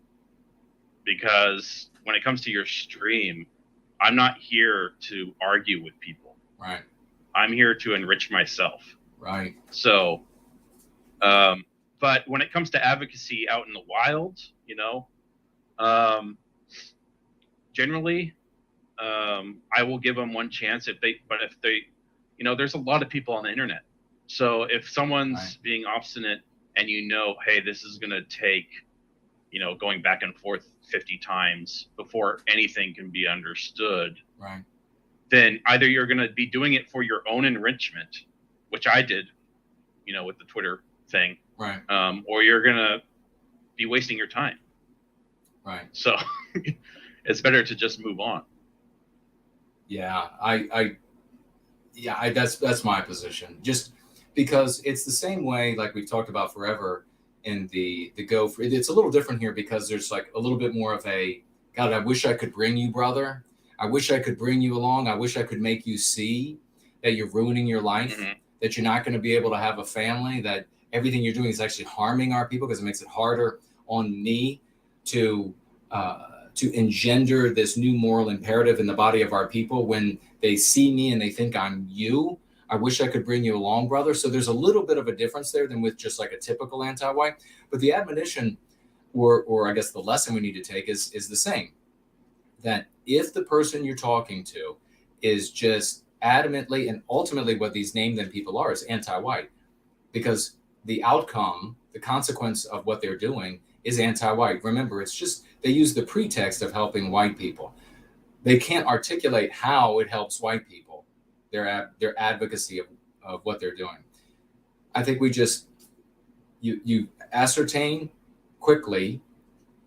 because when it comes to your stream, I'm not here to argue with people. Right. I'm here to enrich myself. Right. So, but when it comes to advocacy out in the wild, generally, I will give them one chance if they, there's a lot of people on the internet. So if someone's being obstinate and hey, this is going to take, going back and forth 50 times before anything can be understood, right, then either you're going to be doing it for your own enrichment, which I did, with the Twitter thing, right, or you're going to be wasting your time. Right. So it's better to just move on. Yeah, that's my position. Just because it's the same way, like we've talked about forever in the go for it. It's a little different here because there's like a little bit more of a, God, I wish I could bring you, brother. I wish I could bring you along. I wish I could make you see that you're ruining your life, that you're not going to be able to have a family, that everything you're doing is actually harming our people because it makes it harder on me to engender this new moral imperative in the body of our people when they see me and they think I'm you. I wish I could bring you along, brother. So there's a little bit of a difference there than with just like a typical anti-white. But the admonition, or I guess the lesson we need to take is the same. That if the person you're talking to is just adamantly, and ultimately what these named them people are is anti-white, because the outcome, the consequence of what they're doing is anti-white. Remember, it's just, they use the pretext of helping white people. They can't articulate how it helps white people, their advocacy of what they're doing. I think we just, you ascertain quickly,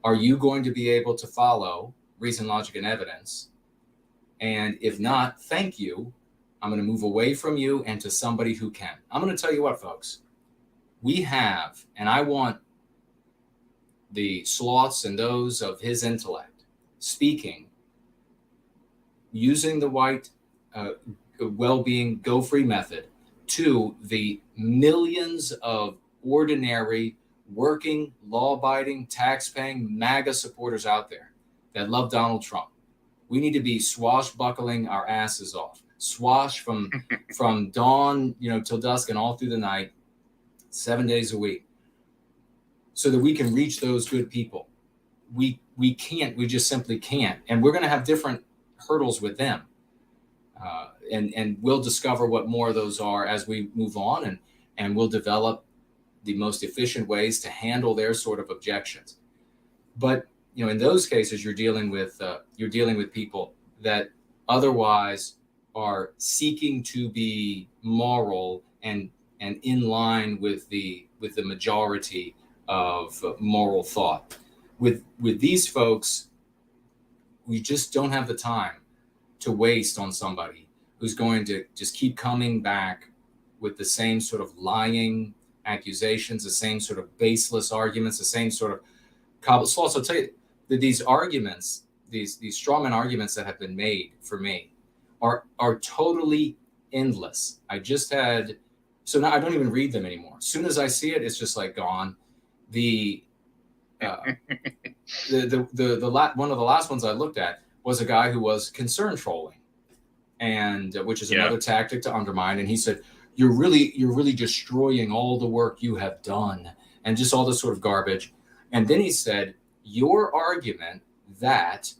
are you going to be able to follow reason, logic, and evidence? And if not, thank you. I'm going to move away from you and to somebody who can. I'm going to tell you what, folks, we have, and I want the Slaughtz and those of his intellect speaking, using the white well-being go-free method to the millions of ordinary, working, law-abiding, tax-paying MAGA supporters out there that love Donald Trump. We need to be swashbuckling our asses off. Swash from dawn, till dusk and all through the night, 7 days a week, so that we can reach those good people. We just simply can't. And we're going to have different hurdles with them. And we'll discover what more of those are as we move on, and we'll develop the most efficient ways to handle their sort of objections. But, in those cases, you're dealing with people that otherwise are seeking to be moral and in line with the majority of moral thought. With these folks, we just don't have the time to waste on somebody who's going to just keep coming back with the same sort of lying accusations, the same sort of baseless arguments, the same sort of cobble. So I'll tell you that these arguments, these strawman arguments that have been made for me are totally endless. I just had, so now I don't even read them anymore. As soon as I see it, it's just like gone. One of the last ones I looked at was a guy who was concern trolling, and which is another tactic to undermine. And he said, you're really destroying all the work you have done, and just all this sort of garbage. And then he said, your argument that,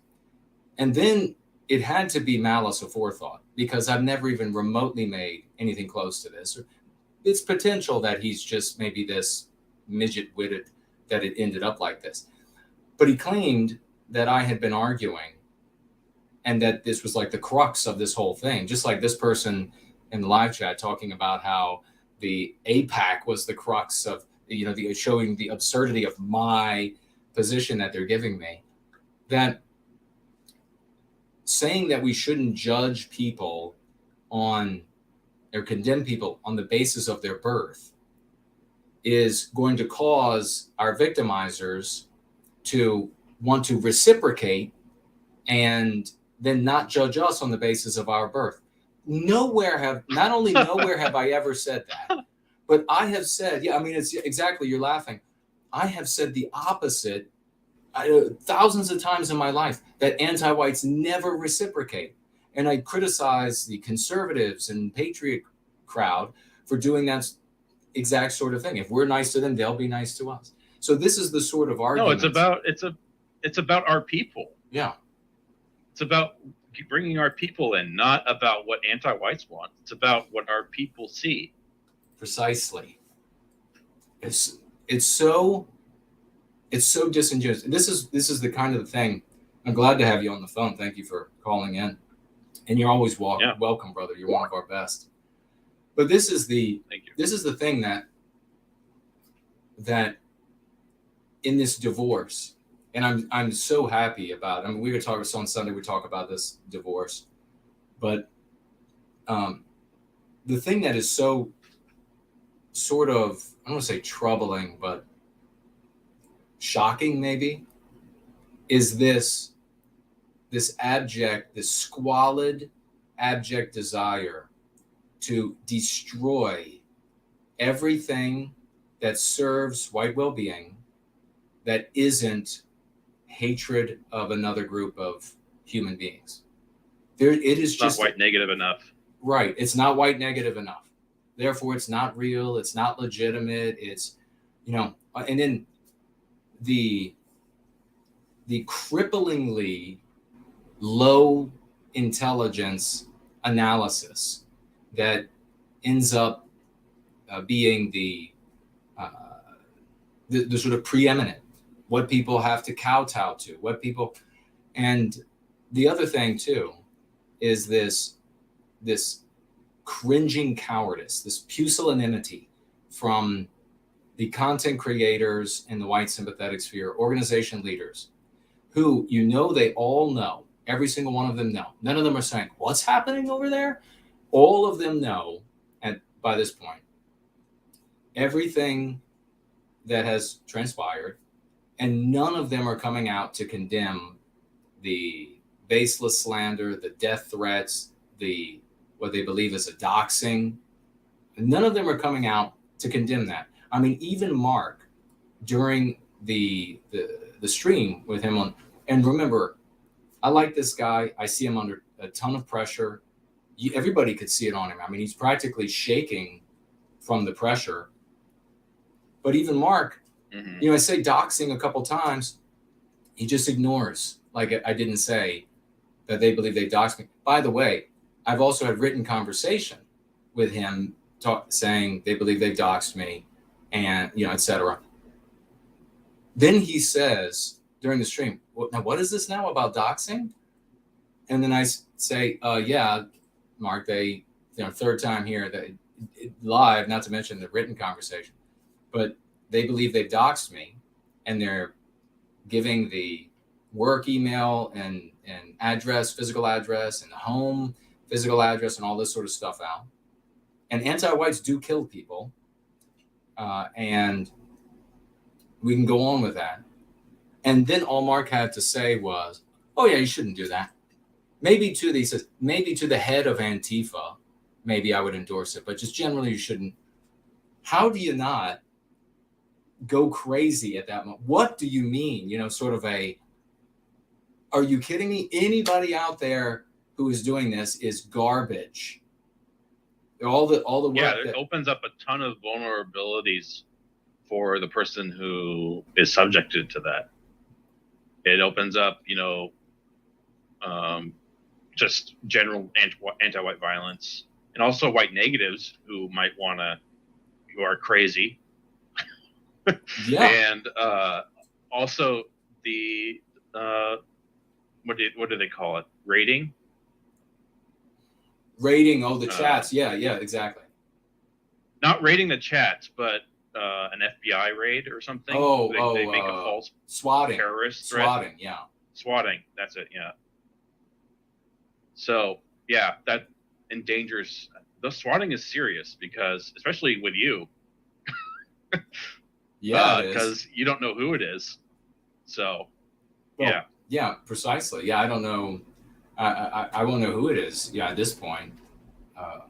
and then it had to be malice aforethought, because I've never even remotely made anything close to this. It's potential that he's just maybe this midget-witted that it ended up like this. But he claimed that I had been arguing and that this was like the crux of this whole thing, just like this person in the live chat talking about how the APAC was the crux of, showing the absurdity of my position that they're giving me. That saying that we shouldn't judge people or condemn people on the basis of their birth is going to cause our victimizers to want to reciprocate and then not judge us on the basis of our birth. Not only nowhere have I ever said that, but I have said, it's exactly, you're laughing. I have said the opposite thousands of times in my life, that anti-whites never reciprocate. And I criticize the conservatives and patriot crowd for doing that exact sort of thing. If we're nice to them, they'll be nice to us. So this is the sort of argument. No, it's about our people. Yeah. It's about bringing our people in, not about what anti-whites want. It's about what our people see. Precisely. It's so disingenuous. This is the kind of thing. I'm glad to have you on the phone. Thank you for calling in. And you're always welcome, brother. You're one of our best. But this is the thing that in this divorce, and I'm so happy about. I mean, we were talking on Sunday. We talk about this divorce, but the thing that is so sort of, I don't want to say troubling, but shocking maybe, is this squalid, abject desire to destroy everything that serves white well-being that isn't hatred of another group of human beings. It is just not white negative enough. Right. It's not white negative enough. Therefore, it's not real. It's not legitimate. It's, and then the cripplingly low intelligence analysis that ends up being the sort of preeminent, what people have to kowtow to, and the other thing too is this cringing cowardice, this pusillanimity from the content creators in the white sympathetic sphere, organization leaders, who they all know, every single one of them know. None of them are saying, what's happening over there? All of them know, and by this point, everything that has transpired, and none of them are coming out to condemn the baseless slander, the death threats, what they believe is a doxing. None of them are coming out to condemn that. I mean, even Mark, during the stream with him on, and remember, I like this guy. I see him under a ton of pressure. Everybody could see it on him. I mean, he's practically shaking from the pressure. But even Mark, I say doxing a couple times, he just ignores, like I didn't say that they believe they doxed me. By the way, I've also had written conversation with him saying they believe they doxed me and, et cetera. Then he says during the stream, now what is this now about doxing? And then I say, yeah, Mark, they, third time here, that live, not to mention the written conversation, but they believe they've doxed me, and they're giving the work email and address, physical address, and home physical address, and all this sort of stuff out. And anti-whites do kill people, and we can go on with that. And then all Mark had to say was, "Oh yeah, you shouldn't do that." Maybe to the head of Antifa, maybe I would endorse it, but just generally you shouldn't. How do you not go crazy at that moment? What do you mean? Sort of are you kidding me? Anybody out there who is doing this is garbage. All the work. Yeah, it opens up a ton of vulnerabilities for the person who is subjected to that. It opens up, just general anti-white violence, and also white negatives who are crazy. Yeah. And also the what do they call it? Raiding. Oh, the chats. Yeah, exactly. Not raiding the chats, but an FBI raid or something. They make a false swatting terrorist threat. Swatting. That's it. Yeah. So yeah, that endangers. The swatting is serious because, especially with you. Yeah, because you don't know who it is. So, yeah, precisely. Yeah, I don't know. I won't know who it is. Yeah, at this point, I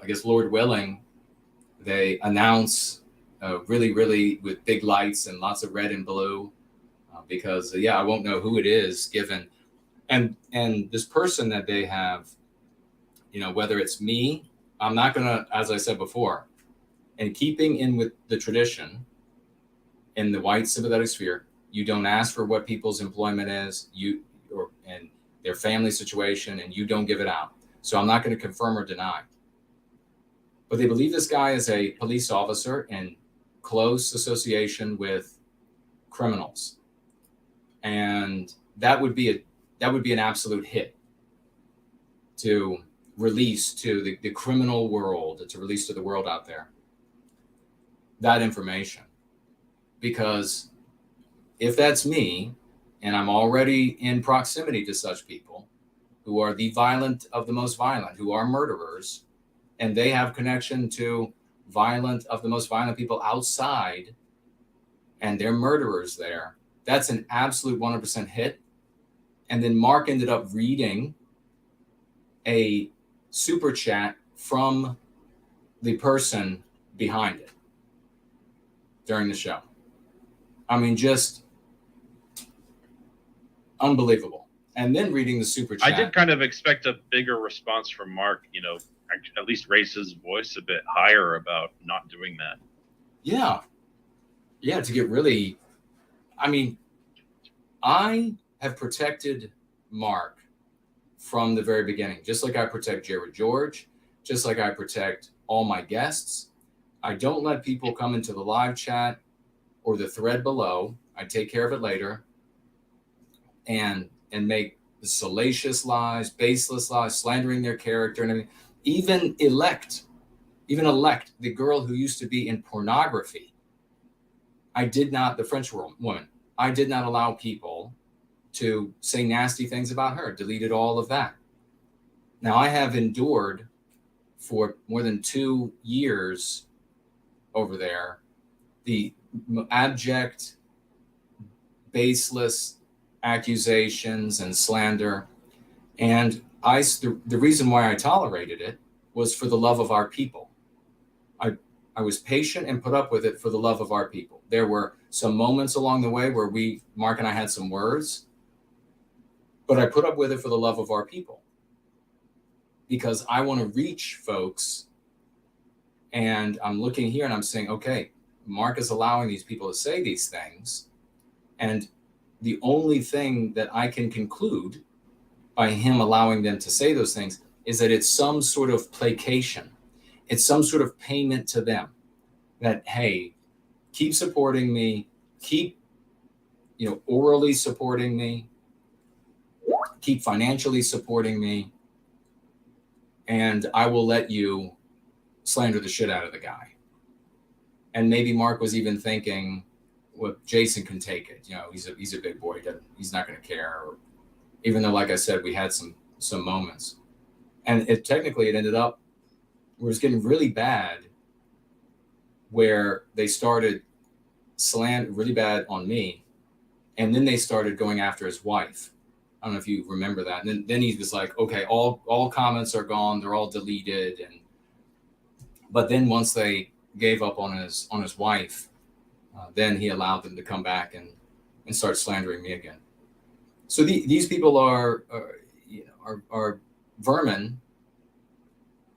guess Lord willing, they announce really, really with big lights and lots of red and blue, because I won't know who it is. Given, And this person that they have, whether it's me, I'm not going to, as I said before, in keeping in with the tradition in the white sympathetic sphere, you don't ask for what people's employment is, and their family situation, and you don't give it out. So I'm not going to confirm or deny. But they believe this guy is a police officer in close association with criminals. And that would be an absolute hit to release to the criminal world, to release to the world out there, that information. Because if that's me, and I'm already in proximity to such people who are the violent of the most violent, who are murderers, and they have connection to violent of the most violent people outside, and they're murderers there, that's an absolute 100% hit. And then Mark ended up reading a super chat from the person behind it during the show. I mean, just unbelievable. And then reading the super chat. I did kind of expect a bigger response from Mark, at least raise his voice a bit higher about not doing that. Yeah. Yeah, to get really, I have protected Mark from the very beginning, just like I protect Jared George, just like I protect all my guests. I don't let people come into the live chat or the thread below. I take care of it later and make salacious lies, baseless lies, slandering their character and everything. Even elect the girl who used to be in pornography. The French woman, I did not allow people to say nasty things about her, deleted all of that. Now I have endured for more than 2 years over there the abject, baseless accusations and slander. And the reason why I tolerated it was for the love of our people. I was patient and put up with it for the love of our people. There were some moments along the way where Mark and I had some words, but I put up with it for the love of our people because I want to reach folks. And I'm looking here and I'm saying, okay, Mark is allowing these people to say these things. And the only thing that I can conclude by him allowing them to say those things is that it's some sort of placation. It's some sort of payment to them that, hey, keep supporting me, keep, orally supporting me, keep financially supporting me, and I will let you slander the shit out of the guy. And maybe Mark was even thinking, well, Jason can take it. He's a big boy. He's not going to care. Even though, like I said, we had some moments. And it ended up, it was getting really bad where they started slander really bad on me. And then they started going after his wife. I don't know if you remember that. And then he was like, okay, all comments are gone. They're all deleted. But then once they gave up on his wife, then he allowed them to come back and start slandering me again. So these people are vermin,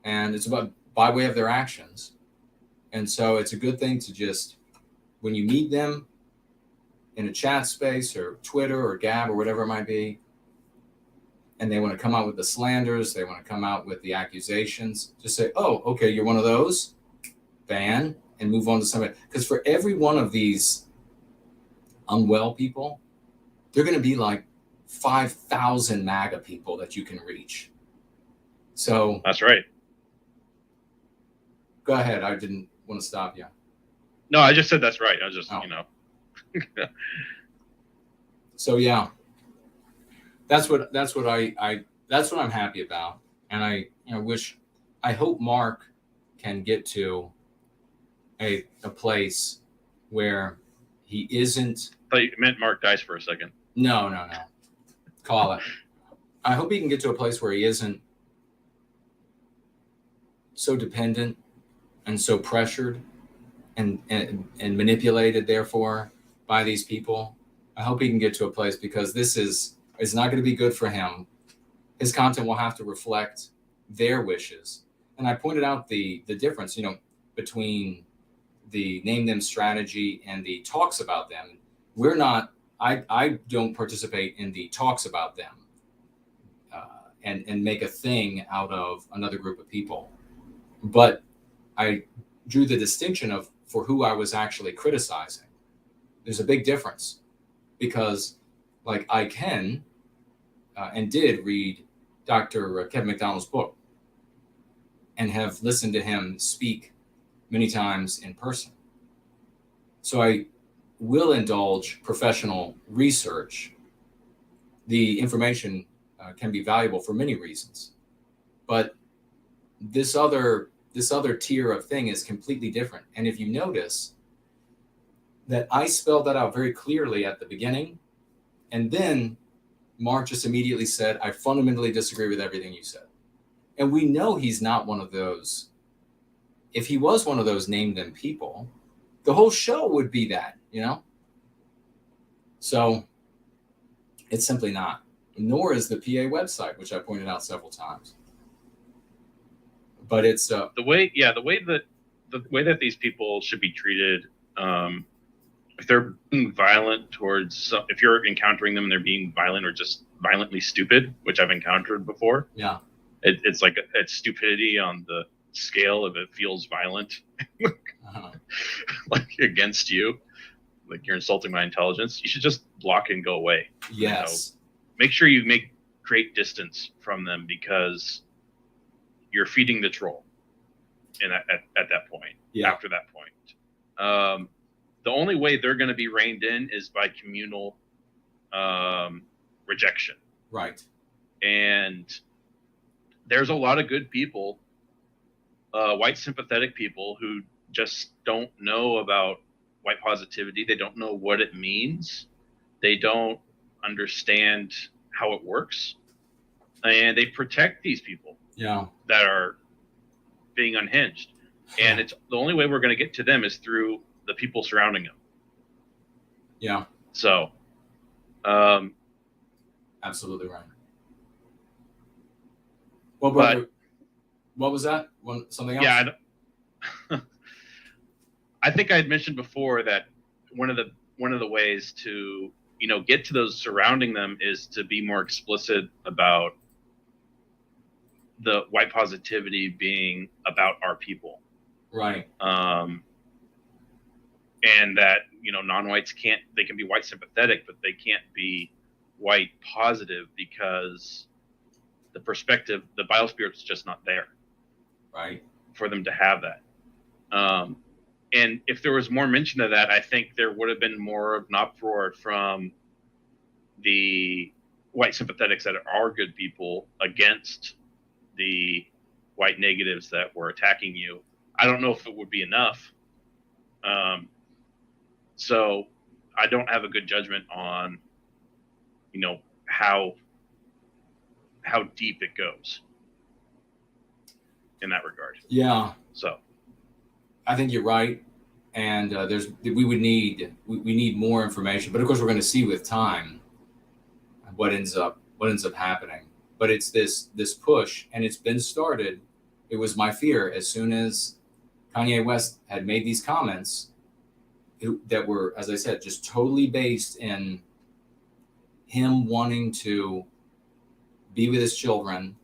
and it's about by way of their actions. And so it's a good thing to just, when you meet them in a chat space or Twitter or Gab or whatever it might be, and they want to come out with the slanders, they want to come out with the accusations, just say, oh, okay, you're one of those, ban, and move on to somebody. Because for every one of these unwell people, they're going to be like 5,000 MAGA people that you can reach. So that's right. Go ahead. I didn't want to stop you. No, I just said that's right. I was just, So yeah, that's what I'm happy about. And I hope Mark can get to a place where he isn't. I thought you meant Mark dies for a second. No. Call it. I hope he can get to a place where he isn't so dependent and so pressured and manipulated, therefore, by these people. I hope he can get to a place, because this is It's not going to be good for him. His content will have to reflect their wishes. And I pointed out the difference, between the name them strategy and the talks about them. We're not, I don't participate in the talks about them and make a thing out of another group of people. But I drew the distinction of for who I was actually criticizing. There's a big difference because like I can and did read Dr. Kevin McDonald's book and have listened to him speak many times in person. So I will indulge professional research. The information can be valuable for many reasons, but this other tier of thing is completely different. And if you notice that I spelled that out very clearly at the beginning, and then Mark just immediately said, I fundamentally disagree with everything you said. And we know he's not one of those. If he was one of those name them people, the whole show would be that, So it's simply not. Nor is the PA website, which I pointed out several times. But it's the way that these people should be treated. If they're being violent towards, if you're encountering them and they're being violent or just violently stupid, which I've encountered before. Yeah. It's like it's stupidity on the scale of it feels violent, like against you, like you're insulting my intelligence. You should just block and go away. Yes. Make sure you make great distance from them because you're feeding the troll. And at that point, after that point, the only way they're going to be reined in is by communal rejection. Right. And there's a lot of good people, white sympathetic people who just don't know about white positivity. They don't know what it means. They don't understand how it works. And they protect these people that are being unhinged. And it's the only way we're going to get to them is through the people surrounding them. Yeah. So, absolutely right. Well, brother, what was that? Something else? Yeah, I think I had mentioned before that one of the ways to get to those surrounding them is to be more explicit about the white positivity being about our people. Right. And that, non-whites they can be white sympathetic, but they can't be white positive because the perspective, the biospirit's just not there. Right. For them to have that. And if there was more mention of that, I think there would have been more of an uproar from the white sympathetics that are good people against the white negatives that were attacking you. I don't know if it would be enough. So I don't have a good judgment on, how deep it goes in that regard. Yeah. So I think you're right. And we need more information, but of course we're going to see with time what ends up happening. But it's this push, and it's been started. It was my fear as soon as Kanye West had made these comments that were, as I said, just totally based in him wanting to be with his children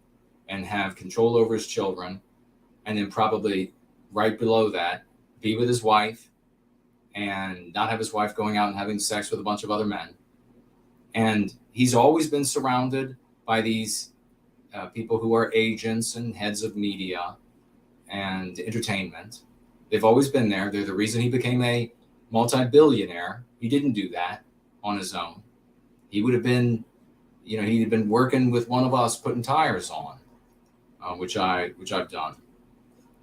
and have control over his children. And then probably right below that, be with his wife and not have his wife going out and having sex with a bunch of other men. And he's always been surrounded by these people who are agents and heads of media and entertainment. They've always been there. They're the reason he became a multi-billionaire. He didn't do that on his own. He would have been, he'd have been working with one of us putting tires on, which I've done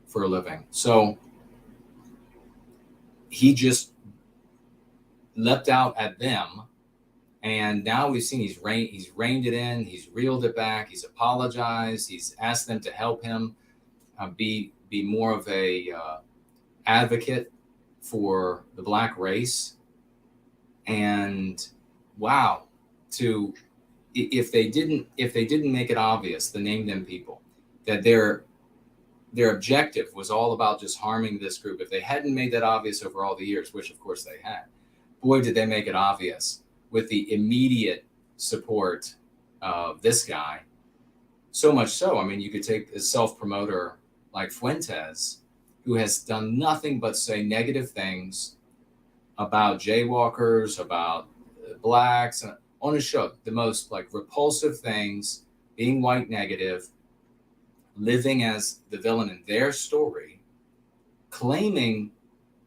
for a living. So he just leapt out at them, and now we've seen he's reined it in. He's reeled it back. He's apologized. He's asked them to help him be more of a advocate for the Black race. And wow, to if they didn't make it obvious, the name them people, that their objective was all about just harming this group, if they hadn't made that obvious over all the years, which of course they had, boy, did they make it obvious with the immediate support of this guy. So much so, I mean, you could take a self-promoter like Fuentes, who has done nothing but say negative things about jaywalkers, about blacks, and on his show, the most like repulsive things, being white negative, living as the villain in their story, claiming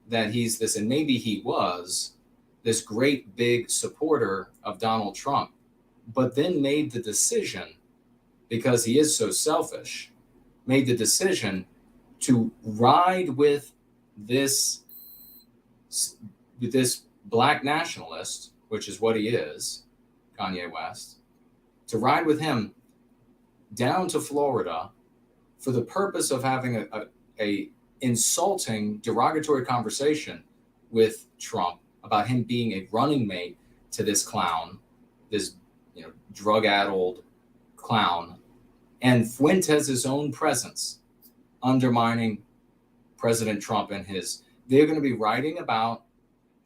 that he's this, and maybe he was, this great big supporter of Donald Trump, but then made the decision, because he is so selfish, made the decision to ride with this black nationalist, which is what he is, Kanye West, to ride with him down to Florida for the purpose of having a insulting, derogatory conversation with Trump about him being a running mate to this clown, this drug-addled clown, and Fuentes' own presence undermining President Trump and they're going to be writing about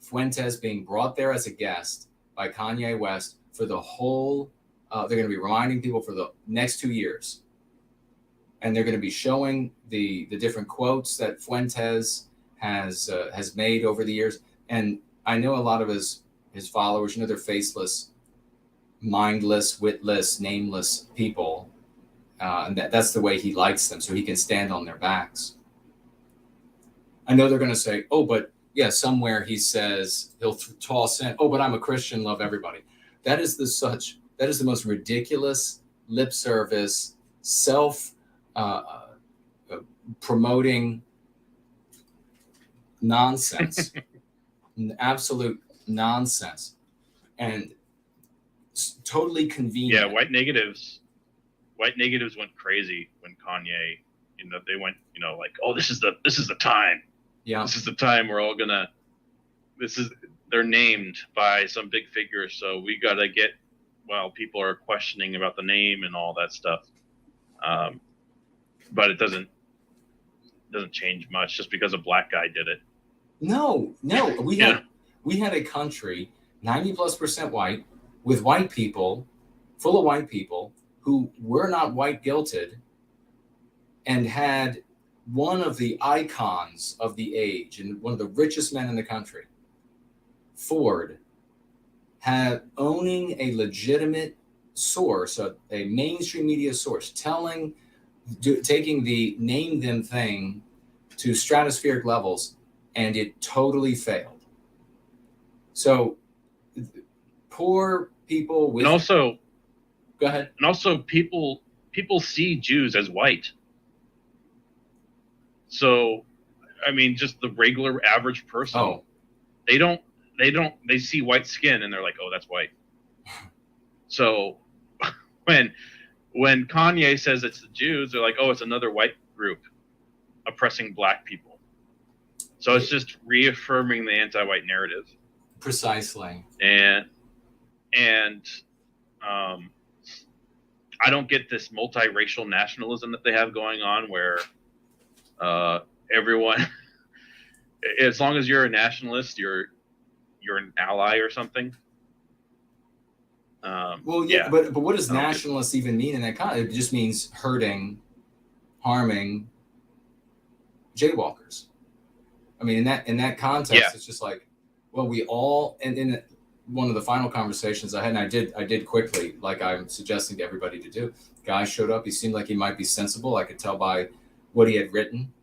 Fuentes being brought there as a guest by Kanye West for the whole, they're going to be reminding people for the next 2 years. And they're going to be showing the different quotes that Fuentes has made over the years. And I know a lot of his followers, they're faceless, mindless, witless, nameless people. And that's the way he likes them, so he can stand on their backs. I know they're going to say, oh, but yeah, somewhere he says, he'll toss in, oh, but I'm a Christian, love everybody. That is the most ridiculous lip service, promoting nonsense, absolute nonsense, and totally convenient. Yeah, white negatives went crazy when Kanye, they went, like, oh, this is the time. Yeah. This is the time we're all gonna, they're named by some big figure. So we got to get, people are questioning about the name and all that stuff. But it doesn't change much just because a black guy did it. No, we had a country 90+% white, with white people, full of white people who were not white guilted, and had one of the icons of the age and one of the richest men in the country, Ford, owning a legitimate source, a mainstream media source, taking the name them thing to stratospheric levels, and it totally failed. So poor people with... And also... Go ahead. And also people see Jews as white. So, I mean, just the regular average person, they see white skin and they're like, oh, that's white. So when Kanye says it's the Jews, they're like, oh, it's another white group oppressing black people. So it's just reaffirming the anti-white narrative. Precisely. And I don't get this multiracial nationalism that they have going on where everyone, as long as you're a nationalist, you're an ally or something. But what does nationalist even mean in that context? It just means harming jaywalkers. I mean, in that context, It's just like, well, we all, and in one of the final conversations I had, and I did quickly, like I'm suggesting to everybody to do. Guy showed up. He seemed like he might be sensible. I could tell by what he had written.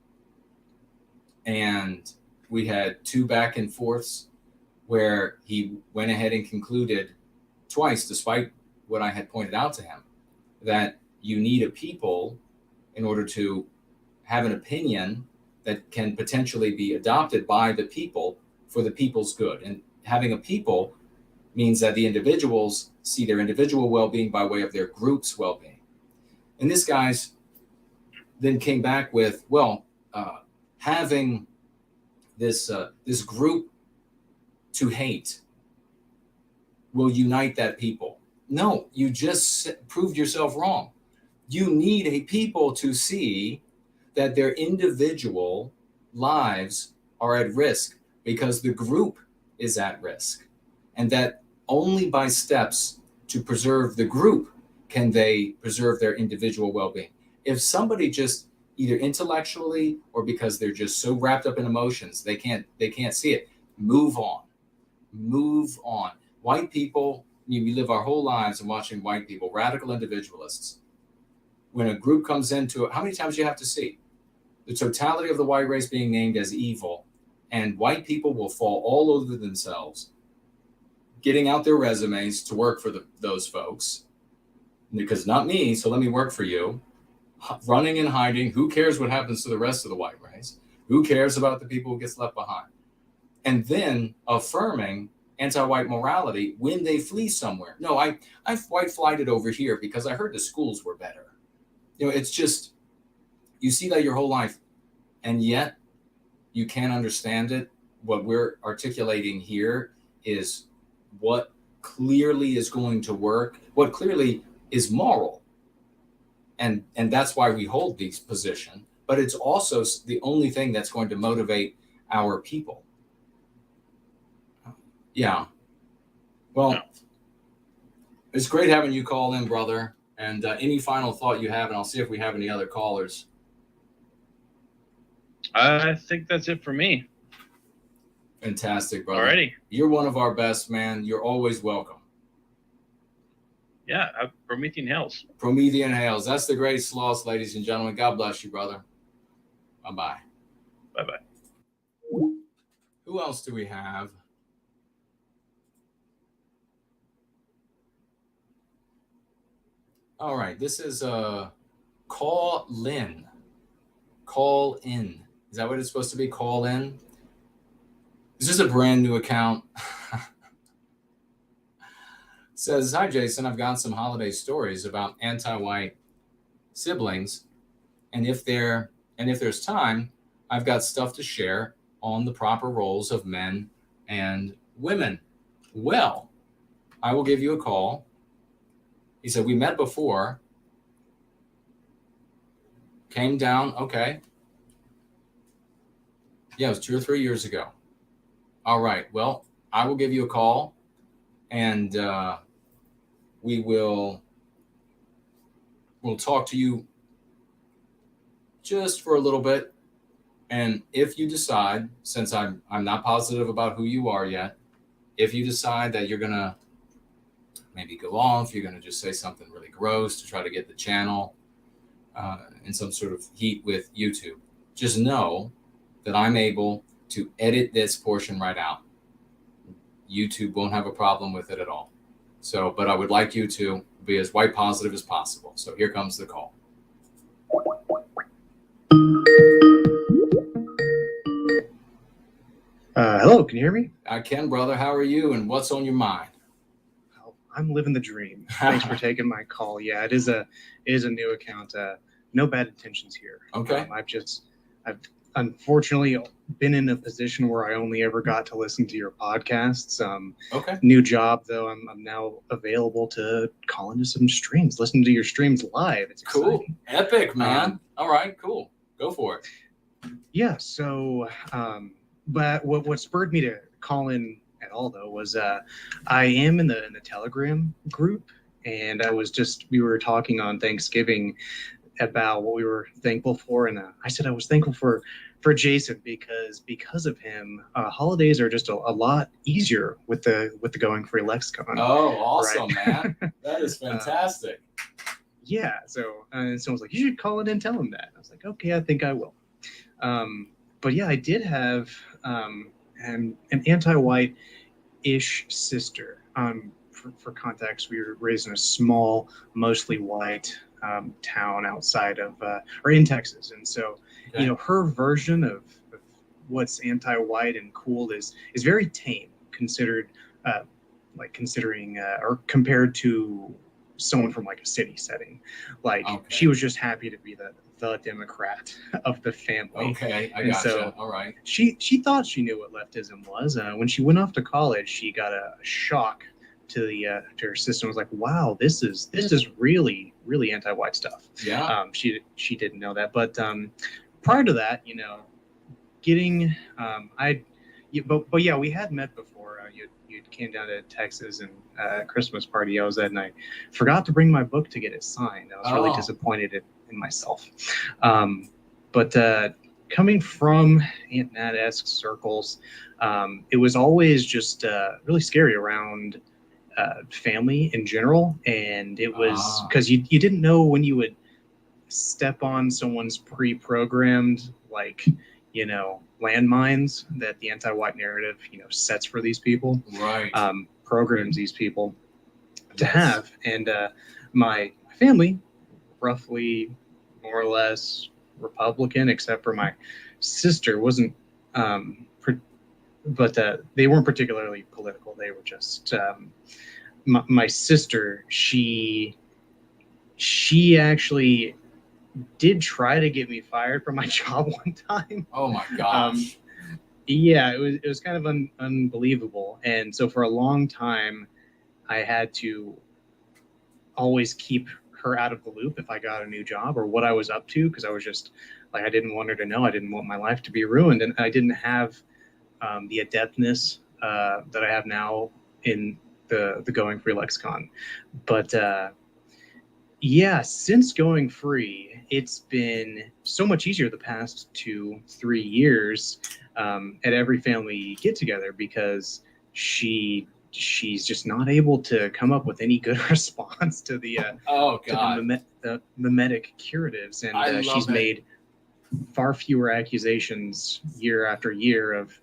And we had 2 back and forths where he went ahead and concluded twice, despite what I had pointed out to him, that you need a people in order to have an opinion that can potentially be adopted by the people for the people's good. And having a people means that the individuals see their individual well-being by way of their group's well-being. And this guy's then came back with, having this group to hate will unite that people. No, you just proved yourself wrong. You need a people to see that their individual lives are at risk because the group is at risk, and that only by steps to preserve the group can they preserve their individual well-being. If somebody just either intellectually or because they're just so wrapped up in emotions, they can't see it, move on. White people, we live our whole lives in watching white people, radical individualists. When a group comes into it, how many times do you have to see the totality of the white race being named as evil, and white people will fall all over themselves, getting out their resumes to work for those folks, because not me, so let me work for you, running and hiding. Who cares what happens to the rest of the white race? Who cares about the people who gets left behind? And then affirming anti-white morality when they flee somewhere. No, I white flighted over here because I heard the schools were better. It's just, you see that your whole life, and yet you can't understand it. What we're articulating here is what clearly is going to work, what clearly is moral. And that's why we hold these positions, but it's also the only thing that's going to motivate our people. Yeah. Well, it's great having you call in, brother. And any final thought you have, and I'll see if we have any other callers. I think that's it for me. Fantastic, brother. Alrighty. You're one of our best, man. You're always welcome. Yeah, Promethean Hails. Promethean Hails. That's the great Slaughtz, ladies and gentlemen. God bless you, brother. Bye-bye. Bye-bye. Who else do we have? All right, this is Colin. Call in. Is that what it's supposed to be? Call in. This is a brand new account. Says, hi, Jason. I've got some holiday stories about anti-white siblings. And if there's time, I've got stuff to share on the proper roles of men and women. Well, I will give you a call. He said, we met before. Came down. Okay. Yeah, it was 2 or 3 years ago. All right. Well, I will give you a call, and we'll talk to you just for a little bit. And if you decide, since I'm not positive about who you are yet, if you decide that you're gonna maybe go off, you're gonna just say something really gross to try to get the channel in some sort of heat with YouTube, just know that I'm able to edit this portion right out. YouTube won't have a problem with it at all. So, but I would like you to be as white positive as possible. So here comes the call. Hello, can you hear me? I can, brother. How are you? And what's on your mind? Oh, I'm living the dream. Thanks for taking my call. Yeah, it is a new account. No bad intentions here. Okay. I've unfortunately been in a position where I only ever got to listen to your podcasts. Okay. New job though. I'm now available to call into some streams, listen to your streams live. It's cool. Exciting. Epic, man. All right, cool. Go for it. Yeah. So, but what spurred me to call in at all though was I am in the Telegram group, and we were talking on Thanksgiving about what we were thankful for, and I said I was thankful for Jason because of him, holidays are just a lot easier with the Going Free lexicon. Oh, awesome, right? man. That is fantastic. Yeah. So someone was like, you should call in and tell him that. I was like, okay, I think I will. But yeah, I did have an anti-white-ish sister. For context, we were raised in a small, mostly white town outside of or in Texas, and so Okay. her version of what's anti-white and cool is very tame, considering or compared to someone from like a city setting. Like Okay. she was just happy to be the Democrat of the family. Okay, I And gotcha. so all right. She thought she knew what leftism was. When she went off to college, she got a shock to her sister and was like, wow, this is really anti-white stuff. Yeah. She didn't know that, but prior to that, getting but yeah, we had met before. You came down to Texas and Christmas party I was at, and I forgot to bring my book to get it signed. I was really disappointed in myself. But coming from Aunt Nat-esque circles, it was always just really scary around family in general, and it was because you didn't know when you would step on someone's pre-programmed landmines that the anti-white narrative sets for these people, right? Programs these people to have. And my family, roughly more or less Republican, except for my sister wasn't but they weren't particularly political. They were just my sister, she actually did try to get me fired from my job one time. Oh my gosh. Yeah, it was kind of unbelievable. And so for a long time, I had to always keep her out of the loop if I got a new job or what I was up to, because I was just like, I didn't want her to know. I didn't want my life to be ruined, and I didn't have the adeptness that I have now in the Going Free lexicon. But yeah, since Going Free, it's been so much easier the past 2-3 years at every family get together, because she's just not able to come up with any good response to the the mimetic curatives, and she's made far fewer accusations year after year of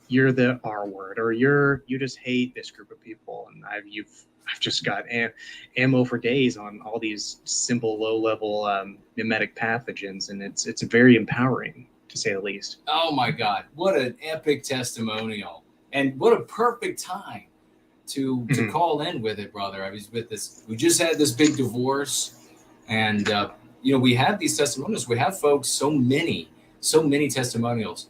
you're the R word, or you just hate this group of people, and I've just got ammo for days on all these simple low level mimetic pathogens, and it's very empowering, to say the least. Oh my God, what an epic testimonial, and what a perfect time to call in with it, brother. I was with this. We just had this big divorce, and we have these testimonials. We have folks, so many testimonials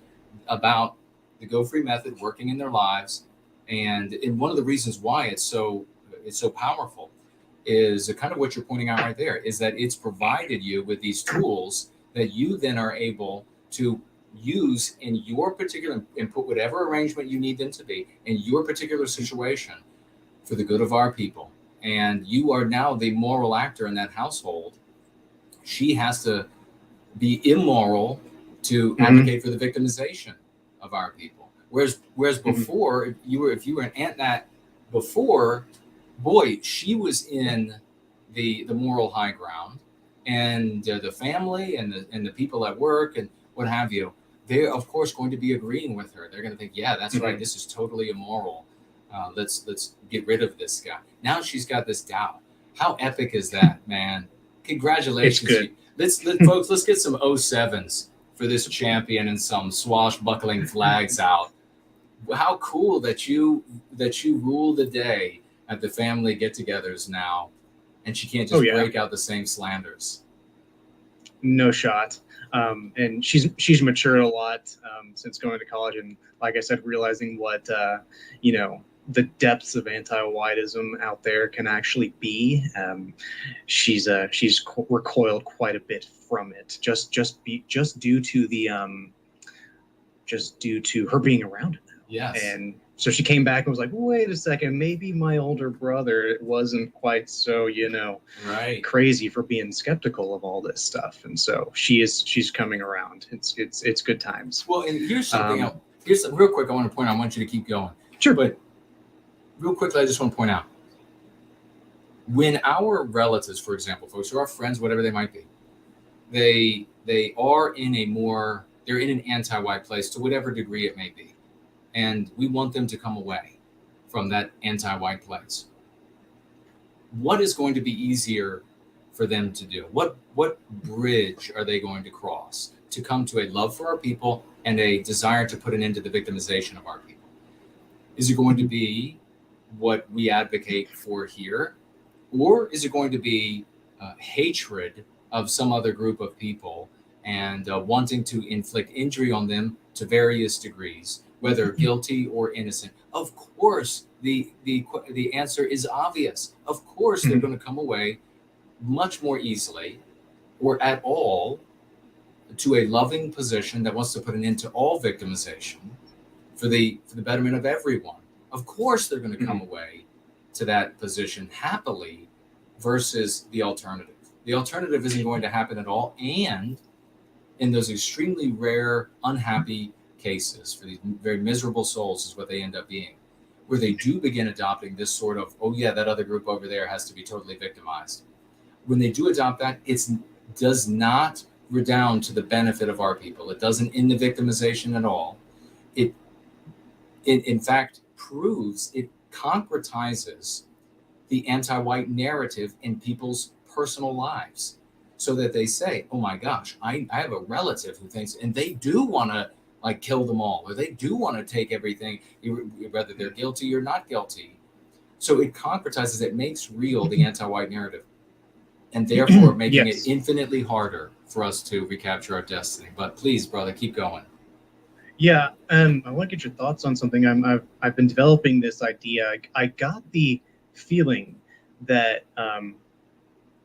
about the Go Free method working in their lives, and one of the reasons why it's so powerful is kind of what you're pointing out right there, is that it's provided you with these tools that you then are able to use in your particular, and put whatever arrangement you need them to be in your particular situation for the good of our people. And you are now the moral actor in that household. She has to be immoral to advocate for the victimization of our people. Whereas before, if you were an Aunt Nat before, boy, she was in the moral high ground, and the family and the people at work and what have you, they're of course going to be agreeing with her. They're going to think, yeah, that's right. This is totally immoral. Let's get rid of this guy. Now she's got this doubt. How epic is that, man? Congratulations. Let's get some 07s for this champion and some swashbuckling flags out. How cool that you rule the day at the family get-togethers now, and she can't just break out the same slanders. No shot. And she's matured a lot since going to college, and like I said, realizing what the depths of anti-whiteism out there can actually be. She's recoiled quite a bit from it, just due to her being around it now. Yes. And so she came back and was like, wait a second, maybe my older brother wasn't quite so, crazy for being skeptical of all this stuff. And so she's coming around. It's good times. Well, and here's something else. Here's real quick I want to point out. I want you to keep going. Sure. But real quickly, I just want to point out, when our relatives, for example, folks who are friends, whatever they might be, they are they're in an anti-white place to whatever degree it may be. And we want them to come away from that anti-white place. What is going to be easier for them to do? What bridge are they going to cross to come to a love for our people and a desire to put an end to the victimization of our people? Is it going to be what we advocate for here? Or is it going to be hatred of some other group of people and wanting to inflict injury on them to various degrees whether guilty or innocent. Of course, the answer is obvious. Of course, they're going to come away much more easily or at all to a loving position that wants to put an end to all victimization for the betterment of everyone. Of course, they're going to come away to that position happily versus the alternative. The alternative isn't going to happen at all. And in those extremely rare, unhappy cases, for these very miserable souls is what they end up being, where they do begin adopting this sort of, oh yeah, that other group over there has to be totally victimized. When they do adopt that, it does not redound to the benefit of our people. It doesn't end the victimization at all. It in fact proves, it concretizes the anti-white narrative in people's personal lives, so that they say, oh my gosh, I have a relative who thinks, and they do want to like kill them all, or they do want to take everything, whether they're guilty or not guilty. So it concretizes, it makes real the anti-white narrative, and therefore making it infinitely harder for us to recapture our destiny. But please, brother, keep going. Yeah, I want to get your thoughts on something. I've been developing this idea. I got the feeling that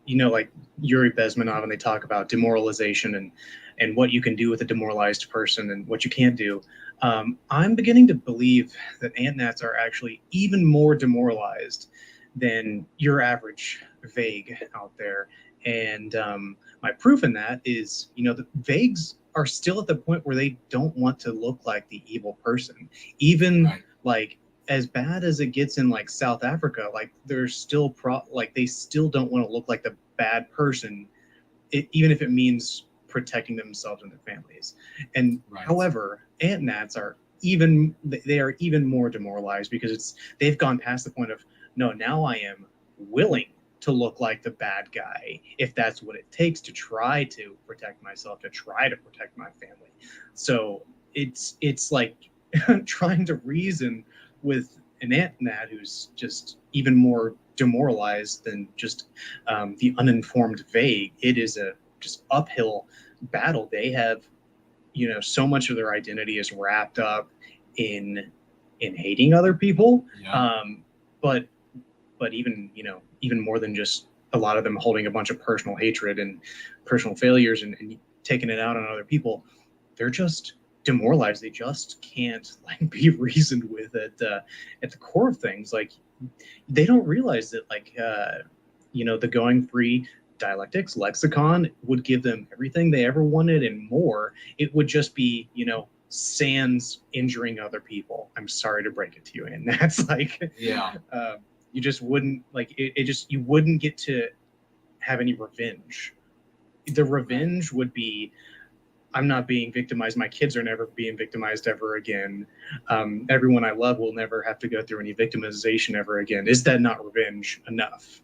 like Yuri Bezmenov, and they talk about demoralization and what you can do with a demoralized person and what you can't do. I'm beginning to believe that ant gnats are actually even more demoralized than your average vague out there. And my proof in that is, the vagues are still at the point where they don't want to look like the evil person. Even like as bad as it gets in like South Africa, like they're still they still don't want to look like the bad person, even if it means protecting themselves and their families. And however, ant gnats are even more demoralized because they've gone past the point of, no, now I am willing to look like the bad guy if that's what it takes to try to protect myself, to try to protect my family. So it's like trying to reason with an ant gnat who's just even more demoralized than just the uninformed vague. It is a just uphill battle. They have, so much of their identity is wrapped up in hating other people. But even more than just a lot of them holding a bunch of personal hatred and personal failures and taking it out on other people, they're just demoralized. They just can't be reasoned with at the core of things. Like, they don't realize that the going free dialectics lexicon would give them everything they ever wanted and more. It would just be, sans injuring other people. I'm sorry to break it to you, and that's you just wouldn't you wouldn't get to have any revenge. The revenge would be, I'm not being victimized. My kids are never being victimized ever again. Everyone I love will never have to go through any victimization ever again. Is that not revenge enough?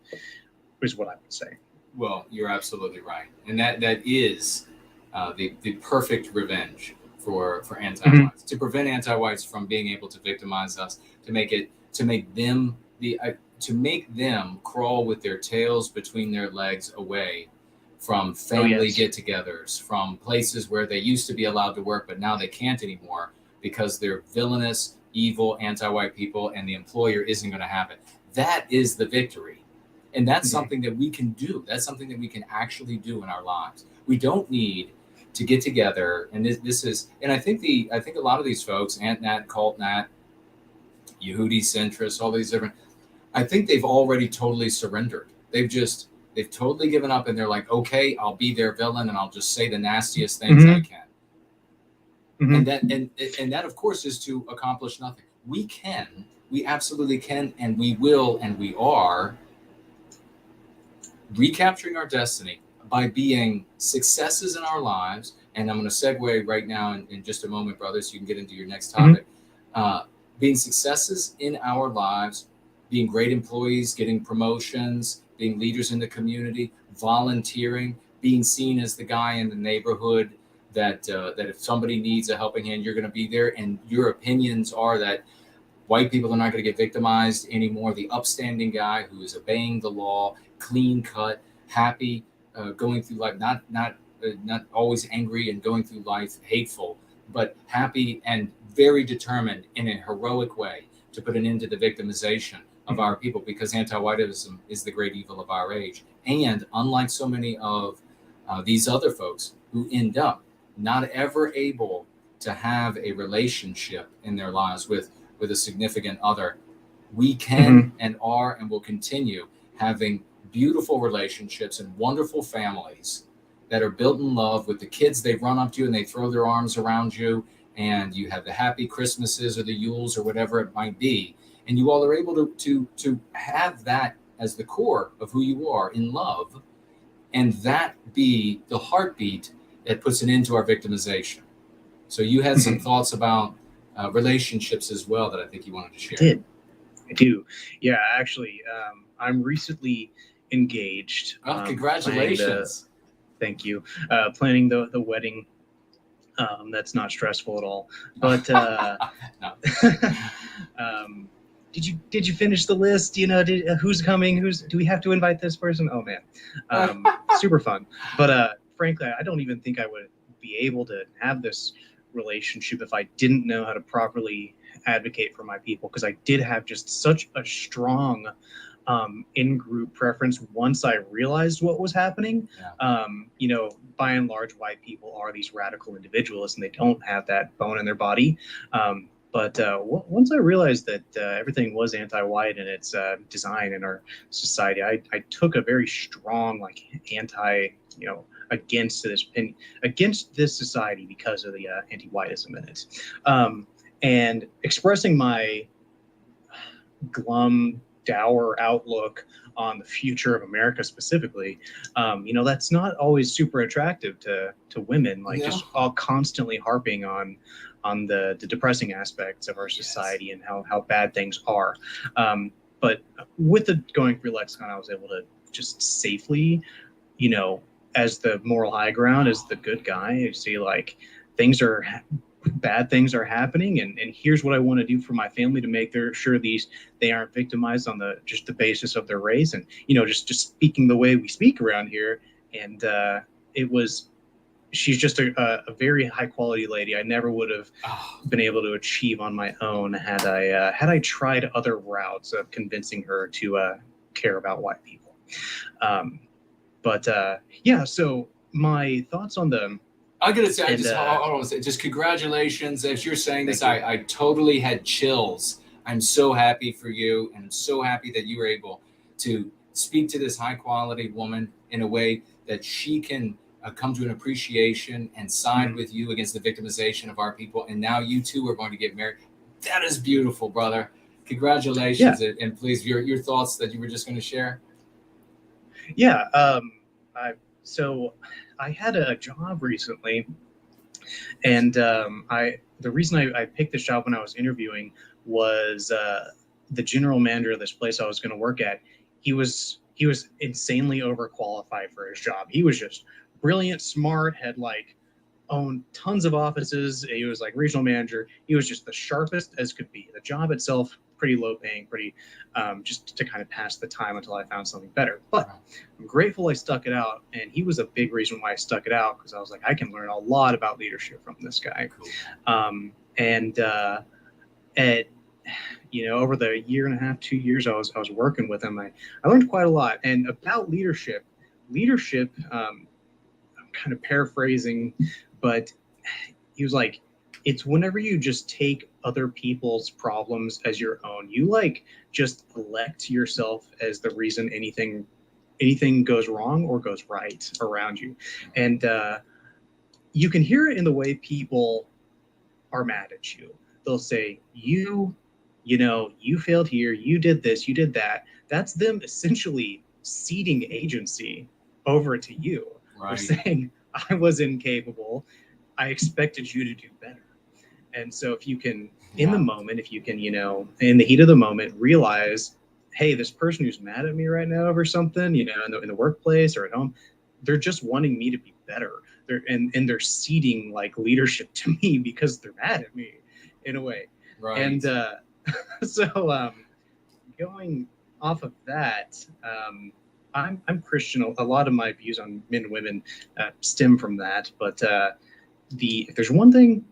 Is what I would say. Well, you're absolutely right, and that is the perfect revenge for anti-whites, to prevent anti-whites from being able to victimize us, to make them crawl with their tails between their legs away from family get-togethers, from places where they used to be allowed to work, but now they can't anymore because they're villainous, evil, anti-white people, and the employer isn't going to have it. That is the victory. And that's something that we can do. That's something that we can actually do in our lives. We don't need to get together. And this is, and I think a lot of these folks, Ant Nat, Cult Nat, Yehudi centrists, all these different, I think they've already totally surrendered. They've totally given up, and they're like, okay, I'll be their villain and I'll just say the nastiest things I can. And that of course is to accomplish nothing. We absolutely can, and we will, and we are recapturing our destiny by being successes in our lives. And I'm going to segue right now in just a moment, brother, so you can get into your next topic. Being successes in our lives, being great employees, getting promotions, being leaders in the community, volunteering, being seen as the guy in the neighborhood that if somebody needs a helping hand, you're going to be there. And your opinions are that white people are not going to get victimized anymore. The upstanding guy who is obeying the law, clean cut, happy, going through life, not always angry and going through life hateful, but happy and very determined in a heroic way to put an end to the victimization of our people, because anti-whiteism is the great evil of our age. And unlike so many of these other folks who end up not ever able to have a relationship in their lives with a significant other, we can and are and will continue having beautiful relationships and wonderful families that are built in love, with the kids they run up to you and they throw their arms around you, and you have the happy Christmases or the Yules or whatever it might be, and you all are able to have that as the core of who you are in love, and that be the heartbeat that puts an end to our victimization. So you had some thoughts about relationships as well that I think you wanted to share. I do. Yeah, actually, I'm recently engaged. Oh, congratulations. Thank you. Planning the wedding. That's not stressful at all. But did you finish the list? You know, who's coming? Do we have to invite this person? Oh man, super fun. But frankly, I don't even think I would be able to have this relationship if I didn't know how to properly advocate for my people, because I did have just such a strong in-group preference once I realized what was happening. You know, by and large, white people are these radical individualists and they don't have that bone in their body. But once I realized that everything was anti-white in its design in our society, I took a very strong, like, against this society because of the anti-whiteism in it. And expressing my glum, dour outlook on the future of America specifically, that's not always super attractive to women, like just all constantly harping on the depressing aspects of our society and how bad things are. But with the Going Free lexicon, I was able to just safely, as the moral high ground, as the good guy, see, like, bad things are happening, and here's what I want to do for my family to make sure they aren't victimized on the basis of their race, and just speaking the way we speak around here. And she's just a very high quality lady. I never would have been able to achieve on my own had I tried other routes of convincing her to care about white people. So my thoughts on the I gotta say, I want to say, just congratulations. As you're saying this, I totally had chills. I'm so happy for you, and I'm so happy that you were able to speak to this high quality woman in a way that she can come to an appreciation and side with you against the victimization of our people. And now you two are going to get married. That is beautiful, brother. Congratulations. Yeah. And please, your thoughts that you were just going to share. Yeah. So I had a job recently, and the reason I picked this job when I was interviewing was the general manager of this place I was going to work at. He was insanely overqualified for his job. He was just brilliant, smart, had owned tons of offices. He was like regional manager. He was just the sharpest as could be. The job itself, pretty low paying, pretty just to kind of pass the time until I found something better. But I'm grateful I stuck it out, and he was a big reason why I stuck it out, because I was like, I can learn a lot about leadership from this guy. Cool. Over the year and a half, 2 years I was working with him, I learned quite a lot. And about leadership, I'm kind of paraphrasing, but he was like, it's whenever you just take other people's problems as your own, you just elect yourself as the reason anything goes wrong or goes right around you. And you can hear it in the way people are mad at you. They'll say, you failed here, you did this, you did that. That's them essentially ceding agency over to you. Right. They're saying, I was incapable, I expected you to do better. And so if you can, in the moment, if you can, in the heat of the moment, realize, hey, this person who's mad at me right now over something, in the workplace or at home, they're just wanting me to be better. They're ceding leadership to me because they're mad at me in a way. Right. And so going off of that, I'm Christian. A lot of my views on men and women stem from that. But if there's one thing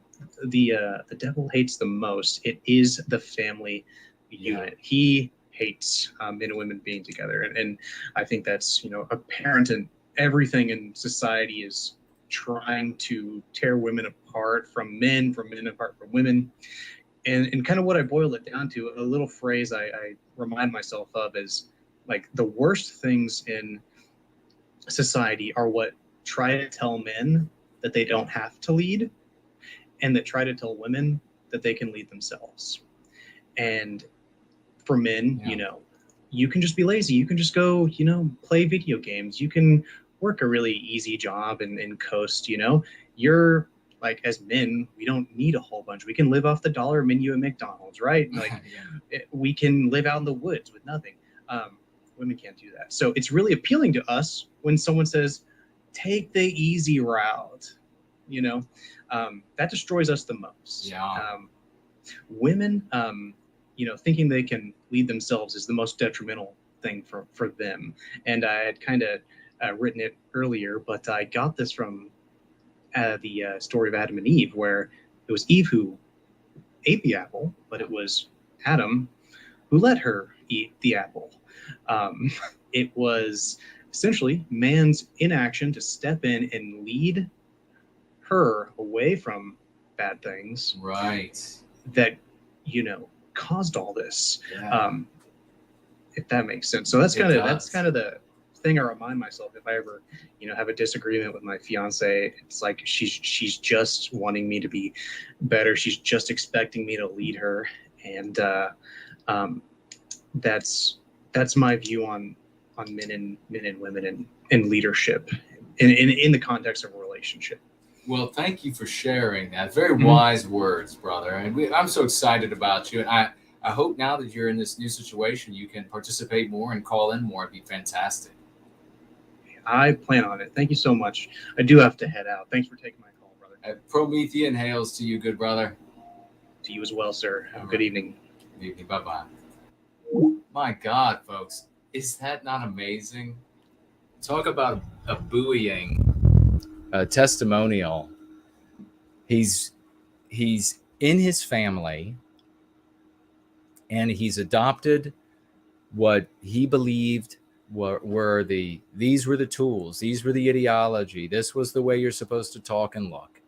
the devil hates the most, it is the family unit. He hates men and women being together, and I think that's apparent in everything in society is trying to tear women apart from men apart from women. And kind of what I boil it down to, a little phrase I remind myself of is like the worst things in society are what try to tell men that they don't have to lead, and that try to tell women that they can lead themselves. And for men, you can just be lazy. You can just go, play video games. You can work a really easy job and coast, You're like, as men, we don't need a whole bunch. We can live off the dollar menu at McDonald's, right? Like, we can live out in the woods with nothing. Women can't do that. So it's really appealing to us when someone says, take the easy route, that destroys us the most. Women, thinking they can lead themselves is the most detrimental thing for them. And I had kind of written it earlier, but I got this from the story of Adam and Eve, where it was Eve who ate the apple, but it was Adam who let her eat the apple. It was essentially man's inaction to step in and lead her away from bad things. Right. That, caused all this. If that makes sense. So that's kind of the thing I remind myself if I ever, have a disagreement with my fiance. It's like she's just wanting me to be better. She's just expecting me to lead her, and that's my view on men and women and leadership in the context of a relationship. Well, thank you for sharing that. Very wise words, brother. And I'm so excited about you. And I hope now that you're in this new situation, you can participate more and call in more. It'd be fantastic. I plan on it. Thank you so much. I do have to head out. Thanks for taking my call, brother. Promethean hails to you, good brother. To you as well, sir. Have a good evening. Good evening. Bye-bye. My God, folks. Is that not amazing? Talk about a buoying testimonial. He's in his family, and he's adopted what he believed these were the tools, these were the ideology, this was the way you're supposed to talk and look,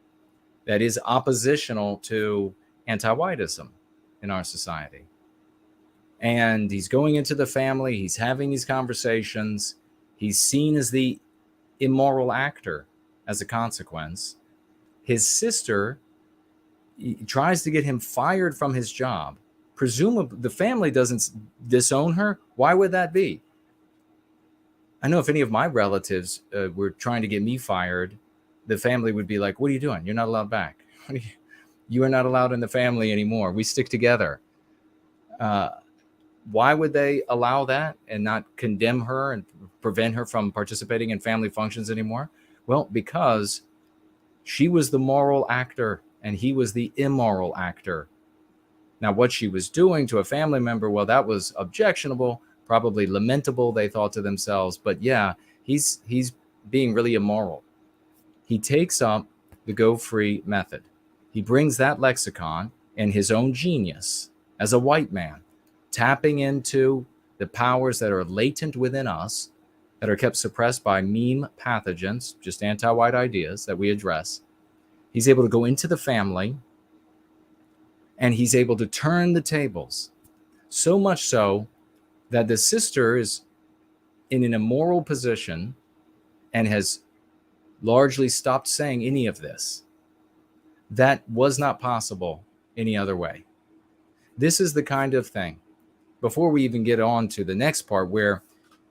that is oppositional to anti-whiteism in our society. And he's going into the family, he's having these conversations, he's seen as the immoral actor as a consequence. His sister tries to get him fired from his job. Presumably, the family doesn't disown her. Why would that be? I know if any of my relatives were trying to get me fired, the family would be like, what are you doing? You're not allowed back. You are not allowed in the family anymore. We stick together. Why would they allow that and not condemn her and prevent her from participating in family functions anymore? Well, because she was the moral actor and he was the immoral actor. Now, what she was doing to a family member, well, that was objectionable, probably lamentable, they thought to themselves. But yeah, he's being really immoral. He takes up the Go Free method. He brings that lexicon and his own genius as a white man, tapping into the powers that are latent within us, that are kept suppressed by meme pathogens, just anti-white ideas that we address. He's able to go into the family, and he's able to turn the tables, so much so that the sister is in an immoral position and has largely stopped saying any of this. That was not possible any other way. This is the kind of thing, before we even get on to the next part, where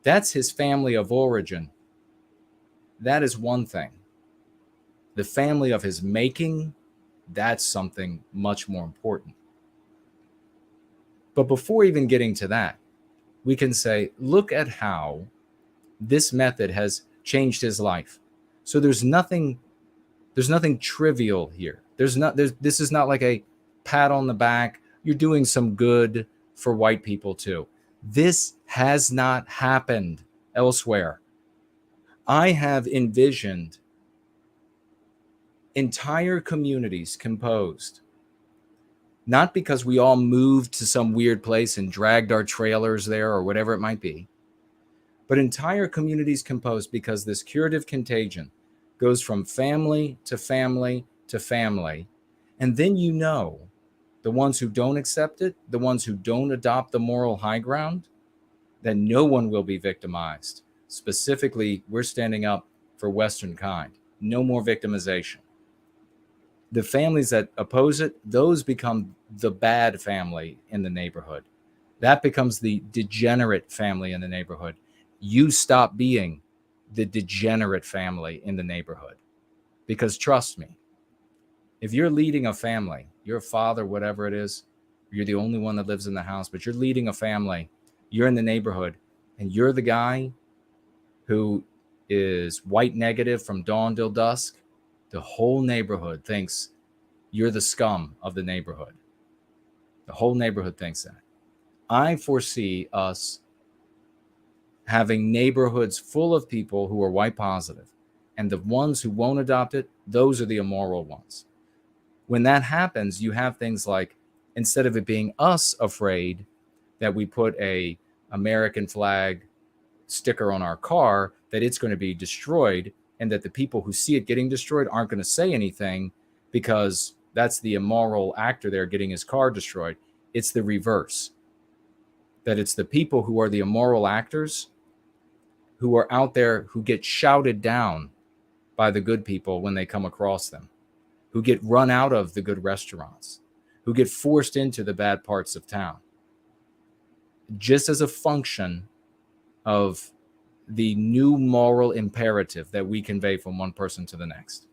that's his family of origin. That is one thing. The family of his making, that's something much more important. But before even getting to that, we can say, look at how this method has changed his life. So there's nothing trivial here. This is not like a pat on the back. You're doing some good for white people too. This has not happened elsewhere. I have envisioned entire communities composed, not because we all moved to some weird place and dragged our trailers there or whatever it might be, but entire communities composed because this curative contagion goes from family to family to family. And then the ones who don't accept it, the ones who don't adopt the moral high ground, that no one will be victimized. Specifically, we're standing up for Western kind. No more victimization. The families that oppose it, those become the bad family in the neighborhood. That becomes the degenerate family in the neighborhood. You stop being the degenerate family in the neighborhood. Because trust me, if you're leading a family, you're a father, whatever it is, you're the only one that lives in the house, but you're leading a family, you're in the neighborhood, and you're the guy who is white negative from dawn till dusk, the whole neighborhood thinks you're the scum of the neighborhood. The whole neighborhood thinks that. I foresee us having neighborhoods full of people who are white positive, and the ones who won't adopt it, those are the immoral ones. When that happens, you have things like, instead of it being us afraid that we put a American flag sticker on our car, that it's going to be destroyed, and that the people who see it getting destroyed aren't going to say anything because that's the immoral actor there getting his car destroyed. It's the reverse. That it's the people who are the immoral actors who are out there who get shouted down by the good people when they come across them, who get run out of the good restaurants, who get forced into the bad parts of town, just as a function of the new moral imperative that we convey from one person to the next.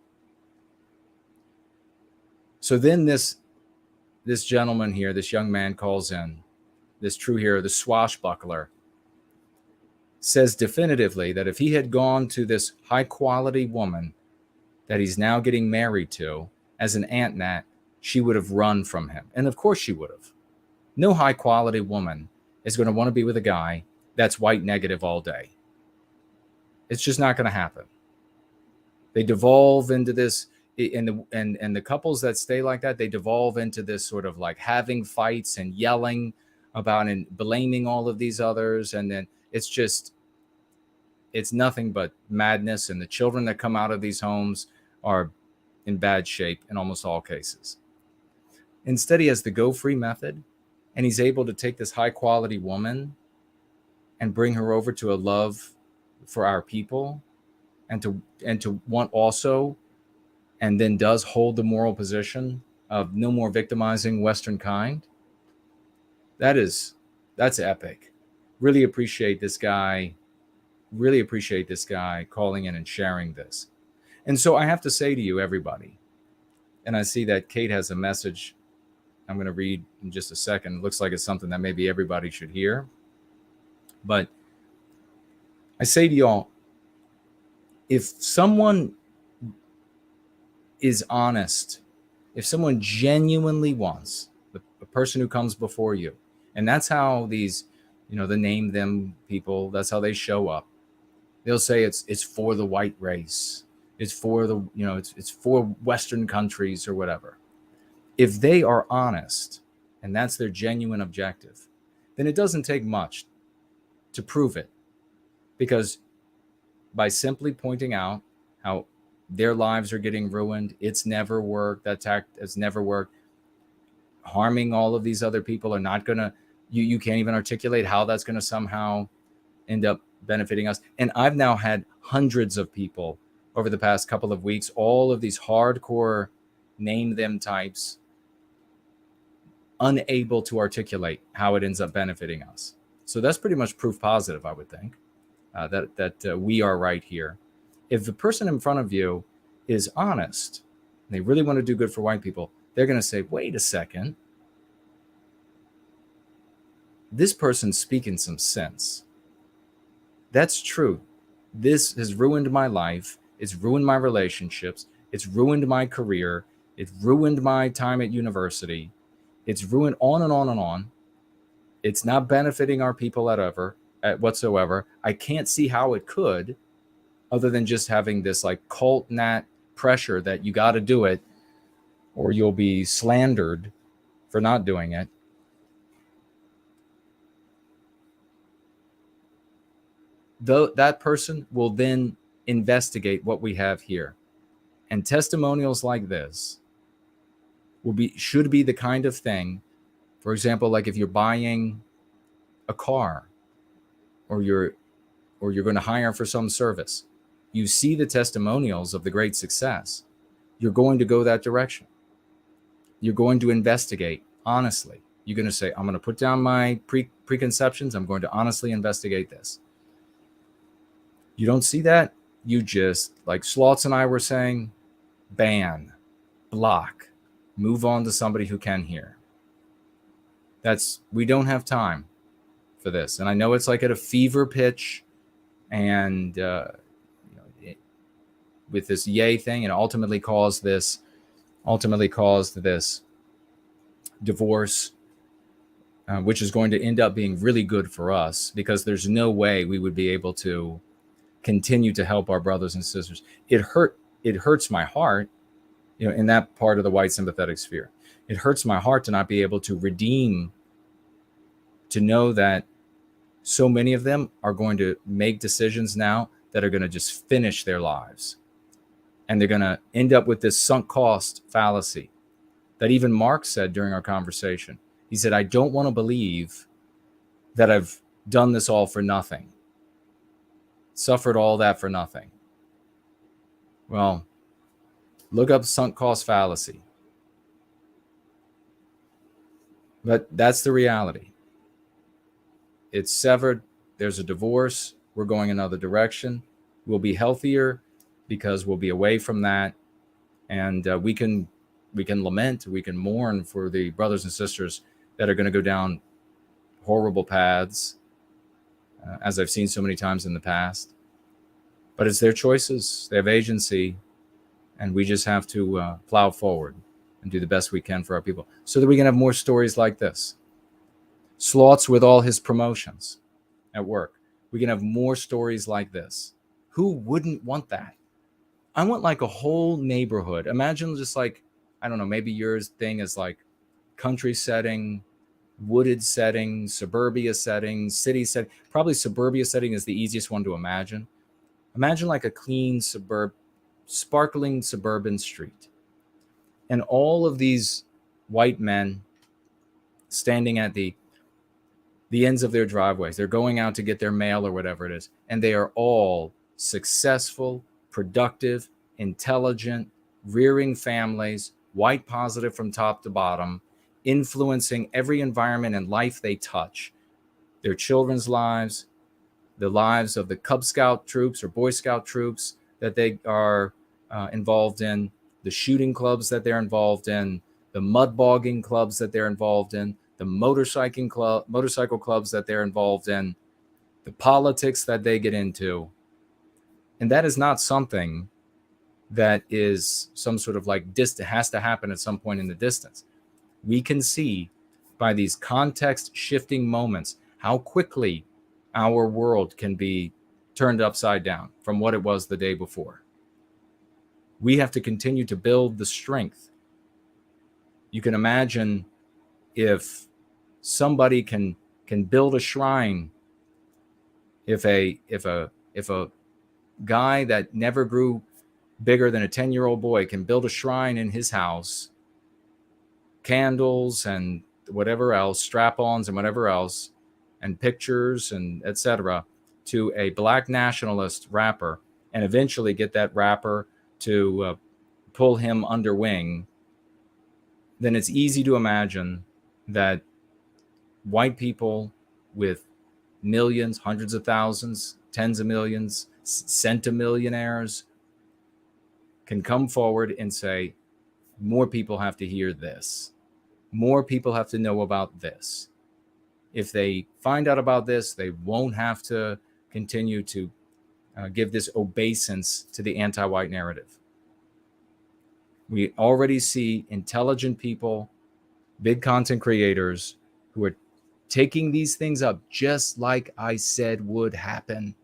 So then this gentleman here, this young man calls in, this true hero, the swashbuckler, says definitively that if he had gone to this high quality woman that he's now getting married to as an Aunt Nat, she would have run from him. And of course she would have. No high quality woman is going to want to be with a guy that's white negative all day. It's just not going to happen. They devolve into this, and the couples that stay like that, they devolve into this sort of like having fights and yelling about and blaming all of these others. And then it's nothing but madness. And the children that come out of these homes are in bad shape in almost all cases. Instead, he has the go free method, and he's able to take this high quality woman and bring her over to a love for our people, and to want also, and then does hold the moral position of no more victimizing Western kind. That's epic. Really appreciate this guy calling in and sharing this. And so I have to say to you, everybody, and I see that Kate has a message I'm going to read in just a second. It looks like it's something that maybe everybody should hear. But I say to y'all, if someone is honest, if someone genuinely wants the person who comes before you, and that's how these, the name them people, that's how they show up. They'll say it's for the white race. It's for the, it's for Western countries or whatever. If they are honest and that's their genuine objective, then it doesn't take much to prove it. Because by simply pointing out how their lives are getting ruined, it's never worked, that tact has never worked, harming all of these other people are not going to, you can't even articulate how that's going to somehow end up benefiting us. And I've now had hundreds of people over the past couple of weeks, all of these hardcore name them types, unable to articulate how it ends up benefiting us. So that's pretty much proof positive, I would think. That we are right here. If the person in front of you is honest, and they really want to do good for white people, they're going to say, wait a second, this person's speaking some sense. That's true. This has ruined my life. It's ruined my relationships. It's ruined my career. It's ruined my time at university. It's ruined on and on and on. It's not benefiting our people whatsoever. I can't see how it could, other than just having this like cult nat pressure that you got to do it or you'll be slandered for not doing it, though that person will then investigate what we have here. And testimonials like this should be the kind of thing, for example, like if you're buying a car or you're going to hire for some service, you see the testimonials of the great success, you're going to go that direction. You're going to investigate honestly. You're going to say, I'm going to put down my preconceptions. I'm going to honestly investigate this. You don't see that, you just, like Slaughtz and I were saying, ban, block, move on to somebody who can hear. We don't have time for this. And I know it's like at a fever pitch, and with this yay thing, and ultimately caused this divorce, which is going to end up being really good for us, because there's no way we would be able to continue to help our brothers and sisters. It hurts my heart, in that part of the white sympathetic sphere. It hurts my heart to not be able to redeem, to know that so many of them are going to make decisions now that are going to just finish their lives. And they're going to end up with this sunk cost fallacy that even Mark said during our conversation. He said, I don't want to believe that I've done this all for nothing, suffered all that for nothing. Well, look up sunk cost fallacy. But that's the reality. It's severed. There's a divorce. We're going another direction. We'll be healthier because we'll be away from that. And we can lament, we can mourn for the brothers and sisters that are going to go down horrible paths, as I've seen so many times in the past. But it's their choices. They have agency. And we just have to plow forward and do the best we can for our people so that we can have more stories like this. Slaughtz with all his promotions at work. We can have more stories like this. Who wouldn't want that? I want like a whole neighborhood. Imagine just like, I don't know, maybe your thing is like country setting, wooded setting, suburbia setting, city setting. Probably suburbia setting is the easiest one to imagine. Imagine like a clean sparkling suburban street. And all of these white men standing at the ends of their driveways. They're going out to get their mail or whatever it is. And they are all successful, productive, intelligent, rearing families, white positive from top to bottom, influencing every environment and life they touch. Their children's lives, the lives of the Cub Scout troops or Boy Scout troops that they are involved in, the shooting clubs that they're involved in, the mud bogging clubs that they're involved in, the motorcycle clubs that they're involved in, the politics that they get into. And that is not something that is some sort of like has to happen at some point in the distance. We can see by these context shifting moments how quickly our world can be turned upside down from what it was the day before. We have to continue to build the strength. You can imagine if somebody can build a shrine, if a guy that never grew bigger than a 10-year-old boy can build a shrine in his house, candles and whatever else, strap-ons and whatever else, and pictures and etc., to a black nationalist rapper, and eventually get that rapper to pull him under wing, then it's easy to imagine that white people with millions, hundreds of thousands, tens of millions, centimillionaires can come forward and say, more people have to hear this. More people have to know about this. If they find out about this, they won't have to continue to give this obeisance to the anti-white narrative. We already see intelligent people, big content creators who are taking these things up just like I said would happen.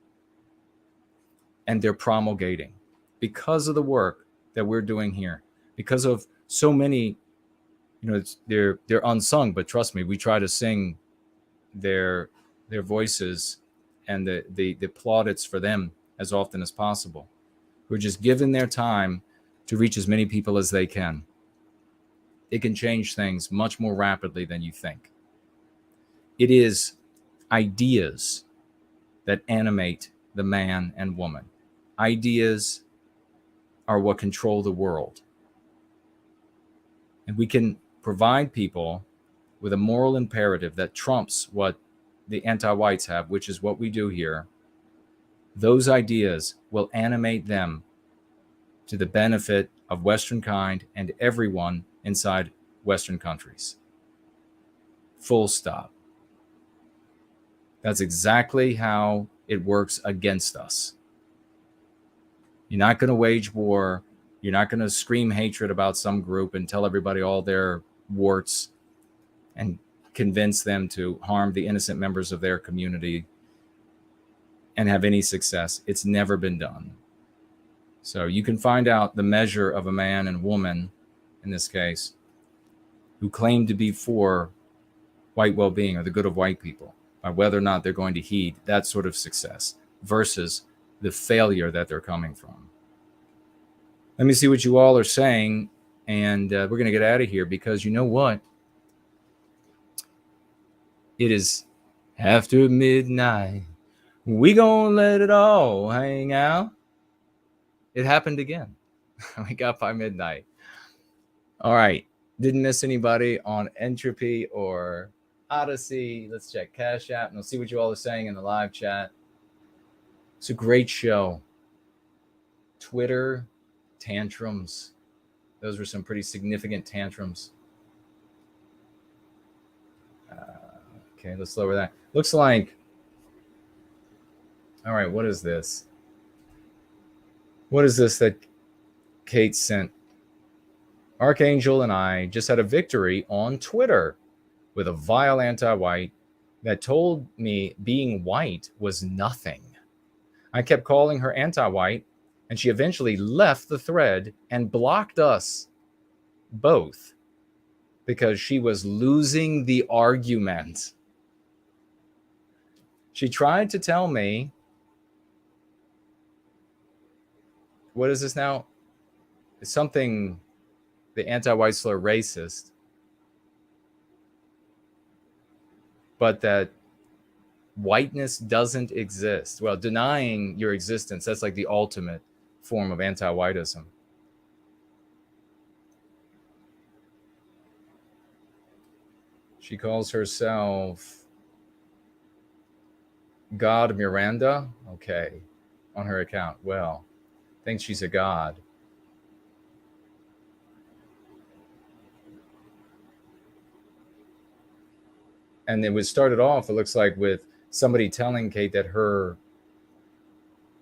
And they're promulgating because of the work that we're doing here, because of so many, they're unsung, but trust me, we try to sing their voices and the plaudits for them as often as possible, who are just given their time to reach as many people as they can. It can change things much more rapidly than you think. It is ideas that animate the man and woman. Ideas are what control the world. And we can provide people with a moral imperative that trumps what the anti-whites have, which is what we do here. Those ideas will animate them to the benefit of Western kind and everyone inside Western countries. Full stop. That's exactly how it works against us. You're not going to wage war. You're not going to scream hatred about some group and tell everybody all their warts and convince them to harm the innocent members of their community and have any success. It's never been done. So you can find out the measure of a man and woman, in this case, who claim to be for white well-being or the good of white people by whether or not they're going to heed that sort of success versus the failure that they're coming from. Let me see what you all are saying, and we're going to get out of here, because you know what? It is after midnight. We gonna let it all hang out. It happened again. We got by midnight. All right. Didn't miss anybody on Entropy or Odyssey. Let's check Cash App, and we'll see what you all are saying in the live chat. It's a great show. Twitter tantrums. Those were some pretty significant tantrums. Okay, let's lower that. Looks like, all right, what is this? What is this that Kate sent? Archangel and I just had a victory on Twitter with a vile anti-white that told me being white was nothing. I kept calling her anti-white, and she eventually left the thread and blocked us both because she was losing the argument. She tried to tell me, what is this now? It's something, the anti-white slur racist, but that whiteness doesn't exist. Well, denying your existence, that's like the ultimate form of anti-whiteism. She calls herself God Miranda. Okay, on her account. Well, thinks she's a god. And it was started off, it looks like, with somebody telling Kate that her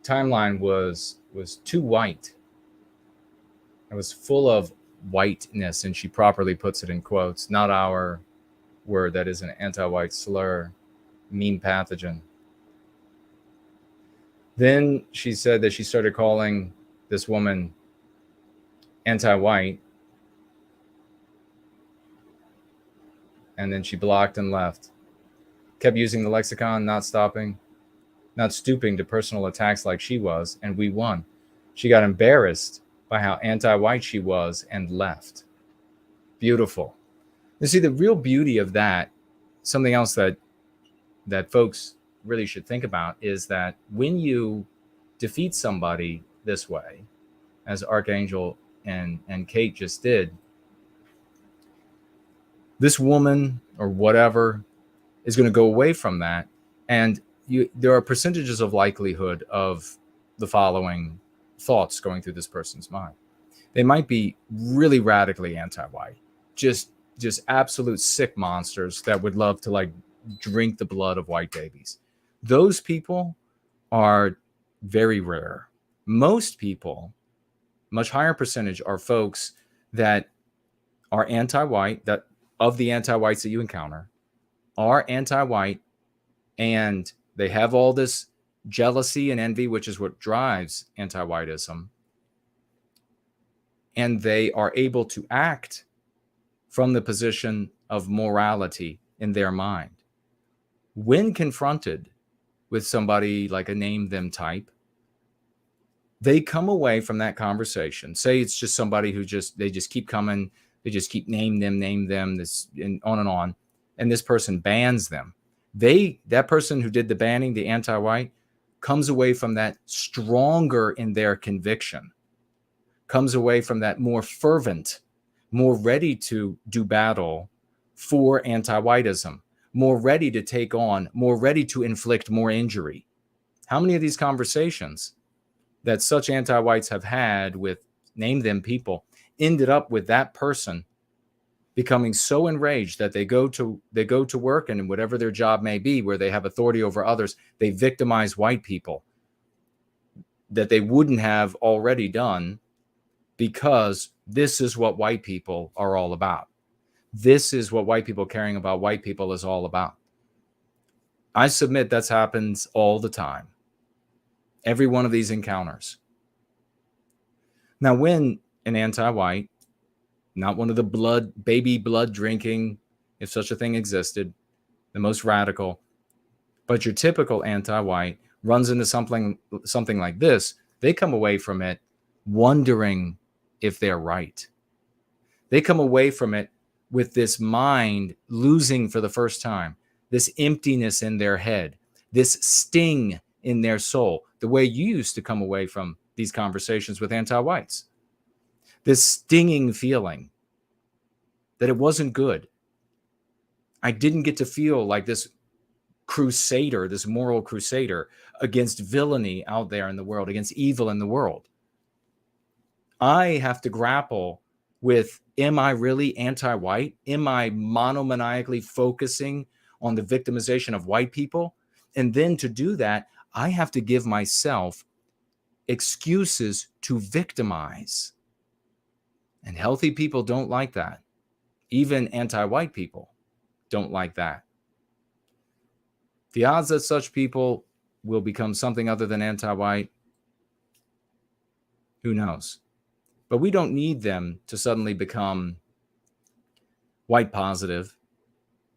timeline was too white. It was full of whiteness, and she properly puts it in quotes, not our word that is an anti-white slur, meme pathogen. Then she said that she started calling this woman anti-white, and then she blocked and left. Kept using the lexicon, not stopping, not stooping to personal attacks like she was, and we won. She got embarrassed by how anti-white she was and left. Beautiful. You see, the real beauty of that, something else that folks really should think about, is that when you defeat somebody this way, as Archangel and Kate just did, this woman or whatever is going to go away from that, and there are percentages of likelihood of the following thoughts going through this person's mind. They might be really radically anti-white, just absolute sick monsters that would love to like drink the blood of white babies. Those people are very rare. Most people, much higher percentage, are folks that are anti-white, that of the anti-whites that you encounter are anti-white, and they have all this jealousy and envy, which is what drives anti-whiteism. and they are able to act from the position of morality in their mind. When confronted with somebody like a name them type, they come away from that conversation. Say it's just somebody who they just keep coming, they just keep name them, this and on. And this person bans them. That person who did the banning, the anti-white, comes away from that stronger in their conviction, comes away from that more fervent, more ready to do battle for anti-whiteism, more ready to take on, more ready to inflict more injury. How many of these conversations that such anti-whites have had with name them people ended up with that person becoming so enraged that they go to work, and whatever their job may be, where they have authority over others, they victimize white people that they wouldn't have already done, because this is what white people are all about. This is what white people caring about white people is all about. I submit that happens all the time. Every one of these encounters. Now, when an anti-white, not one of the baby blood drinking, if such a thing existed, the most radical, but your typical anti-white runs into something like this, they come away from it wondering if they're right. They come away from it with this mind losing for the first time, this emptiness in their head, this sting in their soul, the way you used to come away from these conversations with anti-whites. This stinging feeling that it wasn't good. I didn't get to feel like this crusader, this moral crusader against villainy out there in the world, against evil in the world. I have to grapple with, am I really anti-white? Am I monomaniacally focusing on the victimization of white people? And then to do that, I have to give myself excuses to victimize. And healthy people don't like that. Even anti-white people don't like that. The odds that such people will become something other than anti-white, who knows? But we don't need them to suddenly become white positive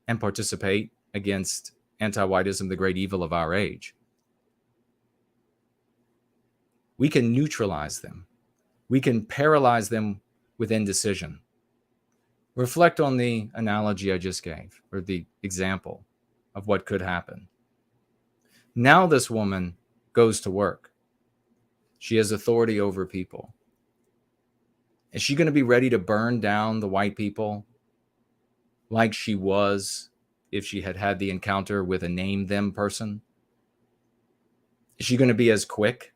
and participate against anti-whiteism, the great evil of our age. We can neutralize them. We can paralyze them with indecision. Reflect on the analogy I just gave, or the example of what could happen. Now this woman goes to work. She has authority over people. Is she going to be ready to burn down the white people like she was if she had had the encounter with a name them person? Is she going to be as quick?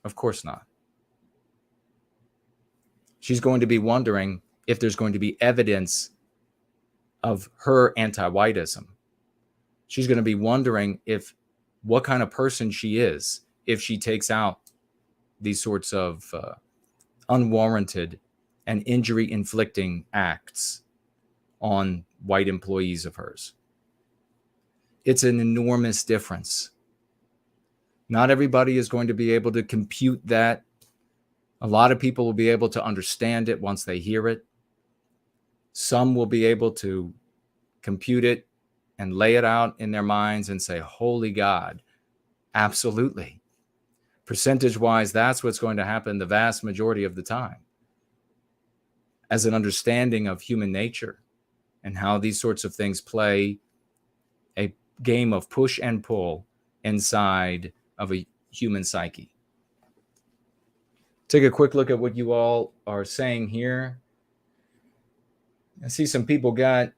Of course not. She's going to be wondering if there's going to be evidence of her anti-whiteism. She's going to be wondering what kind of person she is if she takes out these sorts of unwarranted and injury-inflicting acts on white employees of hers. It's an enormous difference. Not everybody is going to be able to compute that. A lot of people will be able to understand it once they hear it. Some will be able to compute it and lay it out in their minds and say, holy God, absolutely. Percentage-wise, that's what's going to happen the vast majority of the time. As an understanding of human nature and how these sorts of things play a game of push and pull inside of a human psyche. Take a quick look at what you all are saying here. I see some people got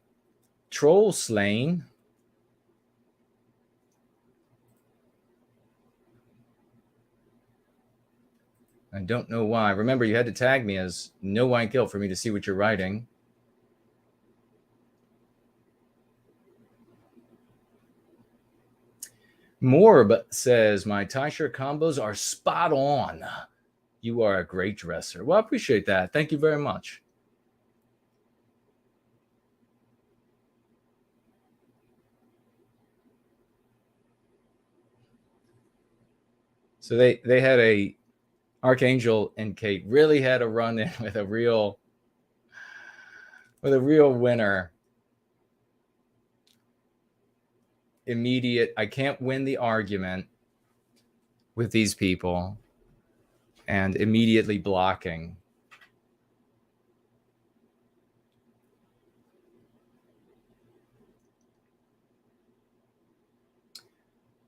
troll slain. I don't know why. Remember, you had to tag me as No White Guilt for me to see what you're writing. Morb says, my tie shirt combos are spot on. You are a great dresser. Well, I appreciate that. Thank you very much. So they had a Archangel and Kate really had a run in with a real winner. Immediate, I can't win the argument with these people, and immediately blocking.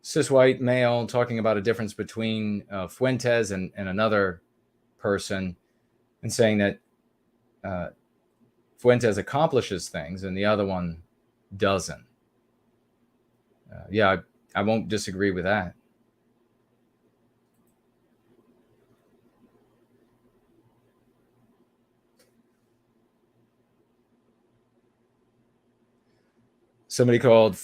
Cis white male talking about a difference between Fuentes and another person, and saying that Fuentes accomplishes things and the other one doesn't. Yeah, I won't disagree with that. Somebody called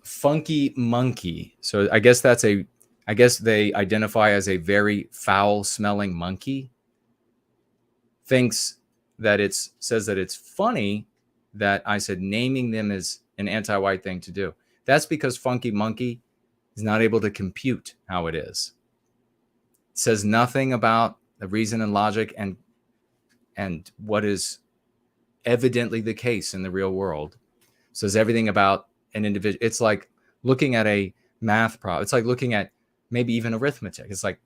Funky Monkey. So I guess they identify as a very foul smelling monkey. Thinks that says that it's funny that I said naming them is an anti-white thing to do. That's because Funky Monkey is not able to compute how it is. It says nothing about the reason and logic and what is evidently the case in the real world. It says everything about an individual. It's like looking at a math problem. It's like looking at maybe even arithmetic. It's like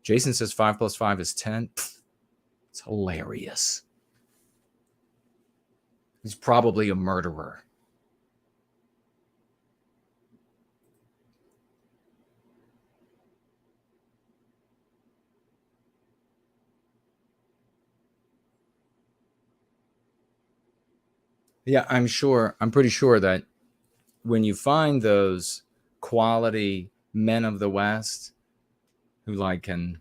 Jason says 5 + 5 is 10. It's hilarious. He's probably a murderer. Yeah, I'm pretty sure that when you find those quality men of the West who can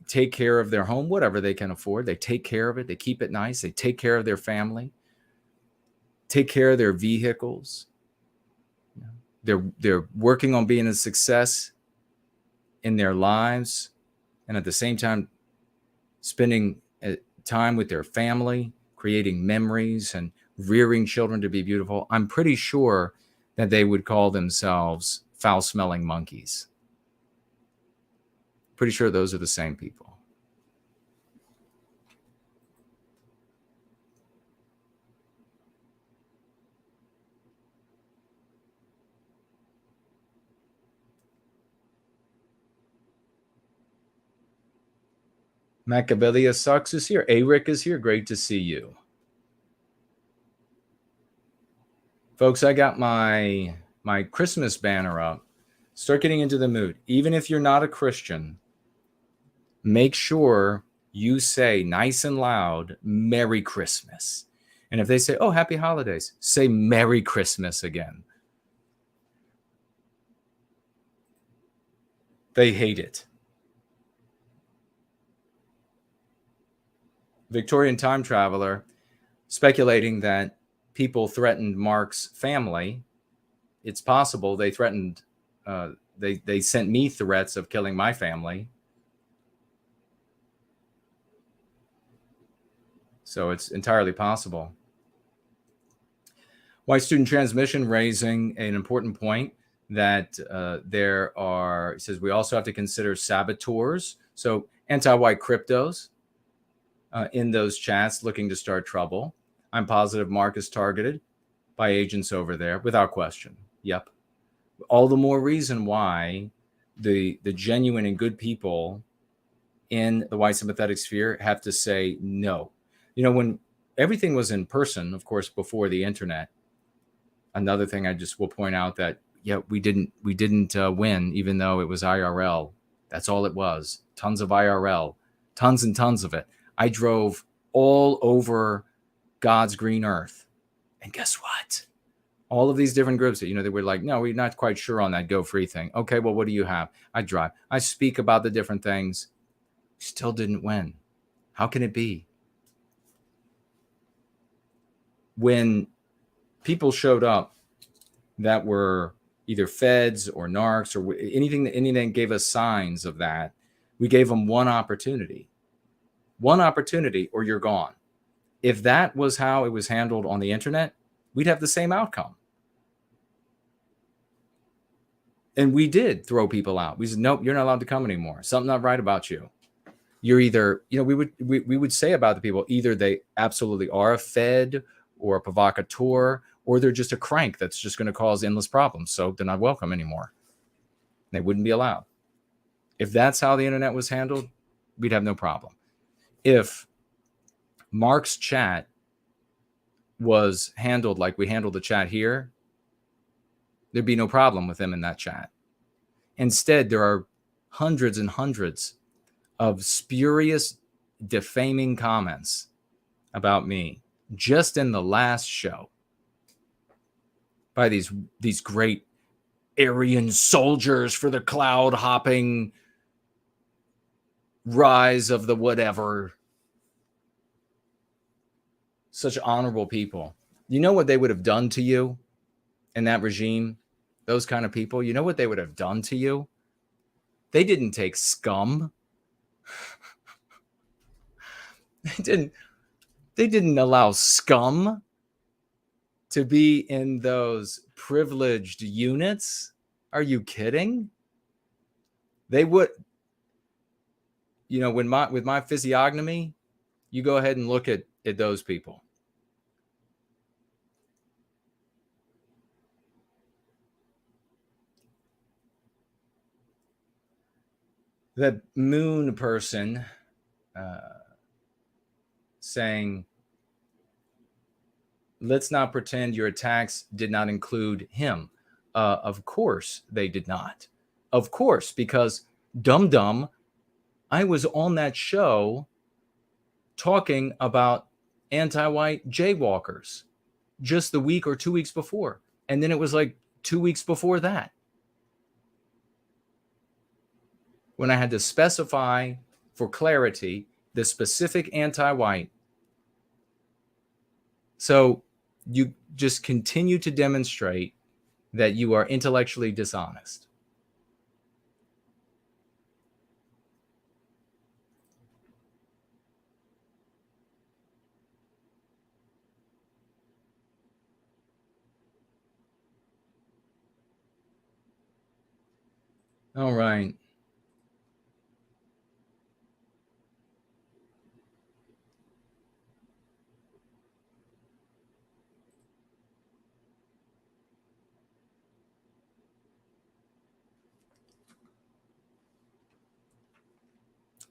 take care of their home, whatever they can afford, they take care of it, they keep it nice, they take care of their family, take care of their vehicles. They're working on being a success in their lives, and at the same time spending time with their family, creating memories and rearing children to be beautiful. I'm pretty sure that they would call themselves foul-smelling monkeys. Pretty sure those are the same people. Machiavellia Sucks is here. Aric is here. Great to see you. Folks, I got my Christmas banner up. Start getting into the mood. Even if you're not a Christian, make sure you say nice and loud, Merry Christmas. And if they say, oh, Happy Holidays, say Merry Christmas again. They hate it. Victorian time traveler speculating that people threatened Mark's family. It's possible they threatened, they sent me threats of killing my family. So it's entirely possible. White Student Transmission raising an important point that there are, it says we also have to consider saboteurs. So anti-white cryptos in those chats looking to start trouble. I'm positive Mark is targeted by agents over there without question. Yep. All the more reason why the genuine and good people in the white sympathetic sphere have to say no. You know, when everything was in person, of course, before the internet, another thing I just will point out that, yeah, we didn't win, even though it was IRL. That's all it was. Tons of IRL, tons and tons of it. I drove all over God's green earth. And guess what? All of these different groups that, they were like, no, we're not quite sure on that Go Free thing. Okay, well, what do you have? I drive. I speak about the different things. Still didn't win. How can it be? When people showed up that were either feds or narcs or anything that gave us signs of that, we gave them one opportunity or you're gone. If that was how it was handled on the internet, we'd have the same outcome. And we did throw people out. We said, nope, you're not allowed to come anymore. Something not right about you. You're either, we would say about the people, either they absolutely are a Fed or a provocateur, or they're just a crank that's just going to cause endless problems. So they're not welcome anymore. They wouldn't be allowed. If that's how the internet was handled, we'd have no problem. If Mark's chat was handled like we handled the chat here, there'd be no problem with him in that chat. Instead, there are hundreds and hundreds of spurious, defaming comments about me just in the last show by these great Aryan soldiers for the cloud hopping rise of the whatever. Such honorable people. You know what they would have done to you in that regime? Those kind of people, you know what they would have done to you? They didn't take scum. They didn't allow scum to be in those privileged units. Are you kidding? They would, with my physiognomy, you go ahead and look at those people. The moon person saying, let's not pretend your attacks did not include him. Of course they did not. Of course, because dum-dum, I was on that show talking about anti-white jaywalkers just the week or 2 weeks before. And then it was like 2 weeks before that when I had to specify for clarity the specific anti-white. So you just continue to demonstrate that you are intellectually dishonest. All right.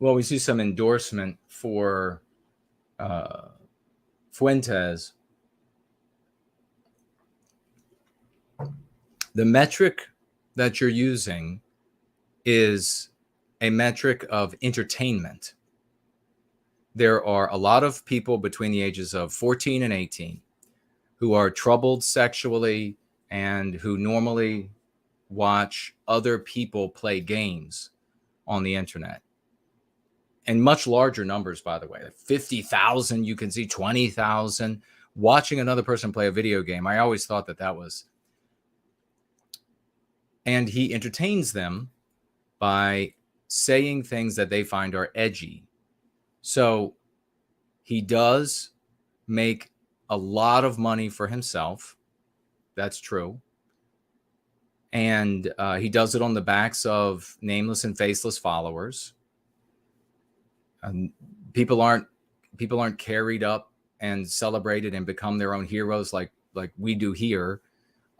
Well, we see some endorsement for Fuentes. The metric that you're using is a metric of entertainment. There are a lot of people between the ages of 14 and 18 who are troubled sexually and who normally watch other people play games on the internet. And much larger numbers, by the way, 50,000, you can see 20,000 watching another person play a video game. I always thought that was. And he entertains them by saying things that they find are edgy. So he does make a lot of money for himself. That's true. And he does it on the backs of nameless and faceless followers. People aren't carried up and celebrated and become their own heroes like we do here.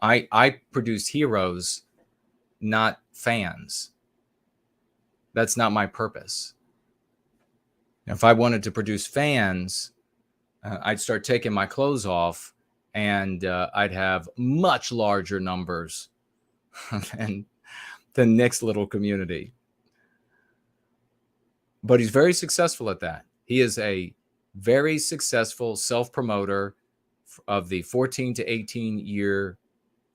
I produce heroes, not fans. That's not my purpose. If I wanted to produce fans, I'd start taking my clothes off and I'd have much larger numbers than Nick's little community. But he's very successful at that. He is a very successful self-promoter of the 14 to 18 year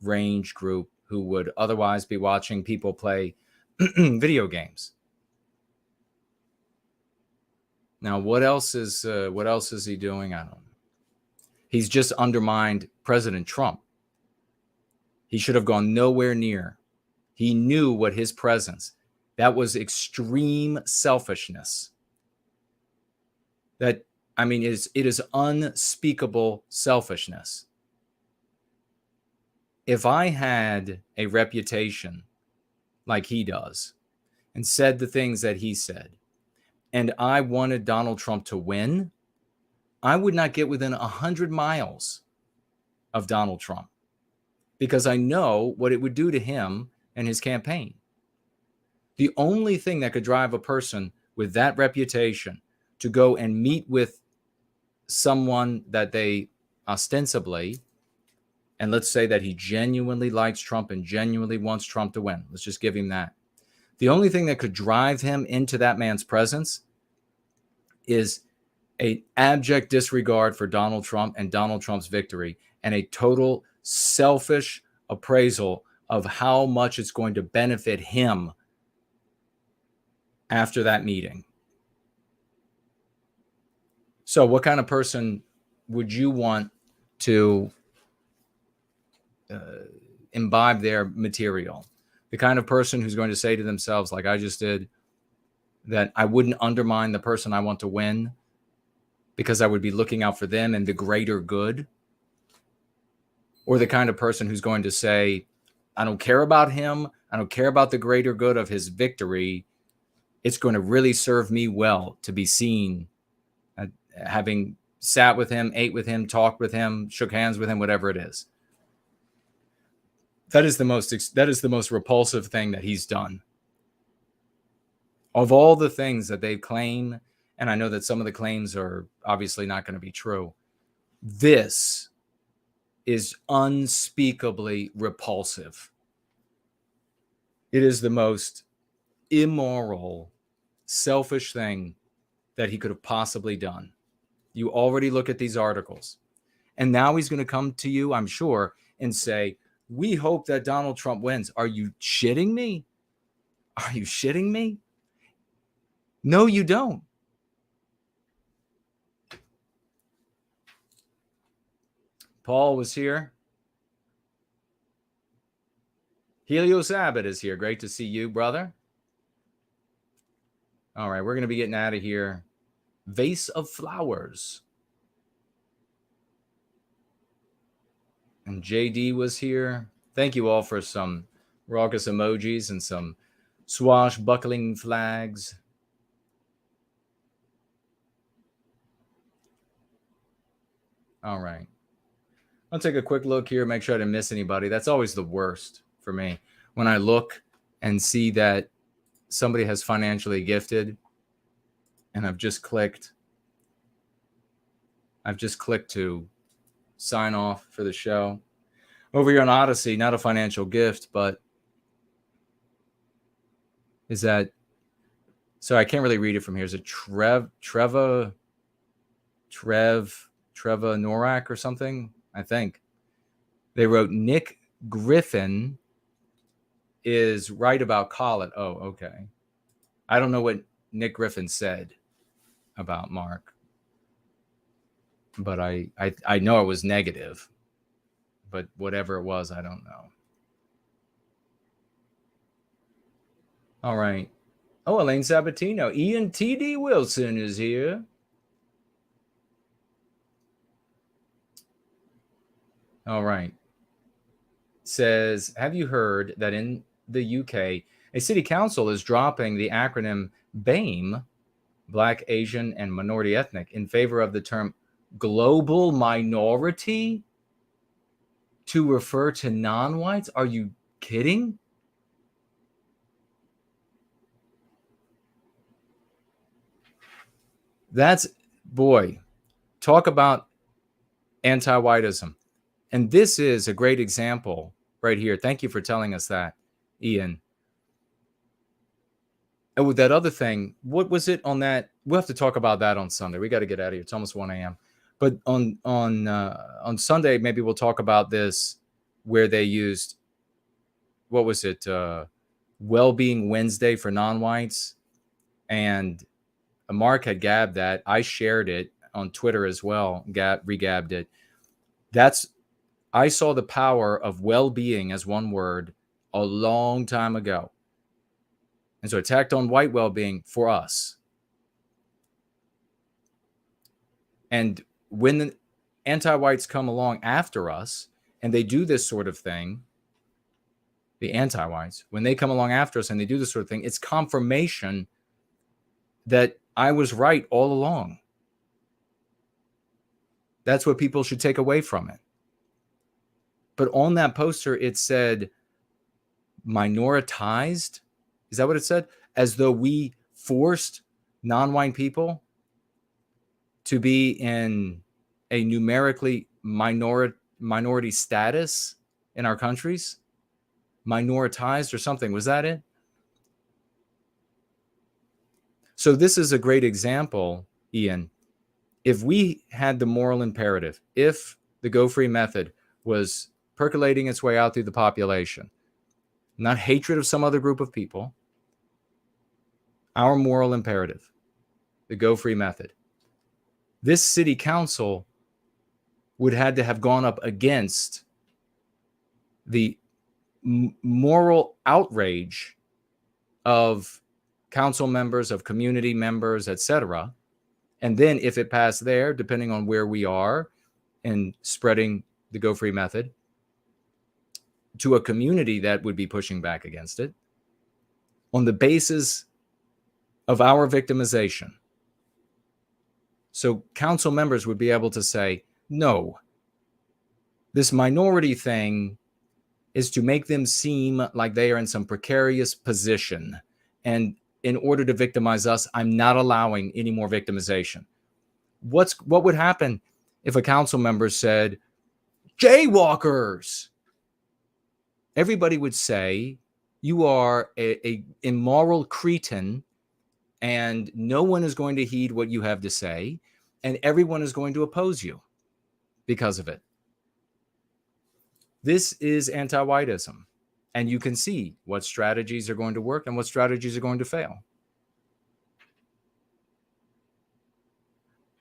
range group who would otherwise be watching people play video games. Now, what else is he doing? I don't know. He's just undermined President Trump. He should have gone nowhere near. He knew what his presence. That was extreme selfishness. It is unspeakable selfishness. If I had a reputation like he does and said the things that he said, and I wanted Donald Trump to win, I would not get within 100 miles of Donald Trump, because I know what it would do to him and his campaign. The only thing that could drive a person with that reputation to go and meet with someone that they ostensibly, and let's say that he genuinely likes Trump and genuinely wants Trump to win. Let's just give him that. The only thing that could drive him into that man's presence is an abject disregard for Donald Trump and Donald Trump's victory, and a total selfish appraisal of how much it's going to benefit him after that meeting. So what kind of person would you want to imbibe their material? The kind of person who's going to say to themselves, like I just did, that I wouldn't undermine the person I want to win because I would be looking out for them and the greater good? Or the kind of person who's going to say, I don't care about him, I don't care about the greater good of his victory. It's going to really serve me well to be seen, having sat with him, ate with him, talked with him, shook hands with him, whatever it is. That is the most repulsive thing that he's done. Of all the things that they claim, and I know that some of the claims are obviously not going to be true, this is unspeakably repulsive. It is the most immoral, selfish thing that he could have possibly done. You already look at these articles, and now he's going to come to you, I'm sure, and say, we hope that Donald Trump wins. Are you shitting me? Are you shitting me? No, you don't. Paul was here. Helios Abbott is here. Great to see you, brother. All right, we're going to be getting out of here. Vase of flowers. And JD was here. Thank you all for some raucous emojis and some swashbuckling flags. All right. I'll take a quick look here, make sure I didn't miss anybody. That's always the worst for me. When I look and see that somebody has financially gifted and I've just clicked to sign off for the show. Over here on Odyssey, not a financial gift, but is that, so I can't really read it from here. Is it Treva Norak or something? I think. They wrote Nick Griffin is right about Collett. Oh, okay. I don't know what Nick Griffin said about Mark, but I know it was negative, but whatever it was, I don't know. All right. Oh, Elaine Sabatino. Ian T.D. Wilson is here. All right. Says, have you heard that in the UK, a city council is dropping the acronym BAME, Black, Asian, and Minority Ethnic, in favor of the term global minority to refer to non-whites? Are you kidding? That's, boy, talk about anti-whiteism. And this is a great example right here. Thank you for telling us that, Ian. And with that other thing, what was it on that? We'll have to talk about that on Sunday. We got to get out of here. It's almost 1 a.m. But on Sunday, maybe we'll talk about this, where they used, what was it? Well-being Wednesday for non-whites. And Mark had gabbed that. I shared it on Twitter as well, regabbed it. I saw the power of well-being as one word a long time ago. And so it tacked on white well-being for us. And when the anti-whites come along after us and they do this sort of thing, the anti-whites, when they come along after us and they do this sort of thing, it's confirmation that I was right all along. That's what people should take away from it. But on that poster, it said minoritized. Is that what it said? As though we forced non-white people to be in a numerically minority status in our countries. Minoritized or something. Was that it? So this is a great example, Ian. If we had the moral imperative, if the Go Free method was percolating its way out through the population, not hatred of some other group of people, our moral imperative, the Go Free method, this city council would had to have gone up against the moral outrage of council members, of community members, etc. And then if it passed there, depending on where we are in spreading the Go Free method, to a community that would be pushing back against it on the basis of our victimization. So council members would be able to say, no, this minority thing is to make them seem like they are in some precarious position. And in order to victimize us, I'm not allowing any more victimization. What would happen if a council member said, jaywalkers? Everybody would say, you are a immoral cretin, and no one is going to heed what you have to say, and everyone is going to oppose you because of it. This is anti-whiteism, and you can see what strategies are going to work and what strategies are going to fail.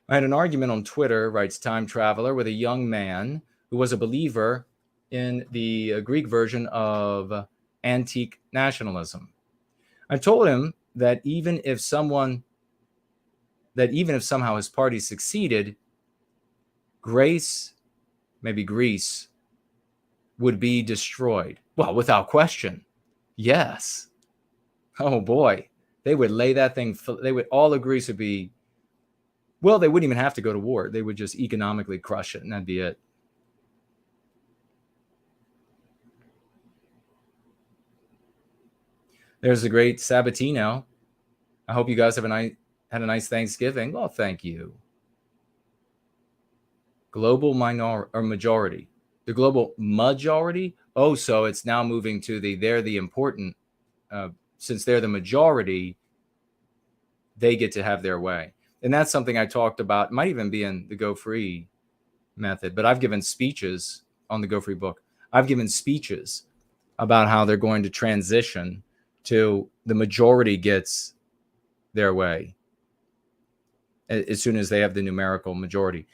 I had an argument on Twitter, writes Time Traveler, with a young man who was a believer in the Greek version of antique nationalism. I told him that even if somehow his party succeeded, Greece would be destroyed. Well, without question, yes. Oh boy, they would lay that thing. All of Greece would be. Well, they wouldn't even have to go to war. They would just economically crush it, and that'd be it. There's the great Sabatino. I hope you guys have had a nice Thanksgiving. Well, thank you. Global majority. The global majority? Oh, so it's now moving to they're the important, since they're the majority, they get to have their way. And that's something I talked about. It might even be in the Go Free method, but I've given speeches on the Go Free book. I've given speeches about how they're going to transition to the majority gets their way as soon as they have the numerical majority.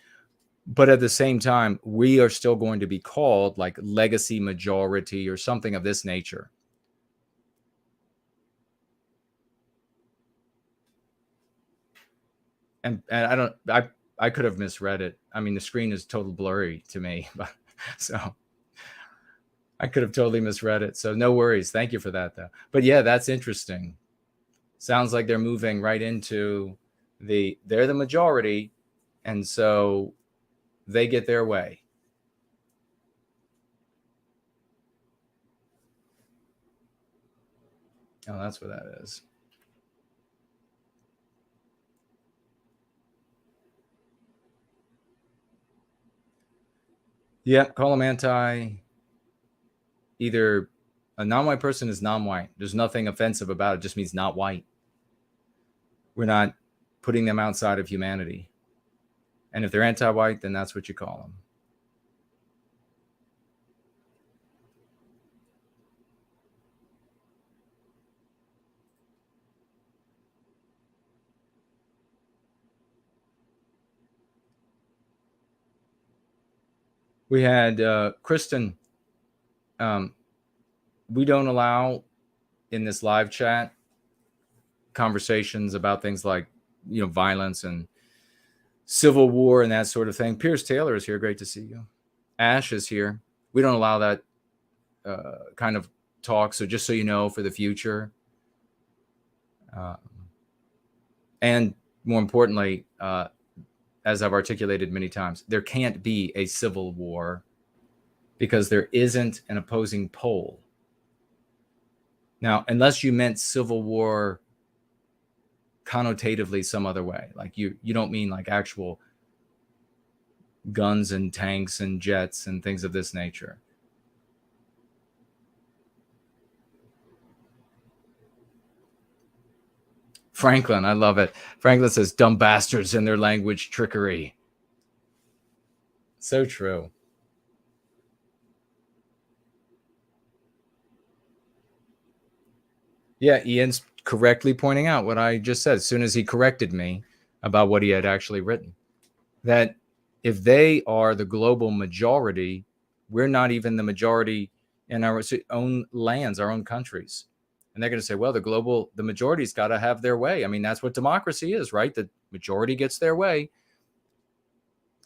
But at the same time, we are still going to be called like legacy majority or something of this nature. And I could have misread it. I mean, the screen is totally blurry to me, but so I could have totally misread it. So no worries. Thank you for that, though. But yeah, that's interesting. Sounds like they're moving right into they're the majority, and so they get their way. Oh, that's what that is. Yeah, call them anti. Either a non-white person is non-white. There's nothing offensive about it. It just means not white. We're not putting them outside of humanity. And if they're anti-white, then that's what you call them. We had Kristen. We don't allow in this live chat conversations about things like, violence and civil war and that sort of thing. Pierce Taylor is here. Great to see you. Ash is here. We don't allow that kind of talk. So just so you know, for the future, and more importantly, as I've articulated many times, there can't be a civil war because there isn't an opposing pole. Now, unless you meant civil war connotatively some other way, like you don't mean like actual guns and tanks and jets and things of this nature. Franklin, I love it. Franklin says, dumb bastards and their language trickery. So true. Yeah, Ian's correctly pointing out what I just said as soon as he corrected me about what he had actually written. That if they are the global majority, we're not even the majority in our own lands, our own countries. And they're going to say, well, the majority's got to have their way. I mean, that's what democracy is, right? The majority gets their way.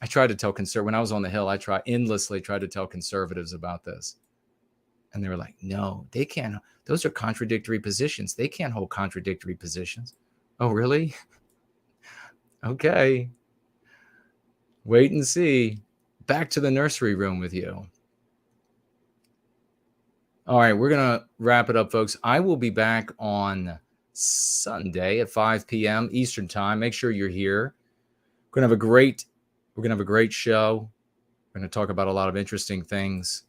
I tried to tell when I was on the Hill, I endlessly tried to tell conservatives about this. And they were like, no, they can't. Those are contradictory positions. They can't hold contradictory positions. Oh, really? Okay. Wait and see. Back to the nursery room with you. All right, we're going to wrap it up, folks. I will be back on Sunday at 5 p.m. Eastern time. Make sure you're here. We're going to have a great show. We're going to talk about a lot of interesting things.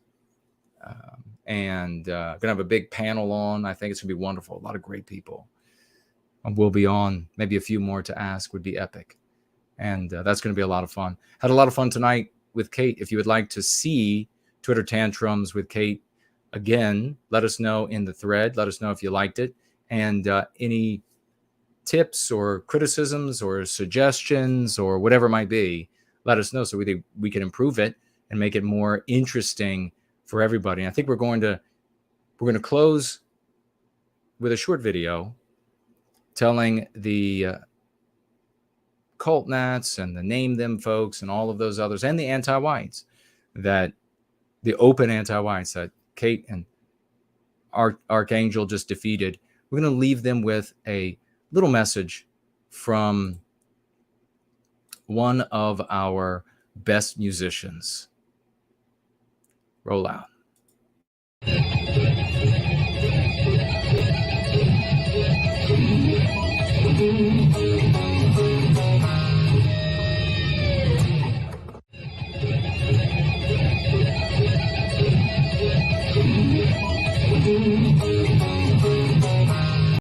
And going to have a big panel on. I think it's going to be wonderful. A lot of great people. We'll be on. Maybe a few more to ask would be epic. And that's going to be a lot of fun. Had a lot of fun tonight with Kate. If you would like to see Twitter Tantrums with Kate, again, let us know in the thread. Let us know if you liked it. And any tips or criticisms or suggestions or whatever it might be, let us know so we can improve it and make it more interesting for everybody. And I think we're going to close with a short video telling the cult nats and the name them folks and all of those others and the anti-whites, that the open anti-whites that Kate and Archangel just defeated, we're going to leave them with a little message from one of our best musicians. Roll out.